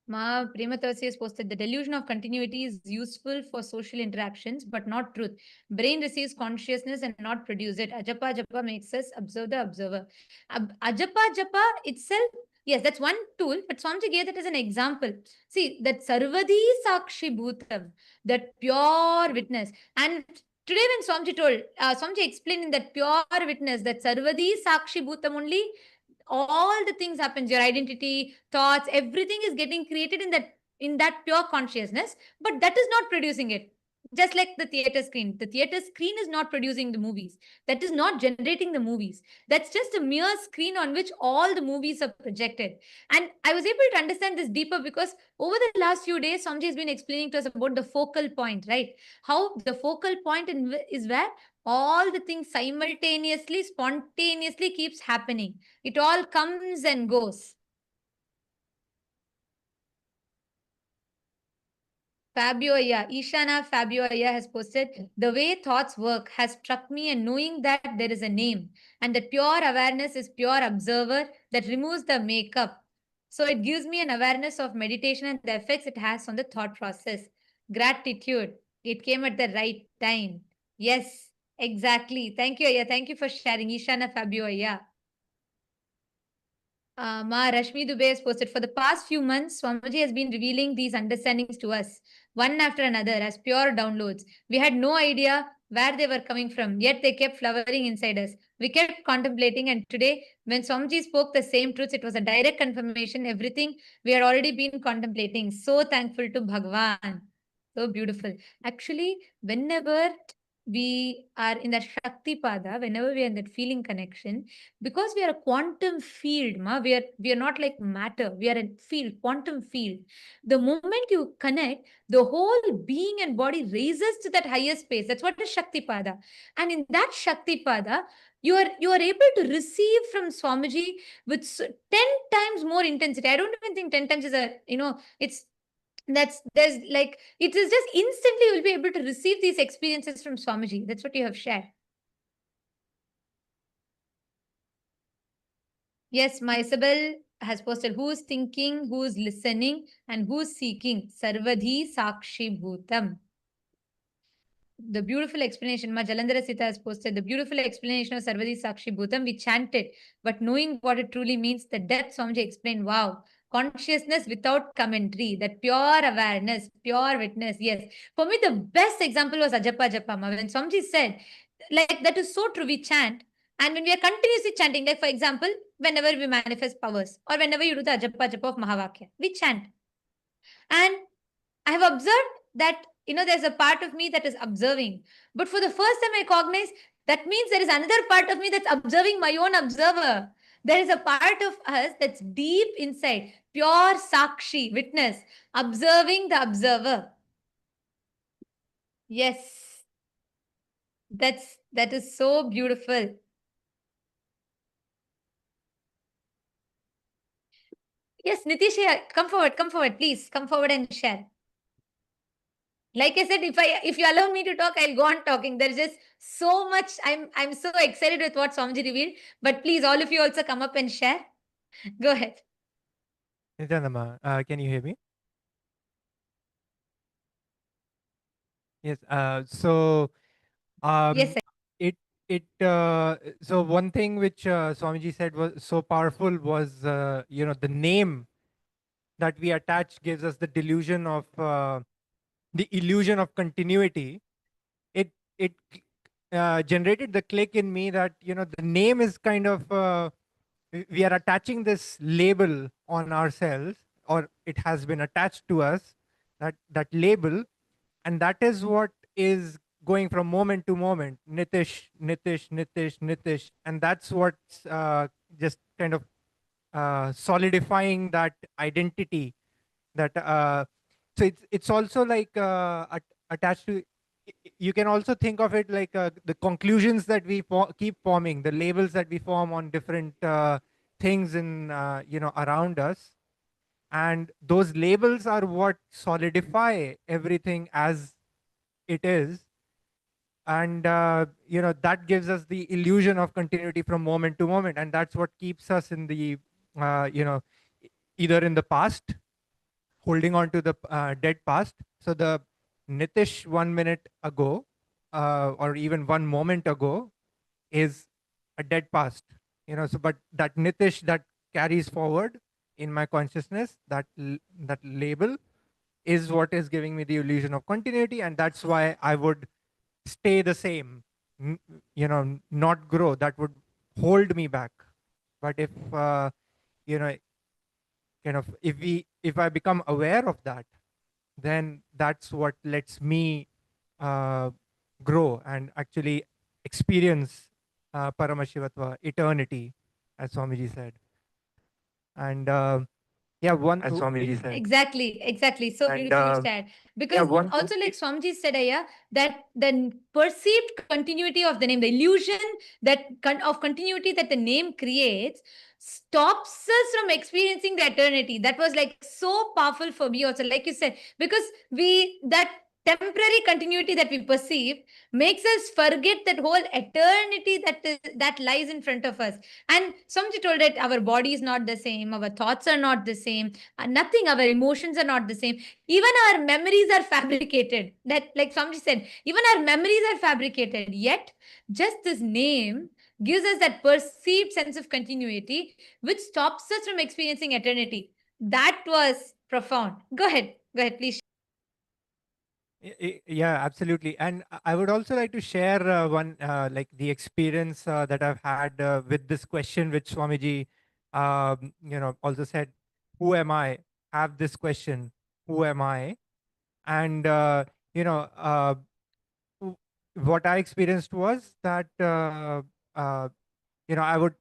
Ma Prematasi has posted, the delusion of continuity is useful for social interactions, but not truth. Brain receives consciousness and not produce it. Ajapa Japa makes us observe the observer. Ajapa Japa itself, yes, that's one tool, but Swamiji gave that as an example. See, that Sarvadi Sakshi Bhutam, that pure witness. And today when Swamiji told, Swamiji explained in that pure witness, that Sarvadi Sakshi Bhutam only, all the things happens, your identity, thoughts, everything is getting created in that pure consciousness, but that is not producing it. Just like the theater screen is not producing the movies, that is not generating the movies, that's just a mere screen on which all the movies are projected. And I was able to understand this deeper because over the last few days Somji has been explaining to us about the focal point, right? How the focal point is where all the things simultaneously, spontaneously keeps happening. It all comes and goes. Fabio Aya, Ishana Fabio Aya has posted, the way thoughts work has struck me, and knowing that there is a name and that pure awareness is pure observer that removes the makeup. So it gives me an awareness of meditation and the effects it has on the thought process. Gratitude. It came at the right time. Yes, exactly. Thank you, Aya. Thank you for sharing. Ishana Fabio, Aya. Ma Rashmi Dubey has posted, for the past few months, Swamiji has been revealing these understandings to us, one after another, as pure downloads. We had no idea where they were coming from, yet they kept flowering inside us. We kept contemplating, and today, when Swamiji spoke the same truths, it was a direct confirmation, everything we had already been contemplating. So thankful to Bhagavan. So beautiful. Actually, whenever we are in that Shakti Pada, whenever we are in that feeling connection, because we are a quantum field, we are not like matter, we are a field, quantum field. The moment you connect, the whole being and body raises to that higher space. That's what is Shakti Pada. And in that Shakti Pada, you are able to receive from Swamiji with 10 times more intensity. I don't even think 10 times is it's there's like, it is just instantly you'll be able to receive these experiences from Swamiji. That's what you have shared. Yes, my Isabel has posted, who's thinking, who's listening, and who's seeking. Sarvadhi Sakshi Bhutam. The beautiful explanation, Ma Jalandhara Sita has posted, the beautiful explanation of Sarvadhi Sakshi Bhutam. We chanted, but knowing what it truly means, the depth Swamiji explained, wow. Consciousness without commentary, that pure awareness, pure witness. Yes. For me, the best example was Ajapa Japama. When Swamiji said, like, that is so true, we chant. And when we are continuously chanting, like for example, whenever we manifest powers or whenever you do the Ajapa Japa of Mahavakya, we chant. And I have observed that, there's a part of me that is observing. But for the first time, I cognize that means there is another part of me that's observing my own observer. There is a part of us that's deep inside, pure Sakshi, witness, observing the observer. Yes, that is so beautiful. Yes, Nitish, come forward, please. Come forward and share. Like I said, if you allow me to talk, I'll go on talking. There's just so much. I'm so excited with what Swamiji revealed. But please, all of you also come up and share. Go ahead. Nityananda, can you hear me? Yes. Yes, sir. So one thing which Swamiji said was so powerful was the name that we attach gives us the delusion of the illusion of continuity. It generated the click in me that the name is kind of we are attaching this label on ourselves, or it has been attached to us, that label, and that is what is going from moment to moment, Nitish, Nitish, Nitish, Nitish, and that's what's just kind of solidifying that identity. That so it's also like attached to. You can also think of it like the conclusions that we keep forming, the labels that we form on different things in around us, and those labels are what solidify everything as it is. And that gives us the illusion of continuity from moment to moment, and that's what keeps us in the either in the past, holding on to the dead past. So the Nitish 1 minute ago, or even 1 moment ago, is a dead past. So but that Nitish that carries forward in my consciousness, that label is what is giving me the illusion of continuity, and that's why I would stay the same, not grow. That would hold me back. But if kind of if I become aware of that, then that's what lets me grow and actually experience Paramashivatva, eternity, as Swamiji said. And as Swamiji said. Exactly. So beautifully said. Because also, like Swamiji said, Aya, that the perceived continuity of the name, the illusion of continuity that the name creates, stops us from experiencing the eternity. That was like so powerful for me also, like you said, because temporary continuity that we perceive makes us forget that whole eternity that lies in front of us. And Swamiji told that our body is not the same, our thoughts are not the same, nothing, our emotions are not the same. Even our memories are fabricated. That, like Swamiji said, even our memories are fabricated. Yet, just this name gives us that perceived sense of continuity, which stops us from experiencing eternity. That was profound. Go ahead, please. Yeah, absolutely. And I would also like to share one, like the experience that I've had with this question, which Swamiji, also said, who am I? Have this question, who am I? And, what I experienced was that, I would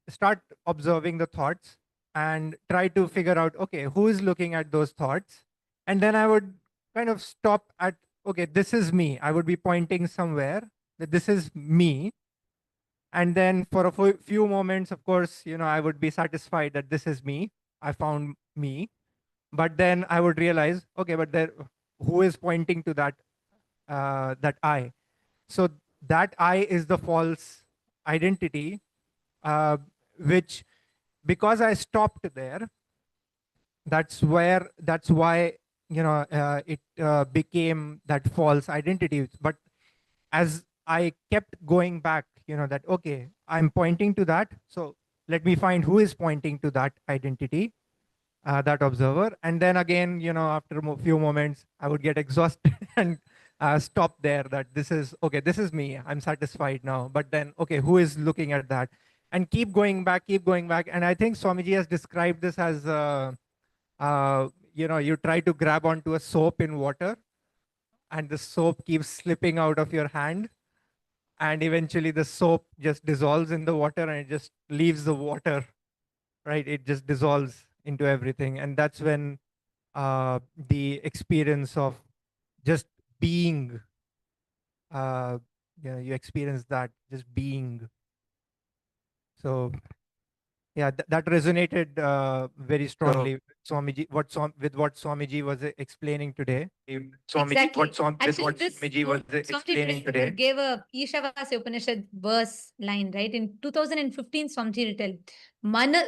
start observing the thoughts and try to figure out, okay, who is looking at those thoughts? And then I would kind of stop at, okay, this is me. I would be pointing somewhere that this is me. And then for a few moments, of course, I would be satisfied that this is me. I found me. But then I would realize, okay, but there, who is pointing to that I? So that I is the false identity, which, because I stopped there, that's why it became that false identity. But as I kept going back, that, okay, I'm pointing to that, so let me find who is pointing to that identity, that observer. And then again, after a few moments, I would get exhausted and stop there, that this is, okay, this is me, I'm satisfied now. But then, okay, who is looking at that? And keep going back. And I think Swamiji has described this as, you try to grab onto a soap in water, and the soap keeps slipping out of your hand. And eventually the soap just dissolves in the water and it just leaves the water, right? It just dissolves into everything. And that's when the experience of just being, you experience that, just being. So yeah, that resonated very strongly with Swamiji, what Swamiji was explaining today. Exactly. What Actually, Swamiji was explaining today. gave a Ishavasya Upanishad verse line, right? In 2015, Swamiji written,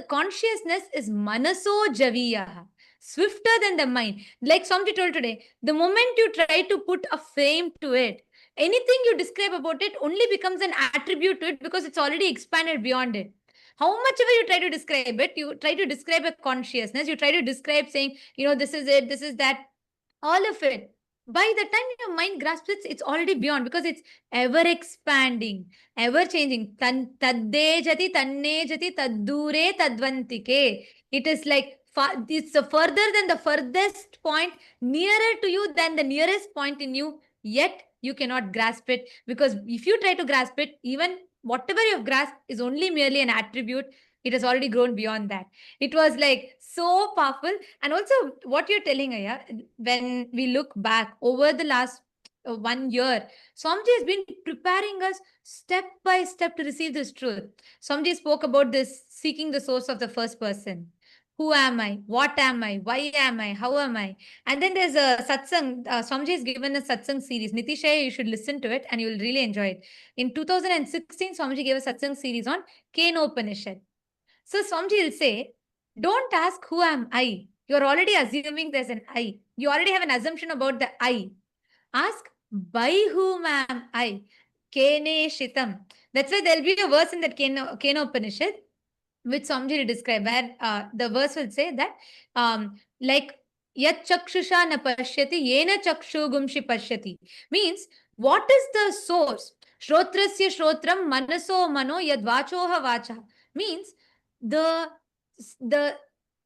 consciousness is manaso javiya, swifter than the mind. Like Swamiji told today, the moment you try to put a frame to it, anything you describe about it only becomes an attribute to it because it's already expanded beyond it. How much ever you try to describe it, you try to describe a consciousness, you try to describe saying, this is it, this is that, all of it. By the time your mind grasps it, it's already beyond because it's ever expanding, ever changing. Tadde jati, tanne jati, taddure tadvantike. It is like it's further than the furthest point, nearer to you than the nearest point in you, yet you cannot grasp it, because if you try to grasp it, even whatever you've grasped is only merely an attribute. It has already grown beyond that. It was like so powerful. And also what you're telling, Aya, when we look back over the last 1 year, Swamiji has been preparing us step by step to receive this truth. Swamiji spoke about this seeking the source of the first person. Who am I? What am I? Why am I? How am I? And then there's a satsang. Swamiji has given a satsang series. Nitishaya, you should listen to it and you will really enjoy it. In 2016, Swamiji gave a satsang series on Kenopanishad. So Swamiji will say, don't ask who am I. You're already assuming there's an I. You already have an assumption about the I. Ask, by whom am I? Kene Shitam. That's why there'll be a verse in that Kenopanishad, which Swamiji will describe, where the verse will say that, like, Yat chakshusha na pashyati, yena chakshugumshi pashyati. Means, what is the source? Shrotrasya shrotram manaso mano yad vachoha vacha. Means, the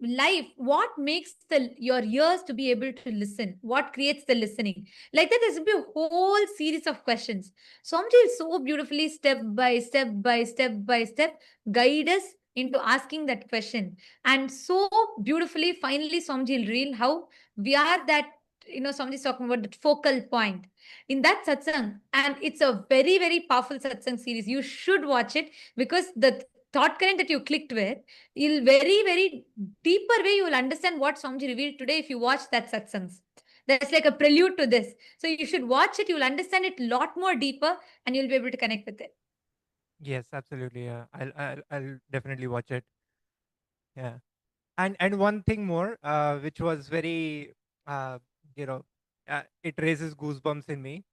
life, what makes your ears to be able to listen, what creates the listening. Like that, there's a whole series of questions. Swamiji will so beautifully step by step guide us into asking that question. And so beautifully, finally, Swamiji will reveal how we are that, Swamiji is talking about that focal point in that satsang. And it's a very, very powerful satsang series. You should watch it, because the thought current that you clicked with, you'll very, very deeper way, you will understand what Swamiji revealed today if you watch that satsangs. That's like a prelude to this. So you should watch it. You'll understand it a lot more deeper and you'll be able to connect with it. Yes, absolutely. Yeah, I'll definitely watch it. Yeah, and one thing more, which was very, you know, it raises goosebumps in me.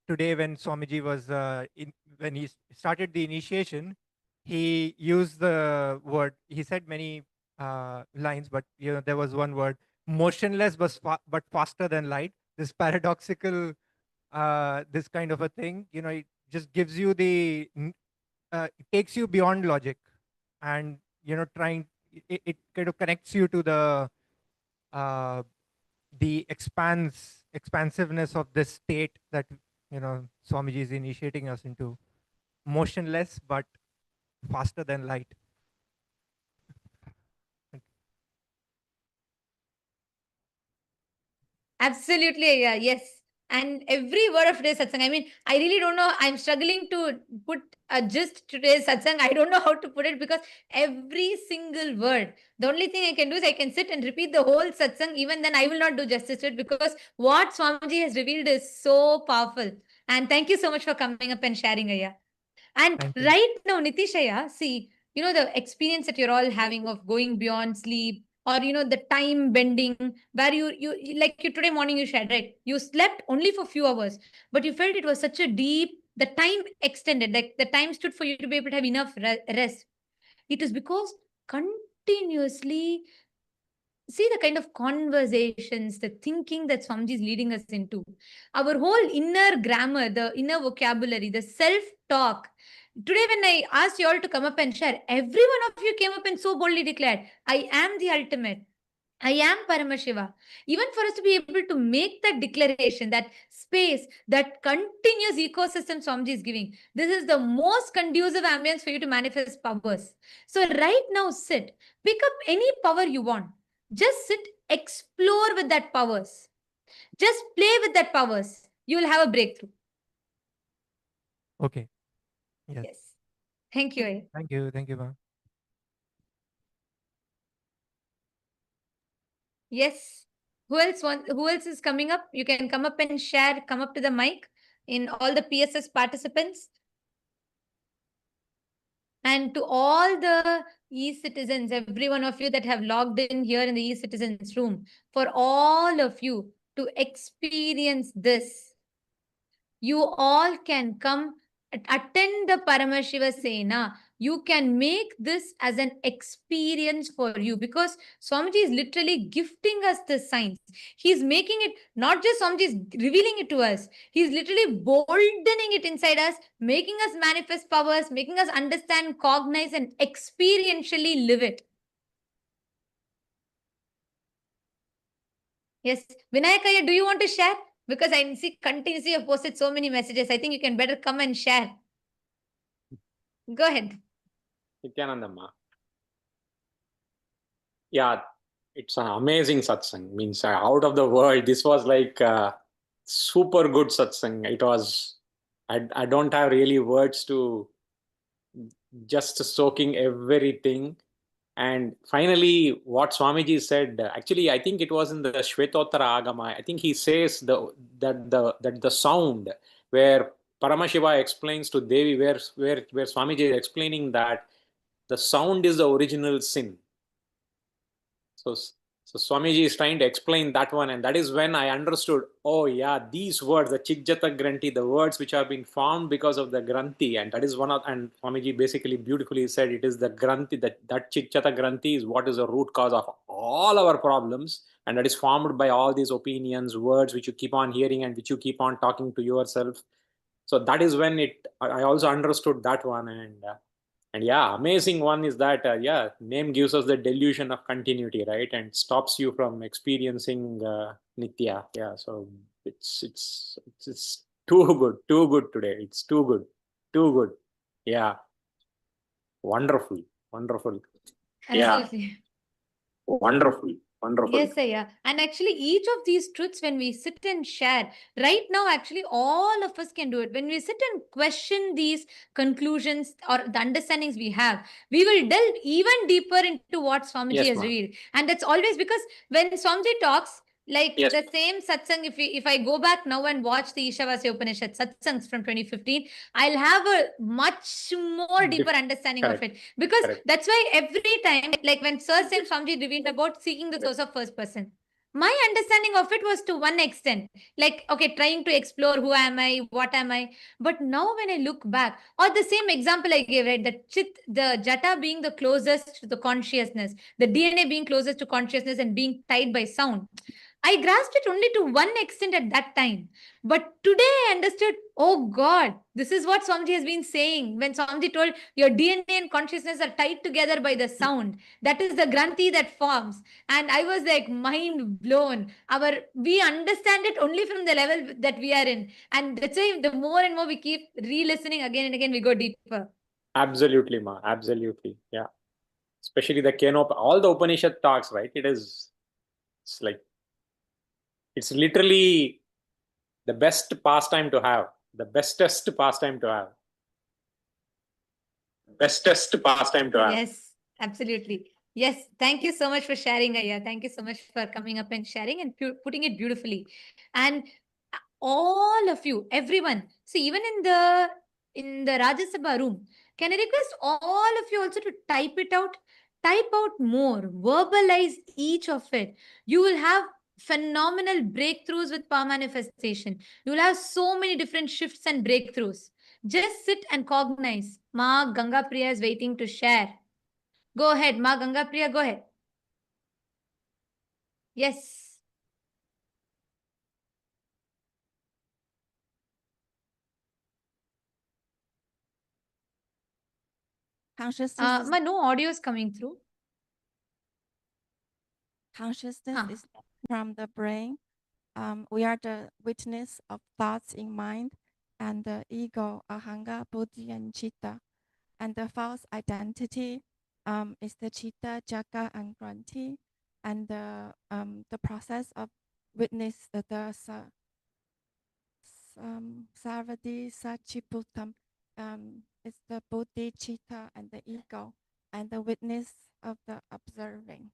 Today, when Swamiji was when he started the initiation, he used the word. He said many lines, but there was one word: motionless, but faster than light. This paradoxical, this kind of a thing. It just gives you it takes you beyond logic, and trying it kind of connects you to uh, the expansiveness of this state that Swamiji is initiating us into, motionless but faster than light. Absolutely, yeah, yes. And every word of today's satsang, I mean, I really don't know. I'm struggling to put a gist to today's satsang. I don't know how to put it because every single word, the only thing I can do is I can sit and repeat the whole satsang. Even then, I will not do justice to it because what Swamiji has revealed is so powerful. And thank you so much for coming up and sharing, Aya. And Thank you. right now, Nitishaya, see, the experience that you're all having of going beyond sleep, or the time bending, where you like you today morning you shared, right? You slept only for few hours, but you felt it was such a deep, the time extended, like the time stood for you to be able to have enough rest. It is because continuously see the kind of conversations, the thinking that Swamiji is leading us into. Our whole inner grammar, the inner vocabulary, the self-talk. Today, when I asked you all to come up and share, every one of you came up and so boldly declared, I am the ultimate. I am Paramashiva. Even for us to be able to make that declaration, that space, that continuous ecosystem Swamiji is giving, this is the most conducive ambience for you to manifest powers. So right now, sit, pick up any power you want. Just sit, explore with that powers. Just play with that powers. You will have a breakthrough. Okay. Yes. Yes. Thank you. Thank you. Thank you, ma'am. Yes. Who else is coming up? You can come up and share, come up to the mic in all the PSS participants. And to all the e-citizens, every one of you that have logged in here in the e-citizens room, for all of you to experience this, you all can come attend the Paramashiva Sena. You can make this as an experience for you because Swamiji is literally gifting us the signs. He's making it, not just Swamiji is revealing it to us. He's literally boldening it inside us, making us manifest powers, making us understand, cognize, and experientially live it. Yes. Vinayakaya, do you want to share? Because I see continuously you've posted so many messages. I think you can better come and share. Go ahead. Nithyanandamma. Yeah, it's an amazing satsang. Means out of the world. This was like super good satsang. It was. I don't have really words to just soaking everything. And finally, what Swamiji said. Actually, I think it was in the Shvetottara Agama. I think he says that the sound where Paramashiva explains to Devi, where Swamiji is explaining that the sound is the original sin. So Swamiji is trying to explain that one, and that is when I understood, oh yeah, these words, the Chikjata Granthi, the words which have been formed because of the Granthi, and that is one of, and Swamiji basically beautifully said it is the Granthi, that Chikjata Granthi is what is the root cause of all our problems, and that is formed by all these opinions, words which you keep on hearing and which you keep on talking to yourself. So that is when I also understood that one, and yeah, amazing one is that yeah, name gives us the delusion of continuity, right, and stops you from experiencing Nitya. Yeah, so it's too good today. It's too good. Yeah, wonderful. Absolutely. Yeah, wonderful. Yes, yeah. And actually, each of these truths, when we sit and share, right now, actually, all of us can do it. When we sit and question these conclusions or the understandings we have, we will delve even deeper into what Swamiji Yes, has ma'am. revealed. And that's always because when Swamiji talks, Like Yes. the same satsang, if I go back now and watch the Ishavasya Upanishad satsangs from 2015, I'll have a much more deeper understanding Correct. of it. Because Correct. that's why every time, like when Sir Saint Swamiji revealed about seeking the source of first person, my understanding of it was to one extent, like, okay, trying to explore who am I, what am I. But now when I look back, or the same example I gave, right, the jata being the closest to the consciousness, the DNA being closest to consciousness and being tied by sound. I grasped it only to one extent at that time. But today I understood, oh God, this is what Swamiji has been saying. When Swamiji told your DNA and consciousness are tied together by the sound, that is the granthi that forms. And I was like mind blown. We understand it only from the level that we are in. And that's why the more and more we keep re-listening again and again, we go deeper. Absolutely, Ma. Absolutely. Yeah. Especially the Kenop, all the Upanishad talks, right? It's like, it's literally the best pastime to have, the bestest pastime to have. Bestest pastime to have. Yes, absolutely. Yes, thank you so much for sharing, Aya. Thank you so much for coming up and sharing and putting it beautifully. And all of you, everyone, see, even in the Rajya Sabha room, can I request all of you also to type it out? Type out more, verbalize each of it. You will have phenomenal breakthroughs with power manifestation. You will have so many different shifts and breakthroughs. Just sit and cognize. Ma Ganga Priya is waiting to share. Go ahead, Ma Ganga Priya, go ahead. Yes. Consciousness, Ma, no audio is coming through. consciousness is from the brain. We are the witness of thoughts in mind and the ego, ahanga, buddhi, and chitta. And the false identity is the chitta, jaga, and granthi. And the process of witness the sarvadi sachiputam is the buddhi, chitta, and the ego, and the witness of the observing.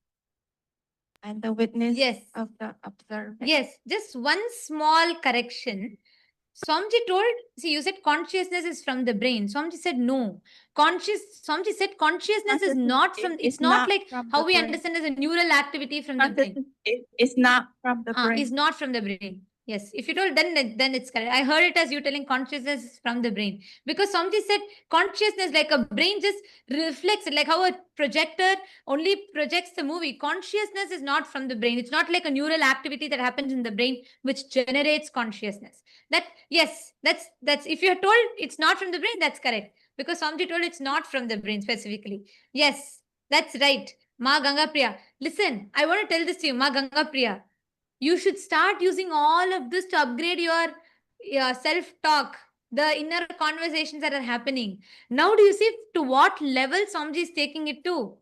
And the witness of the observing. Yes, just one small correction. Swamiji told, see, you said consciousness is from the brain. Swamiji said no. Swamiji said consciousness is not from, it's not like how we understand as a neural activity from the brain. It's not from the brain. It's not from the brain. Yes, if you told, then it's correct. I heard it as you telling consciousness is from the brain. Because Swamiji said consciousness, like a brain just reflects it, like how a projector only projects the movie. Consciousness is not from the brain. It's not like a neural activity that happens in the brain which generates consciousness. That, yes, that's if you're told it's not from the brain, that's correct. Because Swamiji told it's not from the brain specifically. Yes, that's right. Ma Ganga Priya. Listen, I want to tell this to you, Ma Ganga Priya. You should start using all of this to upgrade your self-talk, the inner conversations that are happening. Now do you see to what level Swamiji is taking it to?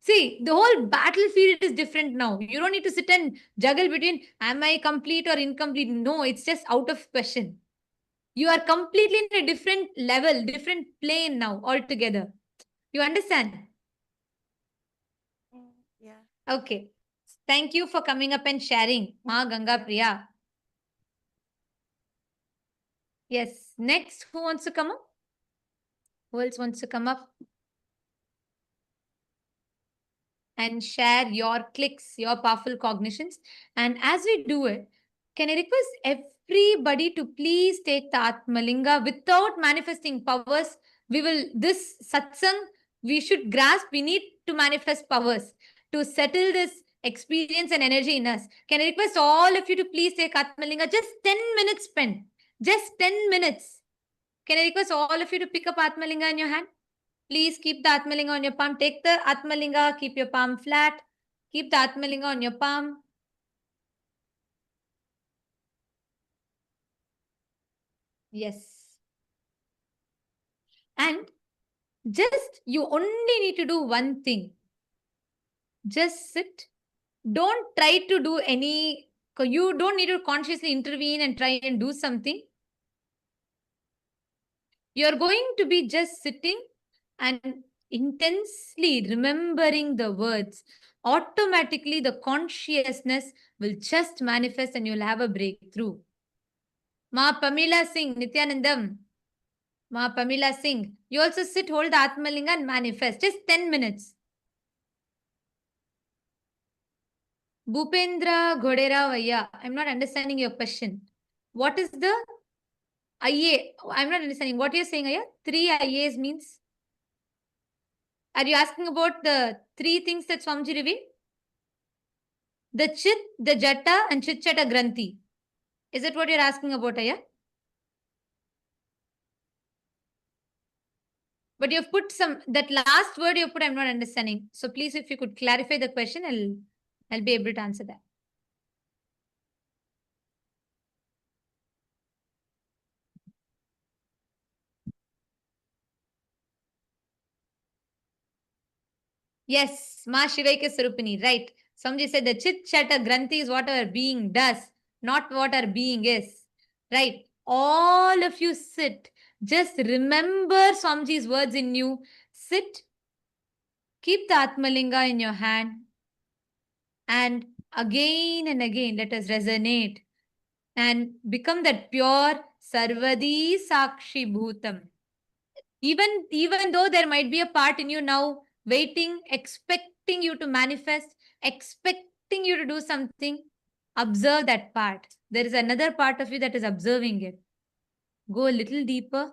See, the whole battlefield is different now. You don't need to sit and juggle between am I complete or incomplete. No, it's just out of question. You are completely in a different level, different plane now altogether. You understand? Yeah. Okay. Thank you for coming up and sharing, Ma Ganga Priya. Yes. Next, who wants to come up? Who else wants to come up? And share your clicks, your powerful cognitions. And as we do it, can I request everybody to please take the Atmalinga without manifesting powers? This satsang, we should grasp, we need to manifest powers to settle this experience and energy in us. Can I request all of you to please take Atmalinga? Just 10 minutes spent. Just 10 minutes. Can I request all of you to pick up Atmalinga in your hand? Please keep the Atmalinga on your palm. Take the Atmalinga, keep your palm flat. Keep the Atmalinga on your palm. Yes. And just, you only need to do one thing. Just sit. Don't try to do you don't need to consciously intervene and try and do something. You're going to be just sitting and intensely remembering the words. automatically the consciousness will just manifest and you'll have a breakthrough. Ma Pamila Singh, Nithyanandam. Ma Pamila Singh. You also sit, hold the Atmalinga and manifest. Just 10 minutes. Bhupendra Ghodera Vaya. I'm not understanding your question. What is the IA? I'm not understanding. What you're saying, Aya? 3 IAs means? Are you asking about the 3 things that Swamiji revealed? The Chit, the Jata and Chit Chata Granthi. Is that what you're asking about, Aya? But you've put that last word you put, I'm not understanding. So please, if you could clarify the question, I'll be able to answer that. Yes, Ma Shivaika Sarupini, right. Somebody said the Chit Chata Granthi is what our being does, not what our being is. Right. All of you sit. Just remember Swamiji's words in you. Sit. Keep the Atmalinga in your hand. And again and again, let us resonate and become that pure Sarvadi Sakshi Bhutam. Even though there might be a part in you now waiting, expecting you to manifest, expecting you to do something, observe that part. There is another part of you that is observing it. Go a little deeper.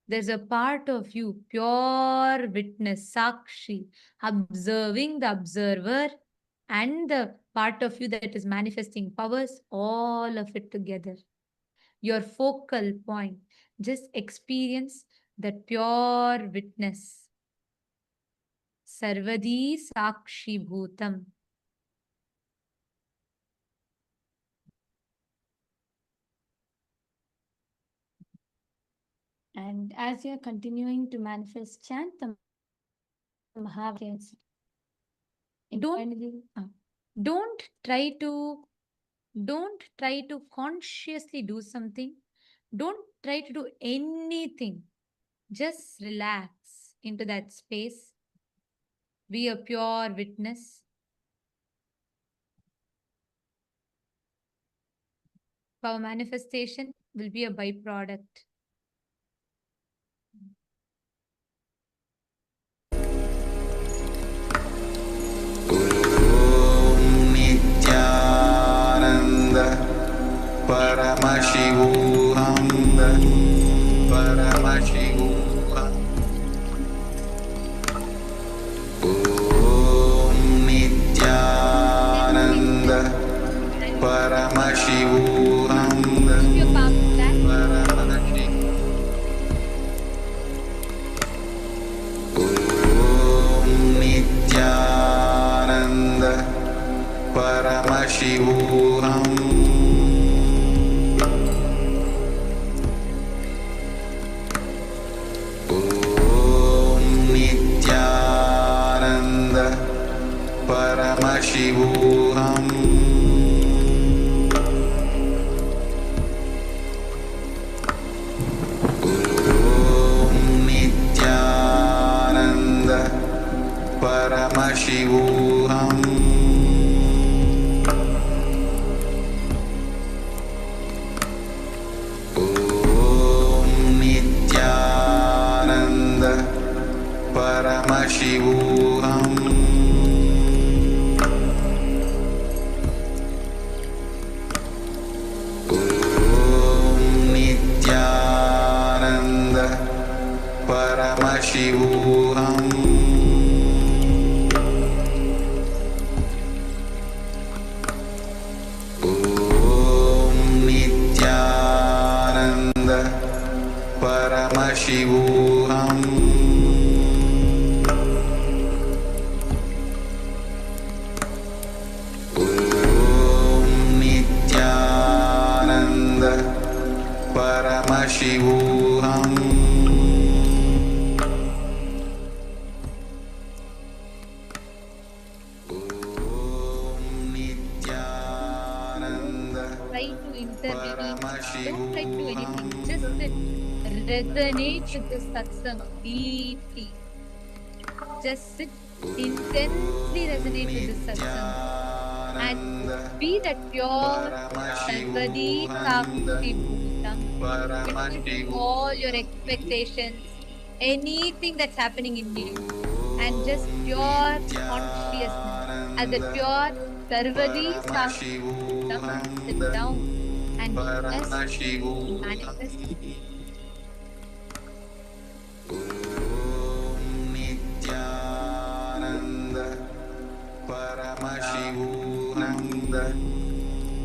There's a part of you, pure witness, Sakshi, observing the observer and the part of you that is manifesting powers, all of it together. Your focal point. Just experience that pure witness. Sarvadi Sakshi Bhutam. And as you're continuing to manifest, chant the Mahavajans. Don't try to consciously do something. Don't try to do anything. Just relax into that space. Be a pure witness. Our manifestation will be a byproduct. Paramashivoham, Paramashivoham. Om Nithyananda Paramashivoham, Om Nithyananda Paramashivoham. Paramashivoham. Om Nithyananda Paramashivoham. Om Nithyananda Paramashivoham. Paramashivoham. Om Nithyananda Paramashivoham. Om Nithyananda Paramashivoham. Don't try to do anything. Just resonate with the satsang deeply. Just sit intensely resonate with this satsang and be that pure Sarvadi Sakshi Bhutam between all your expectations, anything that's happening in you, and just pure consciousness as a pure Sarvadi Sakshi Bhutam, sit down and just manifest.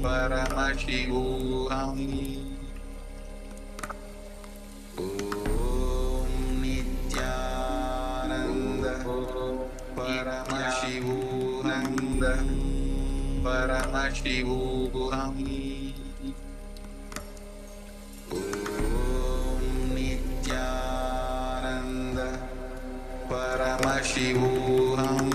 Paramashivoham. Om Nithyananda Paramashivoham. Paramashivoham. Om Nithyananda Paramashivoham.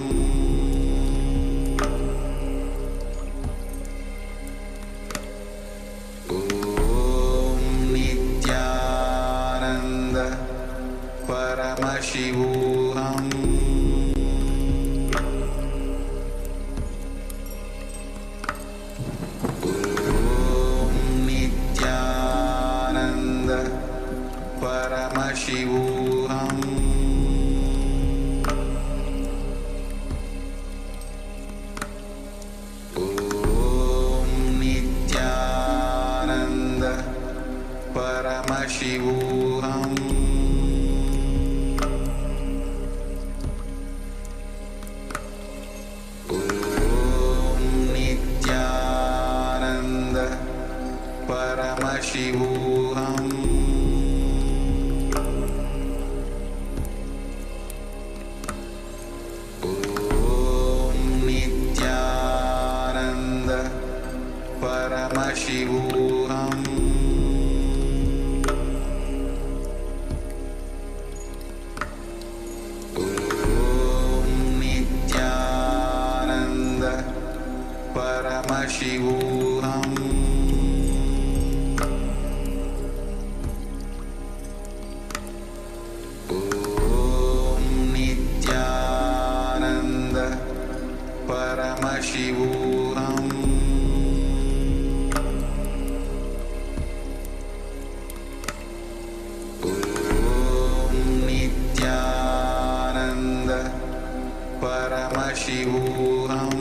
Paramashivoham. Om Nithyananda Paramashivoham. Om Nithyananda Paramashivoham. Paramashivoham. Om Nithyananda Paramashivoham. Om Nithyananda Paramashivoham. Paramashivoham. Om Nithyananda Paramashivoham.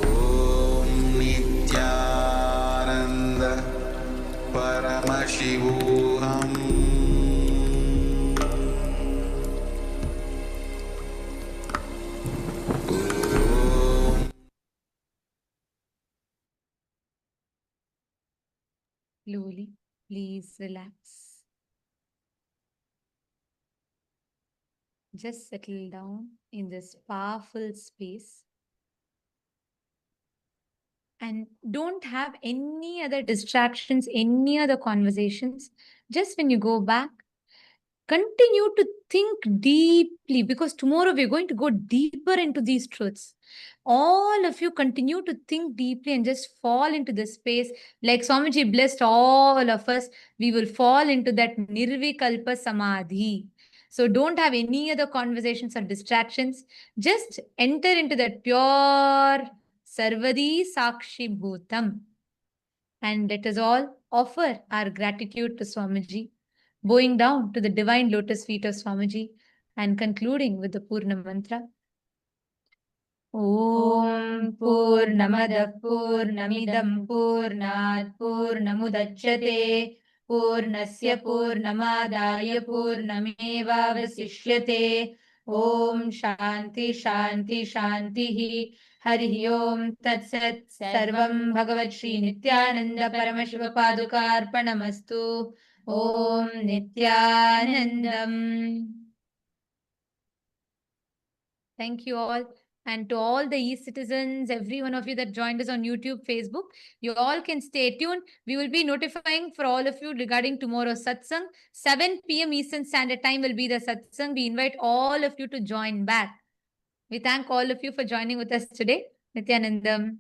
Om Nithyananda Paramashivoham. Slowly, please relax. Just settle down in this powerful space and don't have any other distractions, any other conversations. Just when you go back, continue to think deeply because tomorrow we're going to go deeper into these truths. All of you continue to think deeply and just fall into the space. Like Swamiji blessed all of us, we will fall into that Nirvikalpa Samadhi. So don't have any other conversations or distractions. Just enter into that pure Sarvadi Sakshi Bhutam. And let us all offer our gratitude to Swamiji, bowing down to the divine lotus feet of Swamiji and concluding with the Purna mantra. Om Purnamada Purnamidam Purnat Purnamudachyate Purnasya Purnamadaya Purnameva Vasishyate Om Shanti Shanti Shanti Hari Om Tat Sat Sarvam Bhagavat Shri Nithyananda Paramashiva Padukarpanamastu Om Nithyanandam. Thank you all. And to all the e-citizens, every one of you that joined us on YouTube, Facebook, you all can stay tuned. We will be notifying for all of you regarding tomorrow's satsang. 7 p.m. Eastern Standard Time will be the satsang. We invite all of you to join back. We thank all of you for joining with us today. Nithyanandam.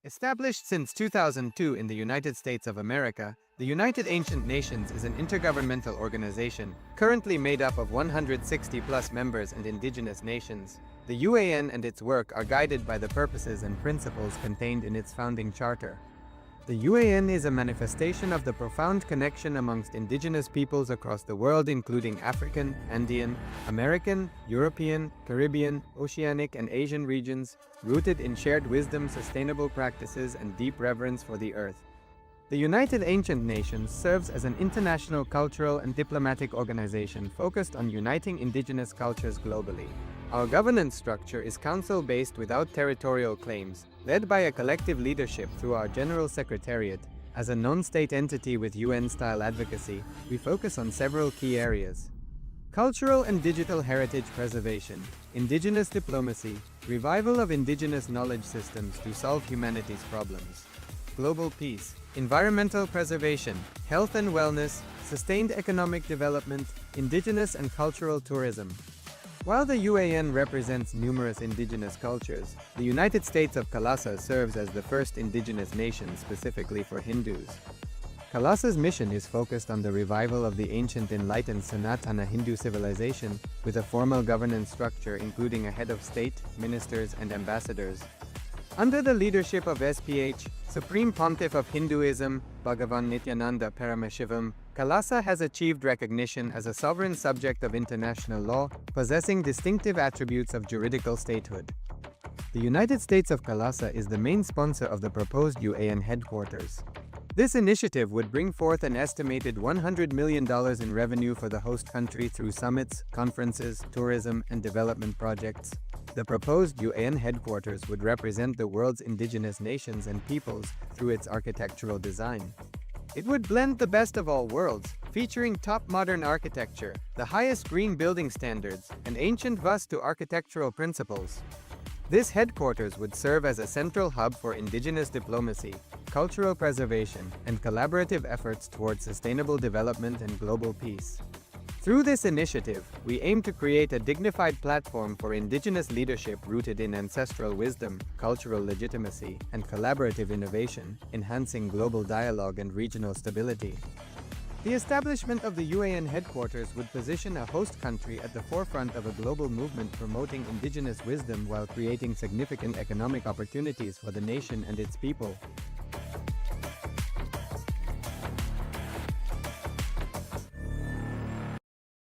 Established since 2002 in the United States of America, the United Ancient Nations is an intergovernmental organization currently made up of 160+ members and indigenous nations. The UAN and its work are guided by the purposes and principles contained in its founding charter. The UAN is a manifestation of the profound connection amongst indigenous peoples across the world, including African, Andean, American, European, Caribbean, Oceanic, and Asian regions, rooted in shared wisdom, sustainable practices, and deep reverence for the earth. The United Ancient Nations serves as an international cultural and diplomatic organization focused on uniting indigenous cultures globally. Our governance structure is council-based without territorial claims, led by a collective leadership through our General Secretariat. As a non-state entity with UN-style advocacy, we focus on several key areas: cultural and digital heritage preservation, indigenous diplomacy, revival of indigenous knowledge systems to solve humanity's problems, global peace, environmental preservation, health and wellness, sustained economic development, indigenous and cultural tourism. While the UAN represents numerous indigenous cultures, the United States of KAILASA serves as the first indigenous nation specifically for Hindus. KAILASA's mission is focused on the revival of the ancient enlightened Sanatana Hindu civilization with a formal governance structure including a head of state, ministers, and ambassadors. Under the leadership of SPH, Supreme Pontiff of Hinduism, Bhagavan Nithyananda Paramashivam, KAILASA has achieved recognition as a sovereign subject of international law, possessing distinctive attributes of juridical statehood. The United States of KAILASA is the main sponsor of the proposed UAN headquarters. This initiative would bring forth an estimated $100 million in revenue for the host country through summits, conferences, tourism, and development projects. The proposed UAN headquarters would represent the world's indigenous nations and peoples through its architectural design. It would blend the best of all worlds, featuring top modern architecture, the highest green building standards, and ancient Vastu architectural principles. This headquarters would serve as a central hub for indigenous diplomacy, cultural preservation, and collaborative efforts towards sustainable development and global peace. Through this initiative, we aim to create a dignified platform for indigenous leadership rooted in ancestral wisdom, cultural legitimacy, and collaborative innovation, enhancing global dialogue and regional stability. The establishment of the UAN headquarters would position a host country at the forefront of a global movement promoting indigenous wisdom while creating significant economic opportunities for the nation and its people.